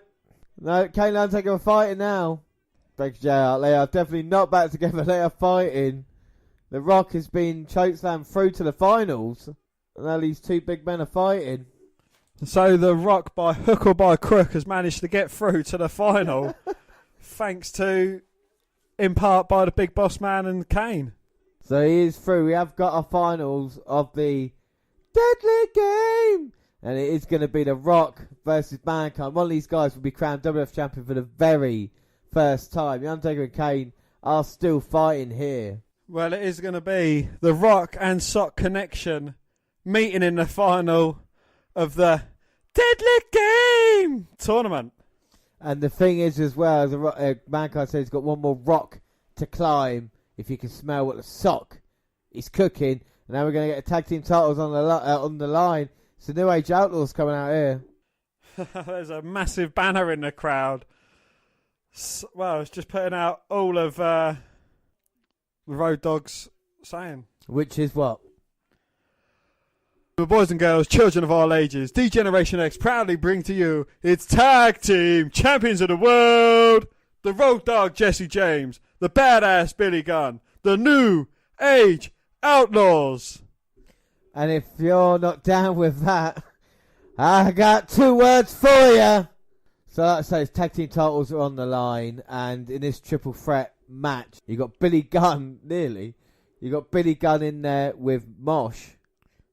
No, Kane and Undertaker are fighting now. Thanks, JR. They are definitely not back together. They are fighting. The Rock has been chokeslammed through to the finals. And now these two big men are fighting. So The Rock, by hook or by crook, has managed to get through to the final. Thanks to, in part, by the Big Boss Man and Kane. So he is through. We have got our finals of the Deadly Game. And it is going to be The Rock versus Mankind. One of these guys will be crowned WWF Champion for the very first time. The Undertaker and Kane are still fighting here. Well, it is going to be The Rock and Sock Connection meeting in the final of the Deadly Game tournament. And the thing is, as well, as Mankind says, he's got one more rock to climb. If you can smell what the Sock is cooking. And now we're going to get tag team titles on the line. It's the New Age Outlaws coming out here. There's a massive banner in the crowd. Well, it's just putting out all of the Road Dogs saying. Which is what? The boys and girls, children of all ages, D-Generation X proudly bring to you its tag team champions of the world, the Road Dogg Jesse James, the badass Billy Gunn, the New Age Outlaws. And if you're not down with that, I got 2 words for you. So like I say, tag team titles are on the line, and in this triple threat match, you got Billy Gunn, you got Billy Gunn in there with Mosh.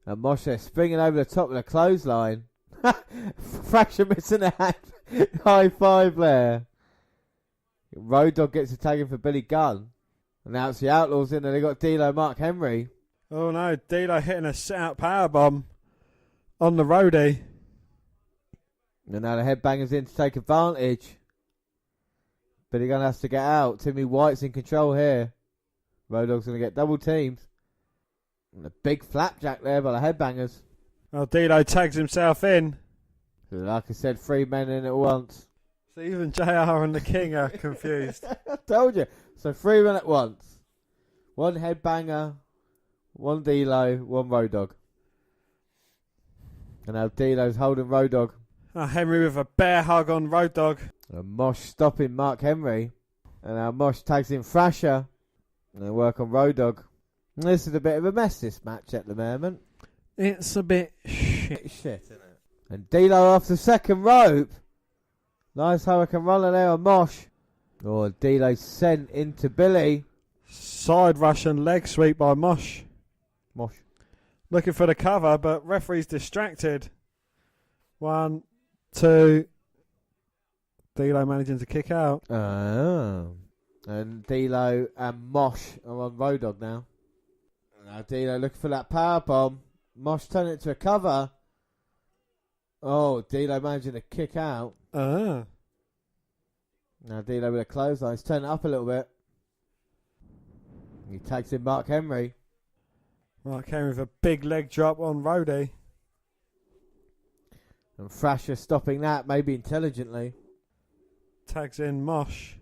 And Mosh there springing over the top of the clothesline. Fraction missing a hand. High five there. Road Dogg gets a tag in for Billy Gunn. And now it's the Outlaws in there. They got D'Lo, Mark Henry. Oh no, D'Lo hitting a sit-out powerbomb on the roadie. And now the headbangers in to take advantage. Billy Gunn has to get out. Timmy White's in control here. Road Dogg's going to get double teamed. And a big flapjack there by the headbangers. Well, D'Lo tags himself in. So like I said, 3 men in at once. So even JR and the King are confused. I told you. So 3 men at once. 1 headbanger, 1 D'Lo, 1 Road Dogg. And now D'Lo's holding Road Dogg. Henry with a bear hug on Road Dogg. And Mosh stopping Mark Henry. And now Mosh tags in Thrasher. And they work on Road Dogg. And this is a bit of a mess, this match at the moment. It's a bit shit, isn't it? And D'Lo off the second rope. Nice hurricane roller there on Mosh. Oh, D'Lo sent into Billy. Side Russian leg sweep by Mosh. Mosh. Looking for the cover, but referee's distracted. 1, 2. D'Lo managing to kick out. Oh. And D'Lo and Mosh are on Road Dogg now. Now D'Lo looking for that power bomb. Mosh turning it to a cover. Oh, D'Lo managing to kick out. Now D'Lo with a clothesline. He's turning it up a little bit. He tags in Mark Henry. Mark Henry with a big leg drop on Roddy. And Thrasher stopping that, maybe intelligently. Tags in Mosh.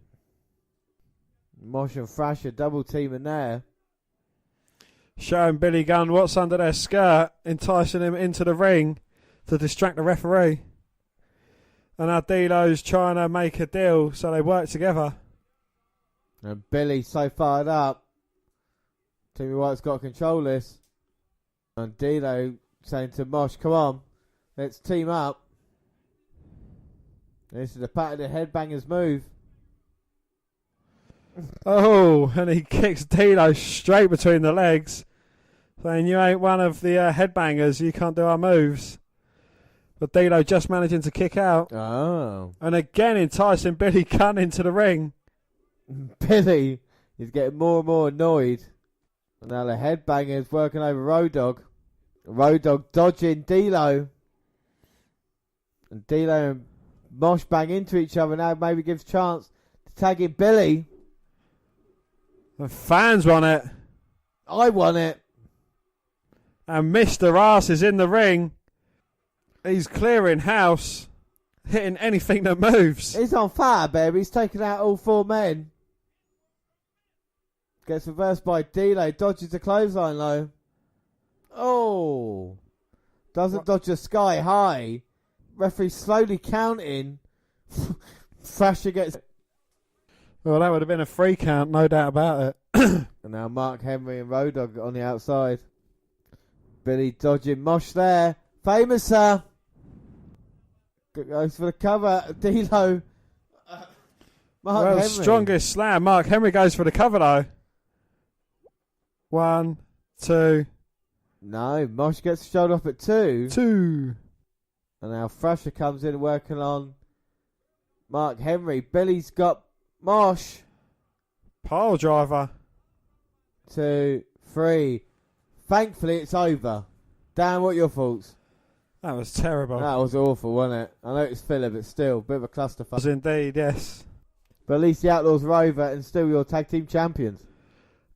Mosh and Thrasher double teaming there. Showing Billy Gunn what's under their skirt, enticing him into the ring to distract the referee. And now D'Lo's trying to make a deal so they work together. And Billy so fired up. Timmy White's got to control this. And D'Lo saying to Mosh, come on, let's team up. This is the patented headbangers move. Oh, and he kicks D'Lo straight between the legs, saying you ain't one of the headbangers, you can't do our moves. But D'Lo just managing to kick out. Oh. And again enticing Billy Gunn into the ring. Billy is getting more and more annoyed. And now the headbangers working over Road Dogg. Road Dogg dodging D'Lo. And D'Lo and Mosh bang into each other now, maybe gives chance to tag in Billy. The fans want it. I want it. And Mr. Ass is in the ring. He's clearing house, hitting anything that moves. He's on fire, baby. He's taking out all four men. Gets reversed by D'Lo. Dodges the clothesline low. Oh. Doesn't dodge the sky high. Referee slowly counting. Thrasher gets... Well, that would have been a free count, no doubt about it. And now Mark Henry and Road Dogg on the outside. Billy dodging Mosh there. Famous, sir. Goes for the cover. D'Lo. Mark Well, Henry. strongest slam. Mark Henry goes for the cover, though. 1, 2. No, Mosh gets the shoulder up at 2. 2. And now Thrasher comes in working on Mark Henry. Billy's got Mosh. Pile driver. 2, 3. Thankfully, it's over. Dan, what are your thoughts? That was terrible. That was awful, wasn't it? I know it's filler, but still, bit of a clusterfuck. Was indeed, yes. But at least the Outlaws are over and still your tag team champions.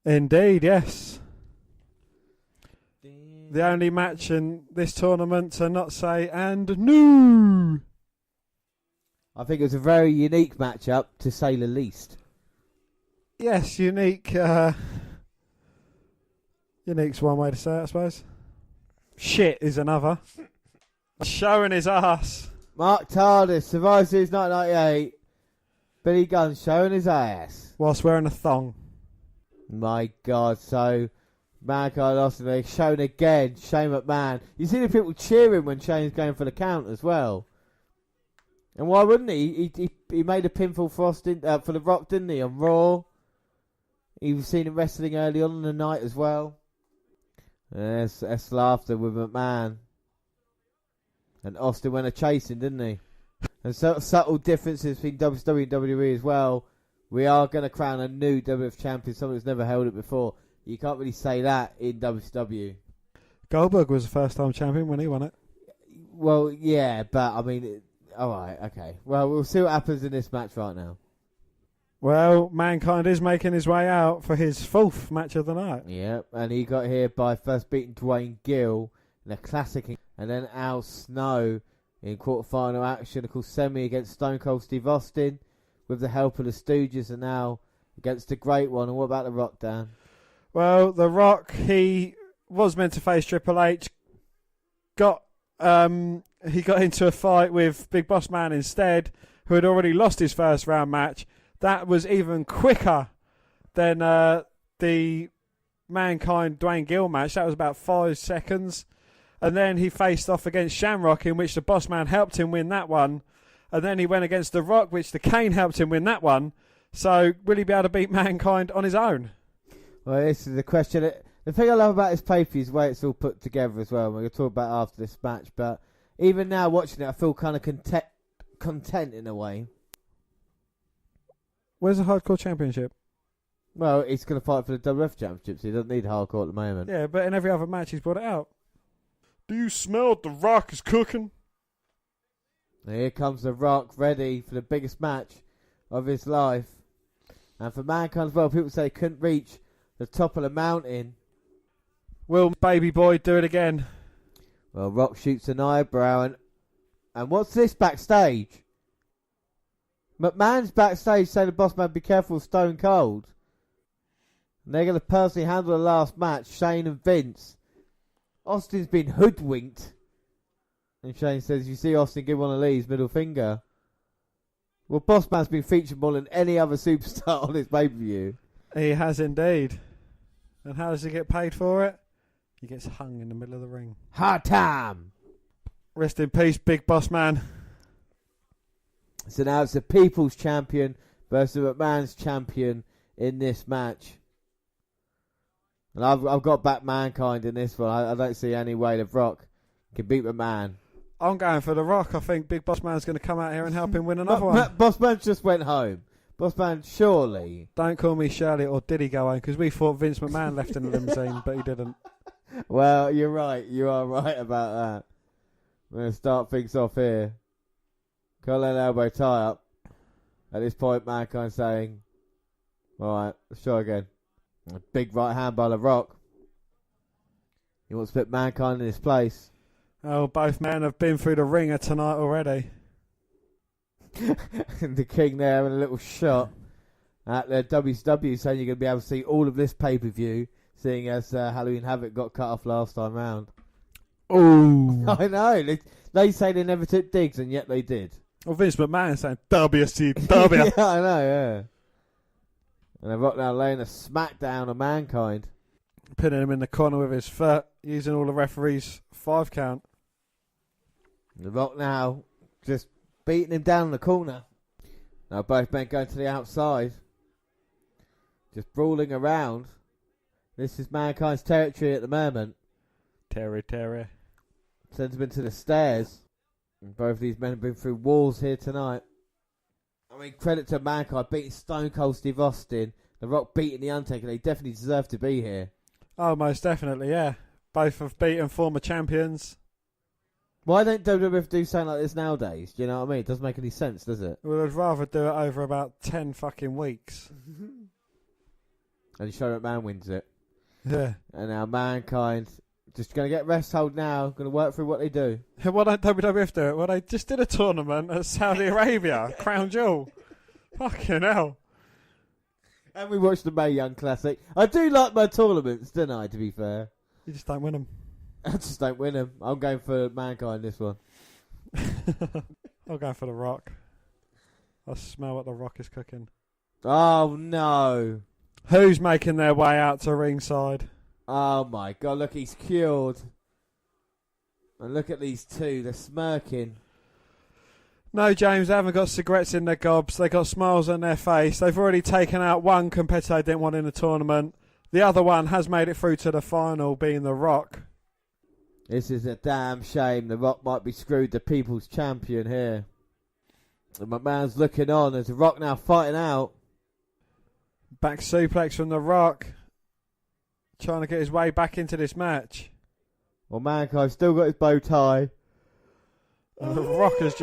Indeed, yes. The only match in this tournament to not say and no. I think it was a very unique matchup, to say the least. Yes, unique. Unique's one way to say it, I suppose. Shit is another. Showing his ass. Mark Tardis, Survivor Series 1998. Billy Gunn showing his ass. Whilst wearing a thong. My God, so Mankind lost and they're shown again. Shane McMahon. You see the people cheering when Shane's going for the count as well. And why wouldn't he? He made a pinfall for Austin, for The Rock, didn't he, on Raw? He was seen him wrestling early on in the night as well. Yes, that's laughter with McMahon. And Austin went a chasing, didn't he? And so subtle differences between WWE and WWE as well. We are going to crown a new WWF Champion, someone who's never held it before. You can't really say that in WCW. Goldberg was the first time champion when he won it. Well, yeah, but I mean, alright, okay. Well, we'll see what happens in this match right now. Well, Mankind is making his way out for his 4th match of the night. Yep, and he got here by first beating Dwayne Gill in a classic, and then Al Snow in quarterfinal action, of course, semi against Stone Cold Steve Austin with the help of the Stooges, and now against the Great One. And what about The Rock, Dan? Well, The Rock, he was meant to face Triple H. He got into a fight with Big Boss Man instead, who had already lost his first round match. That was even quicker than the Mankind Dwayne Gill match. That was about 5 seconds. And then he faced off against Shamrock, in which the Boss Man helped him win that one. And then he went against The Rock, which the Kane helped him win that one. So will he be able to beat Mankind on his own? Well, this is the question. The thing I love about this pay-per-view is the way it's all put together as well. We're going to talk about it after this match. But even now watching it, I feel kind of content in a way. Where's the Hardcore Championship? Well, he's going to fight for the WWF Championship, so he doesn't need hardcore at the moment. Yeah, but in every other match he's brought it out. Do you smell what The Rock is cooking? And here comes The Rock, ready for the biggest match of his life. And for Mankind as well, people say he couldn't reach the top of the mountain. Will Baby Boy do it again? Well, Rock shoots an eyebrow, and what's this backstage? McMahon's backstage saying the boss man be careful of Stone Cold. And they're going to personally handle the last match, Shane and Vince. Austin's been hoodwinked. And Shane says, you see Austin give one of Lee's middle finger. Well, Boss Man's been featured more than any other superstar on this pay-per-view. He has indeed. And how does he get paid for it? He gets hung in the middle of the ring. Hard time! Rest in peace, Big Boss Man. So now it's the People's Champion versus McMahon's Champion in this match. And I've got back Mankind in this one. I don't see any way The Rock can beat McMahon. I'm going for The Rock. I think Big Boss Man's going to come out here and help him win another one. Boss Man just went home. Boss Man, surely. Don't call me Shirley, or did he go home? Because we thought Vince McMahon left in the limousine, but he didn't. Well, you're right. You are right about that. We're going to start things off here. Collar elbow tie up. At this point, Mankind saying, alright, let's try again. A big right hand by The Rock. He wants to put Mankind in his place. Oh, both men have been through the ringer tonight already. The King there having a little shot at the WCW, saying you're going to be able to see all of this pay-per-view, seeing as Halloween Havoc got cut off last time round. Oh, I know. They say they never took digs, and yet they did. well, Vince McMahon saying WCW. Yeah, I know, yeah. And The Rock now laying a smackdown on Mankind. Pinning him in the corner with his foot, using all the referees' 5 count. The Rock now just beating him down in the corner. Now both men going to the outside. Just brawling around. This is Mankind's territory at the moment. Terry. Sends him into the stairs. And both of these men have been through walls here tonight. I mean, credit to Mankind beating Stone Cold Steve Austin. The Rock beating The Undertaker. They definitely deserve to be here. Oh, most definitely, yeah. Both have beaten former champions. Why don't WWF do something like this nowadays? Do you know what I mean? It doesn't make any sense, does it? Well, I'd rather do it over about 10 fucking weeks. And Shane McMahon wins it. Yeah. And now Mankind just going to get rest hold now. Going to work through what they do. Why don't WWF do it? Well, they just did a tournament at Saudi Arabia, Crown Jewel. Fucking hell. And we watched the Mae Young Classic. I do like my tournaments, don't I, to be fair? You just don't win them. I just don't win them. I'm going for Mankind this one. I'll go for The Rock. I smell what The Rock is cooking. Oh, no. Who's making their way out to ringside? Oh, my God. Look, he's cured. And look at these two. They're smirking. No, James, they haven't got cigarettes in their gobs. They got smiles on their face. They've already taken out one competitor they didn't want in the tournament. The other one has made it through to the final, being The Rock. This is a damn shame. The Rock might be screwed, the People's Champion here. And McMahon's looking on as The Rock now fighting out. Back suplex from The Rock. Trying to get his way back into this match. Well, Mankind's still got his bow tie. And The Rock has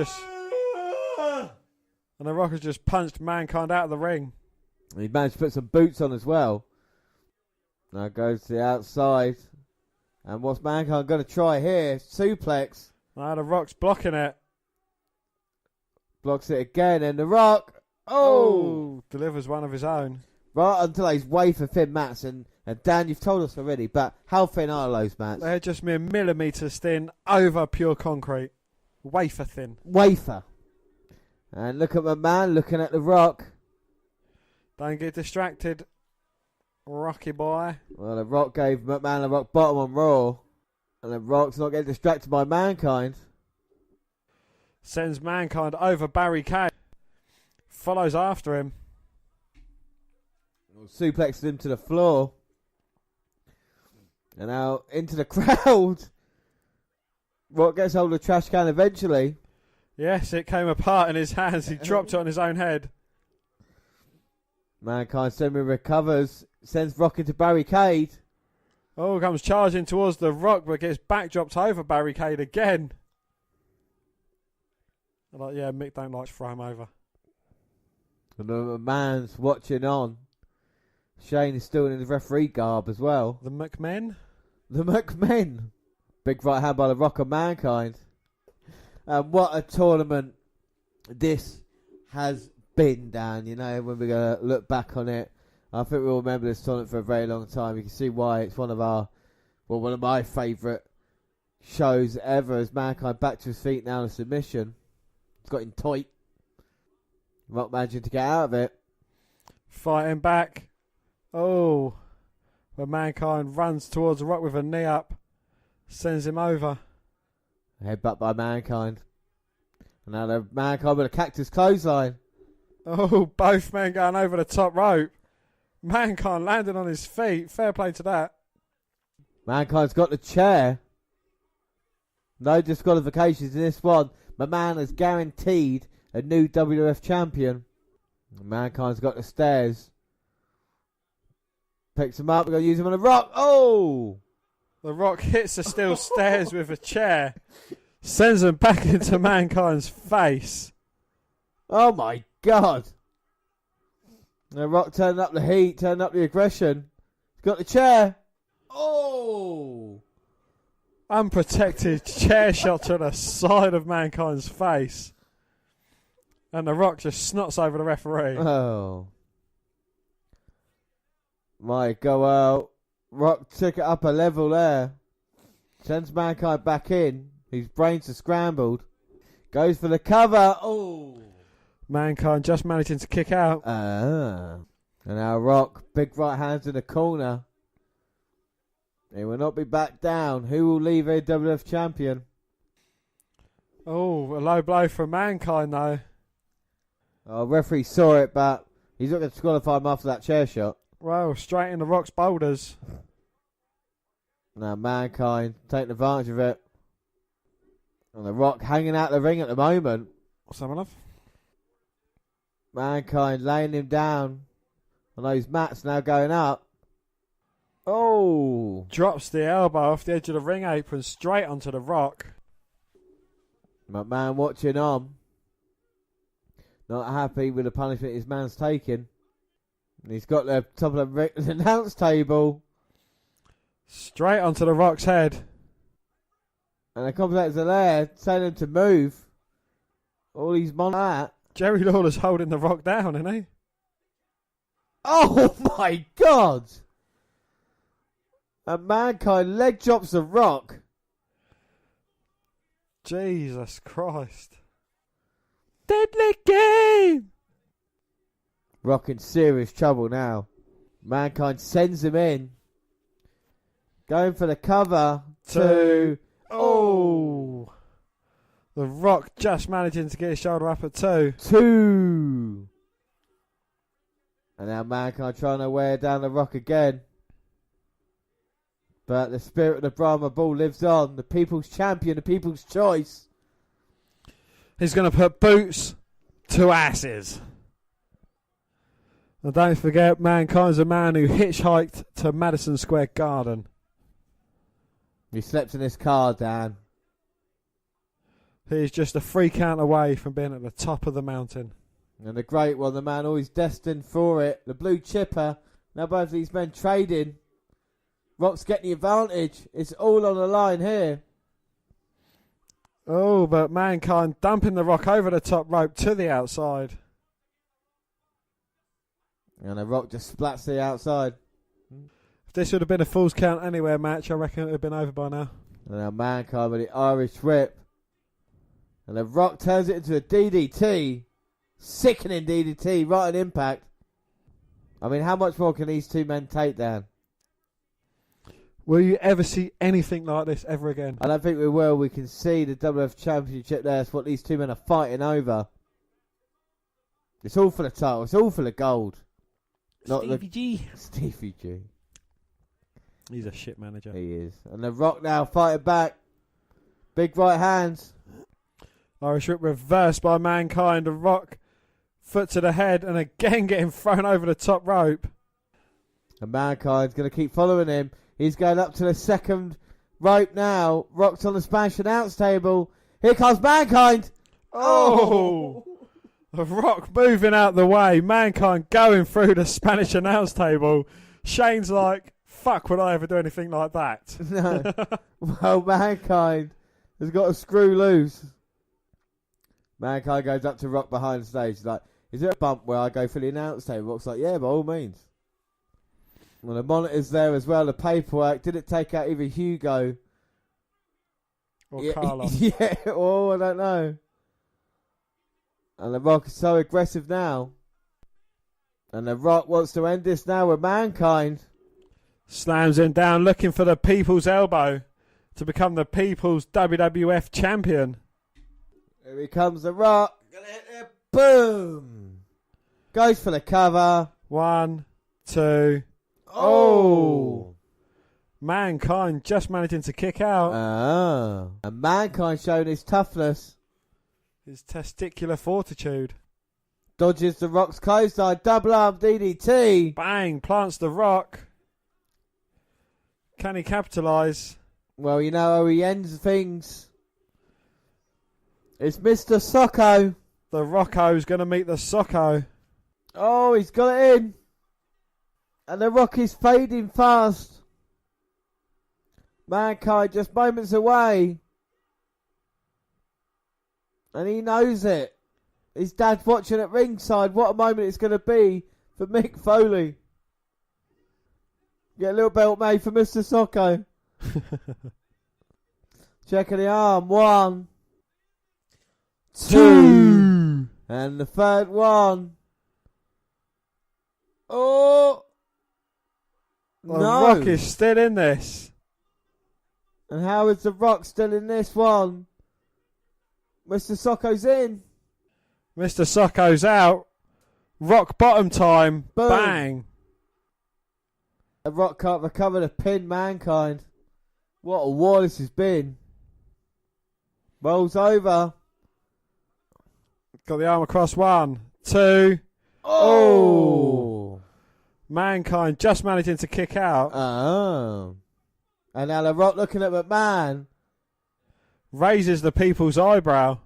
just punched Mankind out of the ring. And he managed to put some boots on as well. Now goes to the outside. And what's Mankind going to try here? Suplex. Now The Rock's blocking it. Blocks it again. And The Rock. Oh! Delivers one of his own. Right until he's wafer thin mats. And Dan, you've told us already, but how thin are those mats? They're just mere millimetres thin over pure concrete. Wafer thin. Wafer. And look at my man looking at The Rock. Don't get distracted, Rocky boy. Well, The Rock gave McMahon the rock bottom on Raw. And The Rock's not getting distracted by Mankind. Sends Mankind over barricade. Follows after him. Suplexes him to the floor. And now into the crowd. Rock gets hold of the trash can eventually. Yes, it came apart in his hands. He dropped it on his own head. Mankind semi-recovers, sends Rock into barricade. Oh, comes charging towards the Rock, but gets backdropped over barricade again. Like, yeah, Mick don't like to throw him over. And the man's watching on. Shane is still in his referee garb as well. The McMahon? The McMahon. Big right hand by the Rock and Mankind. And what a tournament this has been, Dan. You know, when we're going to look back on it, I think we'll remember this tournament for a very long time. You can see why it's one of my favourite shows ever. As Mankind back to his feet now in a submission. He's got him tight. Rock managing to get out of it. Fighting back. Oh. But Mankind runs towards the Rock with a knee up. Sends him over. Headbutt by Mankind. And now the Mankind with a cactus clothesline. Oh, both men going over the top rope. Mankind landing on his feet. Fair play to that. Mankind's got the chair. No disqualifications in this one. Mcmahon has guaranteed a new WWF Champion. Mankind's got the stairs. Picks him up. We're going to use him on the Rock. Oh! The Rock hits the steel stairs with a chair. Sends him back into Mankind's face. Oh my God. The Rock turning up the heat, turning up the aggression. He's got the chair. Oh! Unprotected chair shot to the side of Mankind's face. And the Rock just snots over the referee. Oh. My God, well, Rock took it up a level there. Sends Mankind back in. His brains are scrambled. Goes for the cover. Oh! Mankind just managing to kick out. And now Rock, big right hands in the corner. He will not be back down. Who will leave a WWF Champion? Oh, a low blow for Mankind though. Oh, referee saw it, but he's not going to disqualify him after that chair shot. Well, straight in the Rock's boulders. Now Mankind taking advantage of it. And the Rock hanging out the ring at the moment. What's that, my love? Mankind laying him down. And those mats now going up. Oh! Drops the elbow off the edge of the ring apron straight onto the Rock. McMahon watching on. Not happy with the punishment his man's taking. And he's got the top of the announce table. Straight onto the Rock's head. And the commentators are there telling him to move. All he's on that. Jerry Lawler's holding the Rock down, isn't he? Oh my God! And Mankind leg drops the Rock. Jesus Christ. Deadly game! Rock in serious trouble now. Mankind sends him in. Going for the cover. Two. Oh! The Rock just managing to get his shoulder up at 2. 2. And now Mankind trying to wear down the Rock again. But the spirit of the Brahma Bull lives on. The people's champion, the people's choice. He's going to put boots to asses. And don't forget, Mankind's a man who hitchhiked to Madison Square Garden. He slept in his car, Dan. He's just a 3 count away from being at the top of the mountain. And the great one, the man always destined for it. The blue chipper. Now both these men trading. Rock's getting the advantage. It's all on the line here. Oh, but Mankind dumping the Rock over the top rope to the outside. And the Rock just splats to the outside. If this would have been a Falls Count Anywhere match, I reckon it would have been over by now. And now Mankind with the Irish whip. And the Rock turns it into a DDT. Sickening DDT right on impact. I mean, how much more can these two men take, Dan? Will you ever see anything like this ever again? I don't think we will. We can see the WWF Championship there. It's what these two men are fighting over. It's all for the title. It's all for the gold. Stevie G. Stevie G. He's a shit manager. He is. And the Rock now fighting back. Big right hands. Irish whip reversed by Mankind. The Rock Foot to the head and again getting thrown over the top rope. And Mankind's going to keep following him. He's going up to the second rope now. Rock's on the Spanish announce table. Here comes Mankind. Oh! The Rock moving out the way. Mankind going through the Spanish announce table. Shane's like, fuck, would I ever do anything like that? No. Well, Mankind has got a screw loose. Mankind goes up to Rock behind the stage. He's like, is there a bump where I go for the announce table? Rock's like, yeah, by all means. Well, the monitor's there as well, the paperwork. Did it take out either Hugo Or yeah, Carlos. yeah, oh, I don't know. And the Rock is so aggressive now. And the Rock wants to end this now with Mankind. Slams him down, looking for the People's Elbow to become the People's WWF Champion. Here he comes, the Rock. Gonna hit it. Boom. Goes for the cover. 1, 2. Oh. Mankind just managing to kick out. Oh. And Mankind showing his toughness. His testicular fortitude. Dodges the Rock's clothesline. Double arm DDT. Bang, plants the Rock. Can he capitalise? Well, you know how he ends things. It's Mr. Socko. The Rocco's going to meet the Socko. Oh, he's got it in. And the Rock is fading fast. Mankind just moments away. And he knows it. His dad's watching at ringside. What a moment it's going to be for Mick Foley. Get a little belt made for Mr. Socko. Checking the arm. 1, 2. And the third one. Oh. The No. Rock is still in this. And how is the Rock still in this one? Mr. Socko's in. Mr. Socko's out. Rock bottom time. Boom. Bang. The Rock can't recover the pin. Mankind. What a war this has been. Rolls over. Got the arm across. 1, 2. Oh. Mankind just managing to kick out. Oh. And now the Rock looking at McMahon. Raises the People's eyebrow.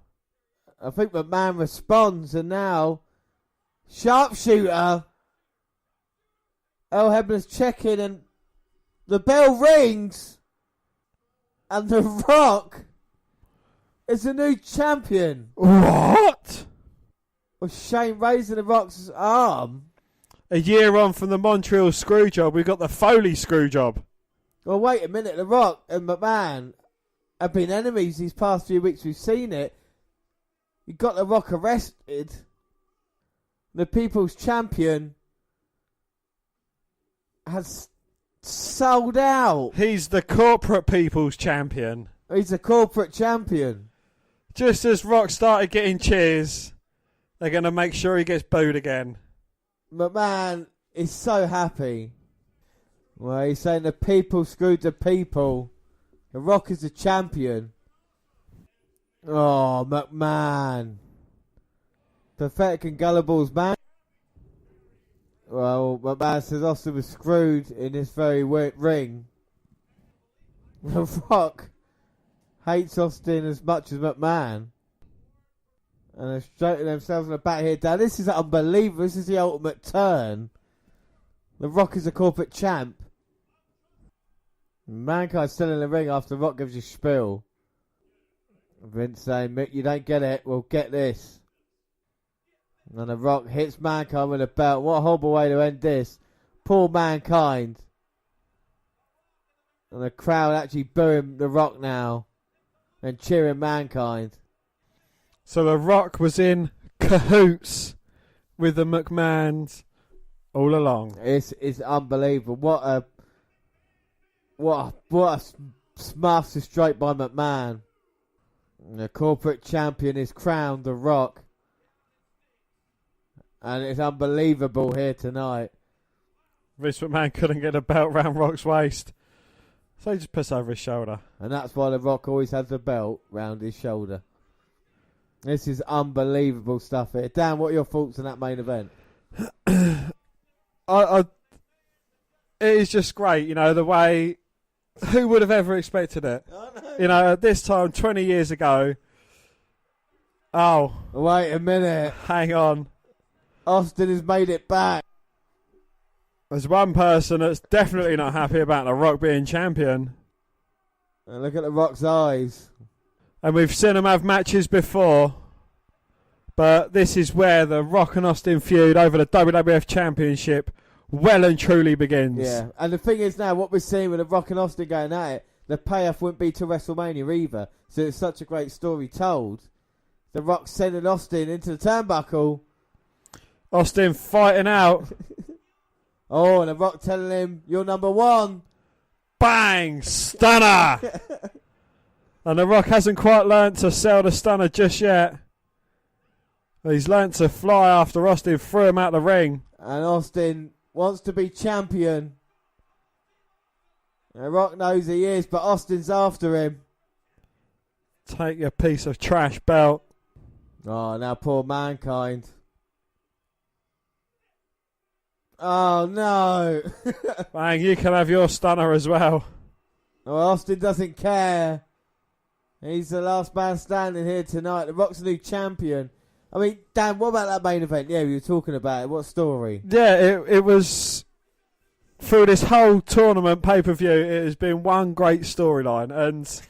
I think McMahon responds, and now sharpshooter. Earl Hebner's checking, and the bell rings, and the Rock is the new champion. What? With Shane raising the Rock's arm. A year on from the Montreal Screwjob, we've got the Foley Screwjob. Well, wait a minute. The Rock and McMahon have been enemies these past few weeks. We've seen it. You got the Rock arrested. The People's Champion has sold out. He's the corporate People's Champion. He's a corporate champion. Just as Rock started getting cheers, they're going to make sure he gets booed again. McMahon is so happy. Well, he's saying the people screwed the people. The Rock is the champion. Oh, McMahon. Pathetic and gullible's man. Well, McMahon says Austin was screwed in this very weird ring. The Rock hates Austin as much as McMahon. And they're stroking themselves on the back here. Now, this is unbelievable. This is the ultimate turn. The Rock is a corporate champ. Mankind's still in the ring after Rock gives you spiel. Vince saying, Mick, you don't get it. Well, get this. And the Rock hits Mankind with a belt. What a horrible way to end this. Poor Mankind. And the crowd actually booing the Rock now. And cheering Mankind. So the Rock was in cahoots with the McMahons all along. It's unbelievable. What a master stroke by McMahon. The corporate champion is crowned, The Rock. And it's unbelievable here tonight. Vince McMahon couldn't get a belt round Rock's waist, so he just puts over his shoulder. And that's why The Rock always has the belt round his shoulder. This is unbelievable stuff here. Dan, what are your thoughts on that main event? It is just great, you know, the way. Who would have ever expected it? You know, at this time, 20 years ago. Oh. Wait a minute. Hang on. Austin has made it back. There's one person that's definitely not happy about The Rock being champion. And look at The Rock's eyes. And we've seen him have matches before. But this is where the Rock and Austin feud over the WWF Championship well and truly begins. Yeah, and the thing is now, what we're seeing with The Rock and Austin going at it, the payoff wouldn't be to WrestleMania either. So it's such a great story told. The Rock sending Austin into the turnbuckle. Austin fighting out. Oh, and The Rock telling him, "You're number one." Bang! Stunner! And The Rock hasn't quite learnt to sell the stunner just yet. He's learnt to fly after Austin threw him out the ring. And Austin wants to be champion. And The Rock knows he is, but Austin's after him. Take your piece of trash belt. Oh, now poor Mankind. Oh, no. Bang, you can have your stunner as well. Oh, Austin doesn't care. He's the last man standing here tonight. The Rock's the new champion. I mean, Dan, what about that main event? Yeah, we were talking about it. What story? Yeah, it was... Through this whole tournament pay-per-view, it has been one great storyline. And,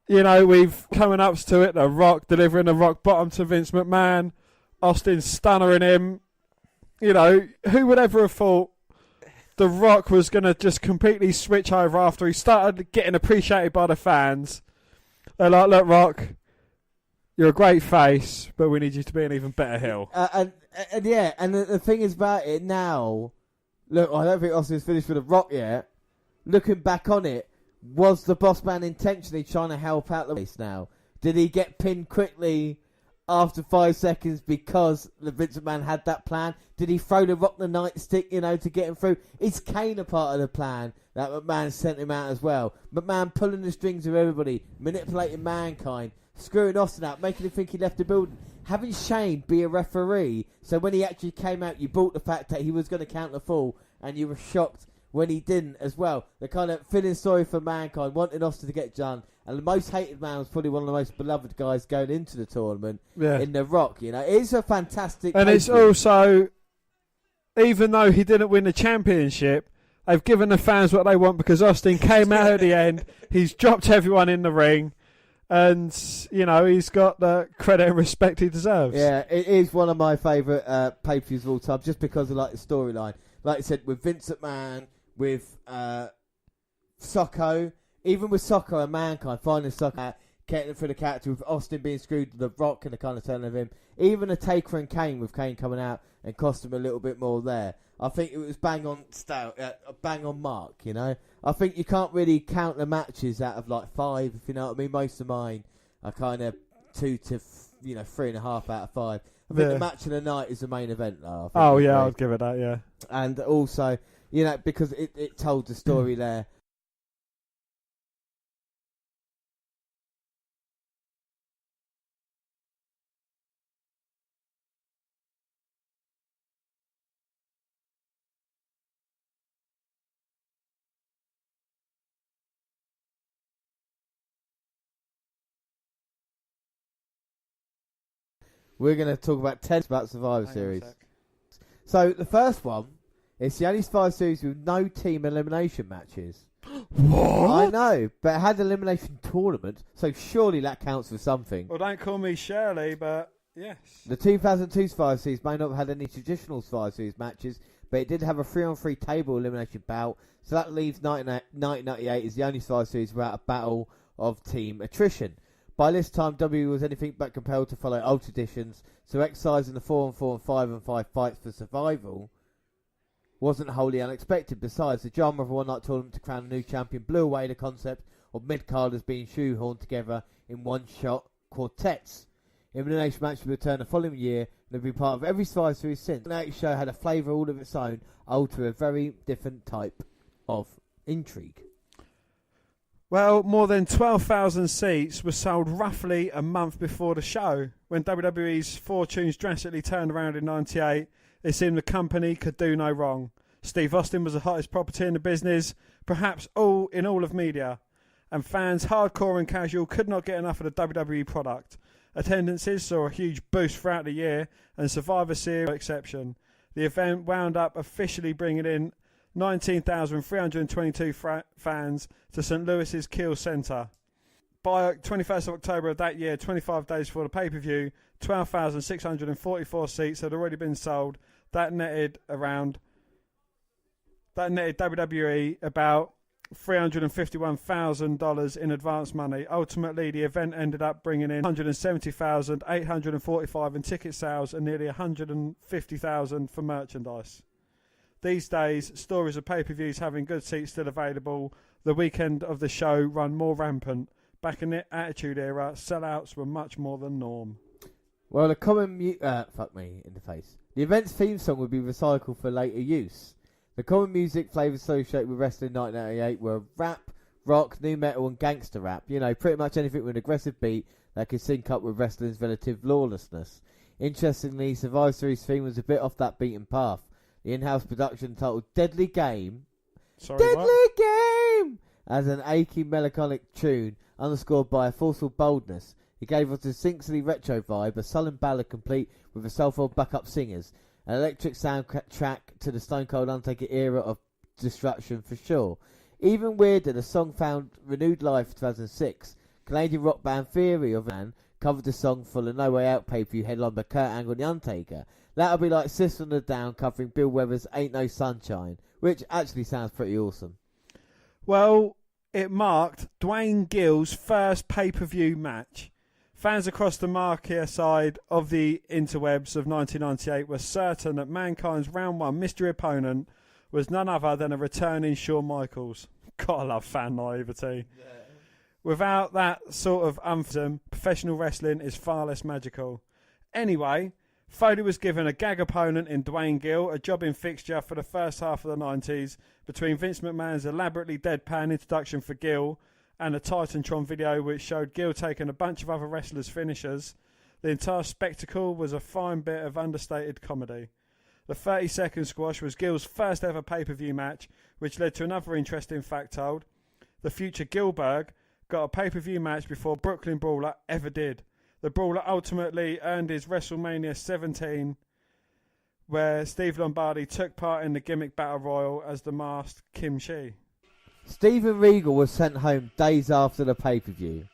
you know, we've coming up to it. The Rock delivering the rock bottom to Vince McMahon. Austin stunnering him. You know, who would ever have thought The Rock was going to just completely switch over after he started getting appreciated by the fans? They're like, look, Rock, you're a great face, but we need you to be an even better heel. And yeah, and the thing is about it now, look, I don't think Austin's finished with The Rock yet. Looking back on it, was the boss man intentionally trying to help out the race now? Did he get pinned quickly after 5 seconds because the Vince McMahon had that plan? Did he throw the Rock the nightstick, you know, to get him through? Is Kane a part of the plan that McMahon sent him out as well? McMahon pulling the strings of everybody, manipulating Mankind, screwing Austin out, making him think he left the building, having Shane be a referee, so when he actually came out, you bought the fact that he was going to count the fall, and you were shocked when he didn't as well. The kind of feeling sorry for Mankind, wanting Austin to get done, and the most hated man was probably one of the most beloved guys going into the tournament in The Rock. You know, it's a fantastic. And it's also, even though he didn't win the championship, they've given the fans what they want because Austin came out at the end. He's dropped everyone in the ring. And, you know, he's got the credit and respect he deserves. Yeah, it is one of my favourite pay-per-views of all time, just because of like the storyline. Like I said, with Vince McMahon, with Socko, even with Socko and Mankind, finding Socko out, getting through the character, with Austin being screwed, The Rock and the kind of turn of him. Even a Taker and Kane, with Kane coming out and cost him a little bit more there. I think it was bang on mark, you know. I think you can't really count the matches out of like 5, if you know what I mean. Most of mine are kind of 2 to 3.5 out of 5. I think the match of the night is the main event, though. Oh yeah, I'd give it that. Yeah, and also, you know, because it told the story there. We're going to talk about 10 about Survivor Series. So the first one, it's the only Survivor Series with no team elimination matches. What? I know, but it had an elimination tournament, so surely that counts for something. Well, don't call me Shirley, but yes. The 2002 Survivor Series may not have had any traditional Survivor Series matches, but it did have a 3-on-3 table elimination bout, so that leaves 1998 as the only Survivor Series without a battle of team attrition. By this time, WWE was anything but compelled to follow old traditions, so exercising the 4-on-4 and 5-on-5 fights for survival wasn't wholly unexpected. Besides, the drama of a one-night tournament to crown a new champion blew away the concept of mid-carders being shoehorned together in one-shot quartets. Elimination match will return the following year and have been part of every Survivor Series since. The next show had a flavour all of its own, all to a very different type of intrigue. Well, more than 12,000 seats were sold roughly a month before the show. When WWE's fortunes drastically turned around in 98, it seemed the company could do no wrong. Steve Austin was the hottest property in the business, perhaps in all of media. And fans, hardcore and casual, could not get enough of the WWE product. Attendances saw a huge boost throughout the year, and Survivor Series no exception. The event wound up officially bringing in 19,322 fans to St. Louis's Kiel Center. By 21st of October of that year, 25 days before the pay-per-view, 12,644 seats had already been sold. That netted WWE about $351,000 in advance money. Ultimately, the event ended up bringing in $170,845 in ticket sales and nearly $150,000 for merchandise. These days, stories of pay-per-views having good seats still available. The weekend of the show run more rampant. Back in the Attitude Era, sellouts were much more than norm. Well, the common fuck me in the face. The event's theme song would be recycled for later use. The common music flavours associated with wrestling in 1998 were rap, rock, new metal and gangster rap. You know, pretty much anything with an aggressive beat that could sync up with wrestling's relative lawlessness. Interestingly, Survivor Series theme was a bit off that beaten path. The in-house production titled Deadly Game as an achy melancholic tune underscored by a forceful boldness. It gave us a distinctly retro vibe, a sullen ballad complete with a soulful backup singers, an electric soundtrack to the Stone Cold Undertaker era of destruction for sure. Even weirder, the song found renewed life in 2006. Canadian rock band Theory of Man covered the song for the No Way Out pay-per-view headlined by Kurt Angle and The Undertaker. That'll be like System of a Down covering Bill Weber's Ain't No Sunshine, which actually sounds pretty awesome. Well, it marked Dwayne Gill's first pay-per-view match. Fans across the marquee side of the interwebs of 1998 were certain that Mankind's round one mystery opponent was none other than a returning Shawn Michaels. Gotta love fan naivety. Yeah. Without that sort of umph, professional wrestling is far less magical. Anyway, Foley was given a gag opponent in Dwayne Gill, a jobbing fixture for the first half of the 90s, between Vince McMahon's elaborately deadpan introduction for Gill and a Titantron video which showed Gill taking a bunch of other wrestlers' finishers. The entire spectacle was a fine bit of understated comedy. The 30-second squash was Gill's first ever pay-per-view match, which led to another interesting fact told. The future Gillberg got a pay-per-view match before Brooklyn Brawler ever did. The Brawler ultimately earned his WrestleMania 17, where Steve Lombardi took part in the gimmick battle royal as the masked Kim Shi. Steven Regal was sent home days after the pay-per-view.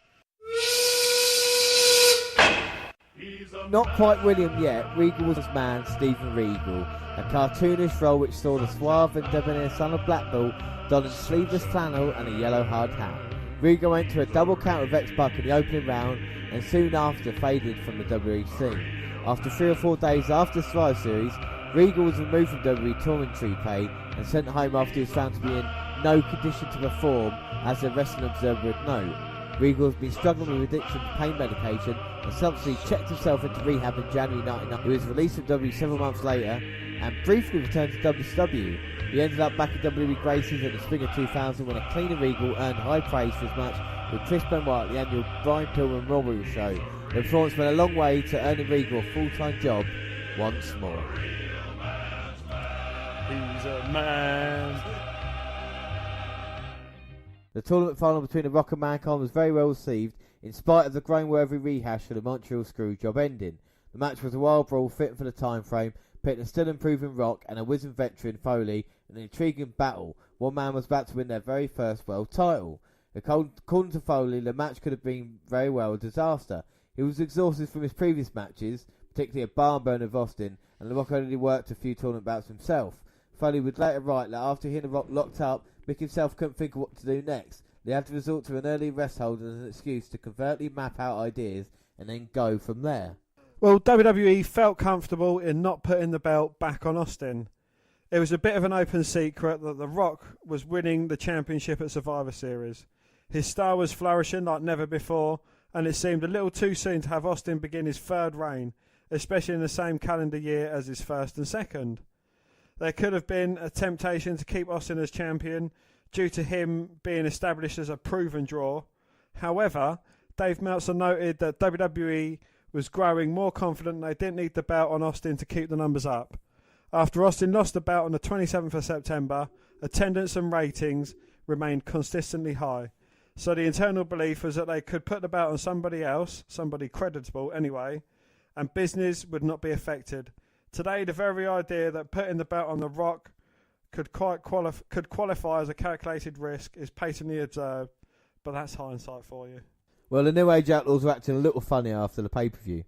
Not quite William yet, Regal was his man, Steven Regal, a cartoonish role which saw the suave and debonair son of Blackpool donning sleeveless flannel and a yellow hard hat. Regal went to a double count with X-Pac in the opening round and soon after faded from the WWE scene. After 3 or 4 days after the Survivor Series, Regal was removed from WWE tourney pay and sent home after he was found to be in no condition to perform, as the Wrestling Observer would note. Regal has been struggling with addiction to pain medication and subsequently checked himself into rehab in January 1999. He was released from WWE several months later and briefly returned to WCW. He ended up back in WWE Gracies in the spring of 2000 when a cleaner Regal earned high praise for his match with Chris Benoit at the annual Brian Pillman Memorial Show. The performance went a long way to earning Regal a full-time job once more. He's a man. The tournament final between The Rock and Mankind was very well received, in spite of the groan-worthy rehash for the Montreal Screwjob ending. The match was a wild brawl fit for the time frame, pitting a still improving Rock and a wizened veteran Foley in an intriguing battle. One man was about to win their very first world title. According to Foley, the match could have been very well a disaster. He was exhausted from his previous matches, particularly a barn burner of Austin, and The Rock only worked a few tournament bouts himself. Foley would later write that after hearing The Rock locked up, Mick himself couldn't think of what to do next. They had to resort to an early rest hold as an excuse to covertly map out ideas and then go from there. Well, WWE felt comfortable in not putting the belt back on Austin. It was a bit of an open secret that The Rock was winning the championship at Survivor Series. His star was flourishing like never before, and it seemed a little too soon to have Austin begin his third reign, especially in the same calendar year as his first and second. There could have been a temptation to keep Austin as champion due to him being established as a proven draw. However, Dave Meltzer noted that WWE was growing more confident and they didn't need the belt on Austin to keep the numbers up. After Austin lost the belt on the 27th of September, attendance and ratings remained consistently high. So the internal belief was that they could put the belt on somebody else, somebody creditable anyway, and business would not be affected. Today, the very idea that putting the belt on The Rock could qualify as a calculated risk is patently absurd, but that's hindsight for you. Well, the New Age Outlaws were acting a little funny after the pay-per-view.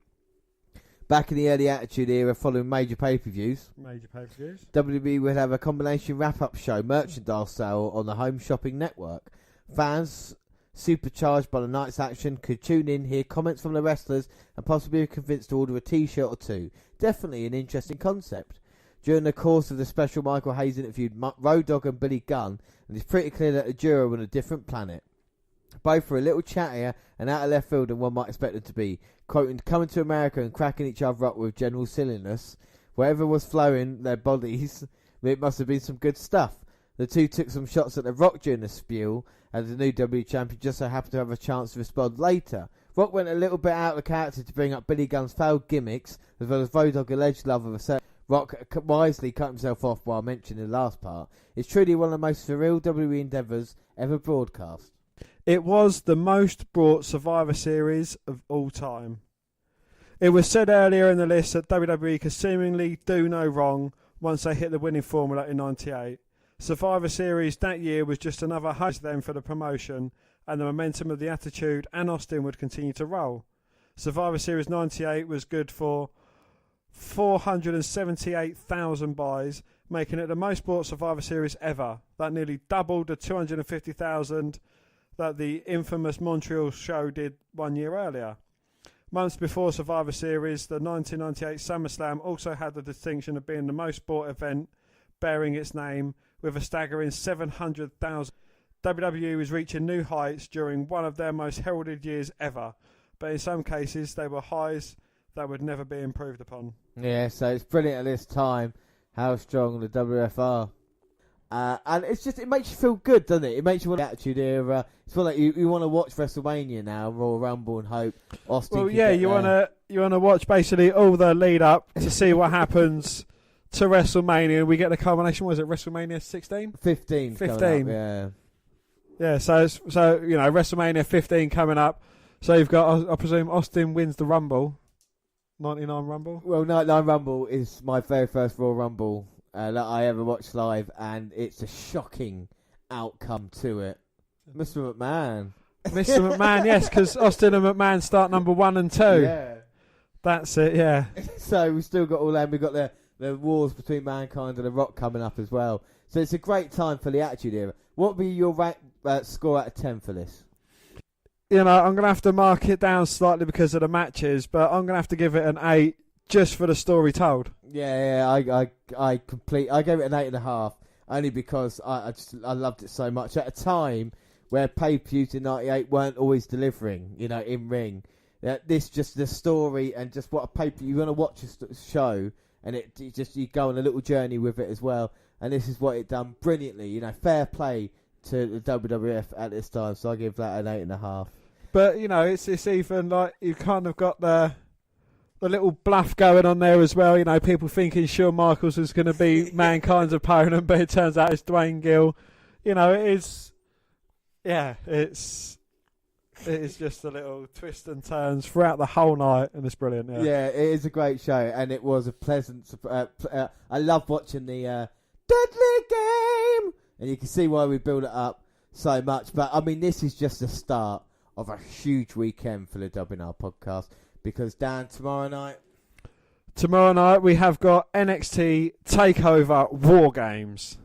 Back in the early Attitude Era, following major pay-per-views, WWE would have a combination wrap-up show merchandise sale on the Home Shopping Network. Fans, supercharged by the night's action, could tune in, hear comments from the wrestlers, and possibly be convinced to order a T-shirt or two. Definitely an interesting concept. During the course of the special, Michael Hayes interviewed Road Dogg and Billy Gunn, and it's pretty clear that the duo were on a different planet. Both were a little chattier and out of left field than one might expect them to be, quoting coming to America and cracking each other up with general silliness. Whatever was flowing their bodies, it must have been some good stuff. The two took some shots at The Rock during the spiel, and the new WWE Champion just so happened to have a chance to respond later. Rock went a little bit out of character to bring up Billy Gunn's failed gimmicks, as well as Road Dogg's alleged love of a certain... Rock wisely cut himself off while mentioning the last part. It's truly one of the most surreal WWE endeavours ever broadcast. It was the most bought Survivor Series of all time. It was said earlier in the list that WWE could seemingly do no wrong once they hit the winning formula in '98. Survivor Series that year was just another host then for the promotion, and the momentum of the Attitude and Austin would continue to roll. Survivor Series '98 was good for 478,000 buys, making it the most bought Survivor Series ever. That nearly doubled the 250,000 that the infamous Montreal show did 1 year earlier. Months before Survivor Series, the 1998 SummerSlam also had the distinction of being the most bought event bearing its name, with a staggering 700,000. WWE was reaching new heights during one of their most heralded years ever, but in some cases they were highs that would never be improved upon. Yeah, so it's brilliant at this time how strong the WWF are. And it's just, it makes you feel good, doesn't it? It makes you want the Attitude Era. It's like you want to watch WrestleMania now, Royal Rumble and hope Austin. Well, yeah, you want to watch basically all the lead up to see what happens to WrestleMania. We get the culmination. Was it WrestleMania 16? 15. 15. Yeah. Yeah. So you know, WrestleMania 15 coming up. So you've got, I presume, Austin wins the Rumble, 99 Rumble. Well, 99 Rumble is my very first Royal Rumble that I ever watched live, and it's a shocking outcome to it. Mr. McMahon. Mr. McMahon, yes, because Austin and McMahon start number 1 and 2. Yeah. That's it, yeah. So we've still got all that. We've got the wars between Mankind and The Rock coming up as well. So it's a great time for the Attitude Era. What would be your score out of 10 for this? You know, I'm going to have to mark it down slightly because of the matches, but I'm going to have to give it an 8 just for the story told. Yeah, I gave it an 8.5, only because I loved it so much at a time where pay-per-views in '98 weren't always delivering, you know, in ring. This just the story and just what a pay-per-view, you want to watch a show, and it just, you go on a little journey with it as well. And this is what it done brilliantly. You know, fair play to the WWF at this time. So I give that an 8.5. But you know, it's even like you've kind of got the little bluff going on there as well. You know, people thinking Shawn Michaels was going to be Mankind's opponent, but it turns out it's Dwayne Gill. You know, it is just a little twist and turns throughout the whole night, and it's brilliant. Yeah, it is a great show, and it was a pleasant. I love watching the Deadly Game, and you can see why we build it up so much. But I mean, this is just the start of a huge weekend for the WNR podcast, because Dan, tomorrow night we have got NXT TakeOver War Games,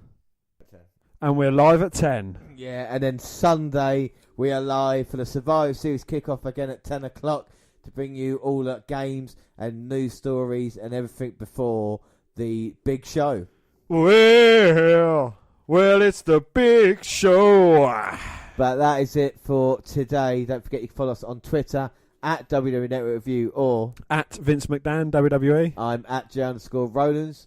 and we're live at 10. Yeah, and then Sunday we are live for the Survivor Series kickoff again at 10 o'clock to bring you all the games and news stories and everything before the big show. Well, it's the big show. But that is it for today. Don't forget you can follow us on Twitter at WWE Network Review or at Vince McMahon WWE. I'm at J_Rowlands.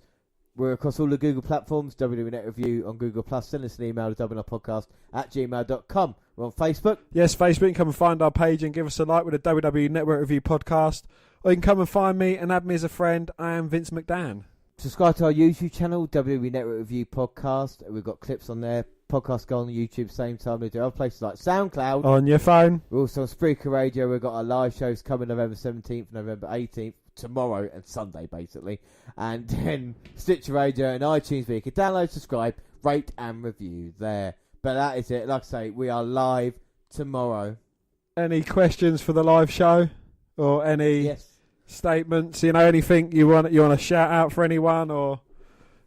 We're across all the Google platforms, WWE Net Review on Google+. Send us an email to WNRpodcast@gmail.com. We're on Facebook. Yes, Facebook. You can come and find our page and give us a like with the WWE Network Review podcast. Or you can come and find me and add me as a friend. I am Vince McMahon. Subscribe to our YouTube channel, WWE Network Review Podcast. We've got clips on there. Podcasts go on YouTube same time we do other places like SoundCloud. On your phone. We're also on Spreaker Radio. We've got our live shows coming November 17th, November 18th, tomorrow and Sunday basically. And then Stitcher Radio and iTunes where you can download, subscribe, rate and review there. But that is it. Like I say, we are live tomorrow. Any questions for the live show? Or any statements? You know, anything you want to shout out for anyone? Or,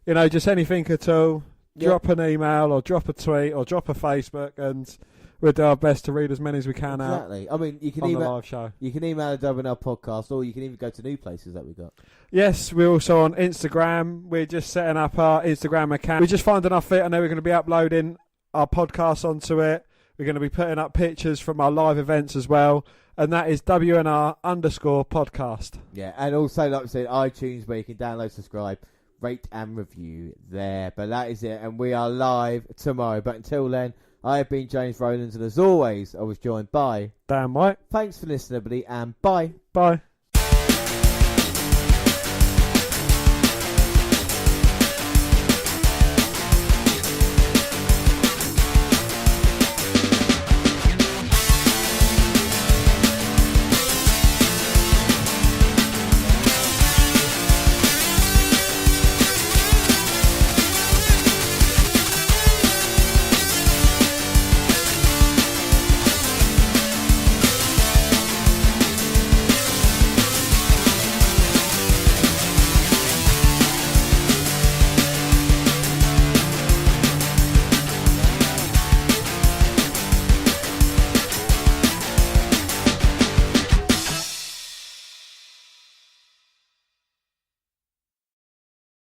you know, just anything at all? Drop an email or drop a tweet or drop a Facebook, and we'll do our best to read as many as we can out. Exactly. I mean, you can on email the live show. You can email the WNR podcast, or you can even go to new places that we got. Yes, we're also on Instagram. We're just setting up our Instagram account. We just finding our feet. I know we're going to be uploading our podcast onto it. We're going to be putting up pictures from our live events as well, and that is WNR_podcast. Yeah, and also, like I said, iTunes where you can download, subscribe, rate and review there. But that is it, and we are live tomorrow. But until then, I have been James Rowlands, and as always, I was joined by Dan White. Thanks for listening, everybody, and bye. Bye.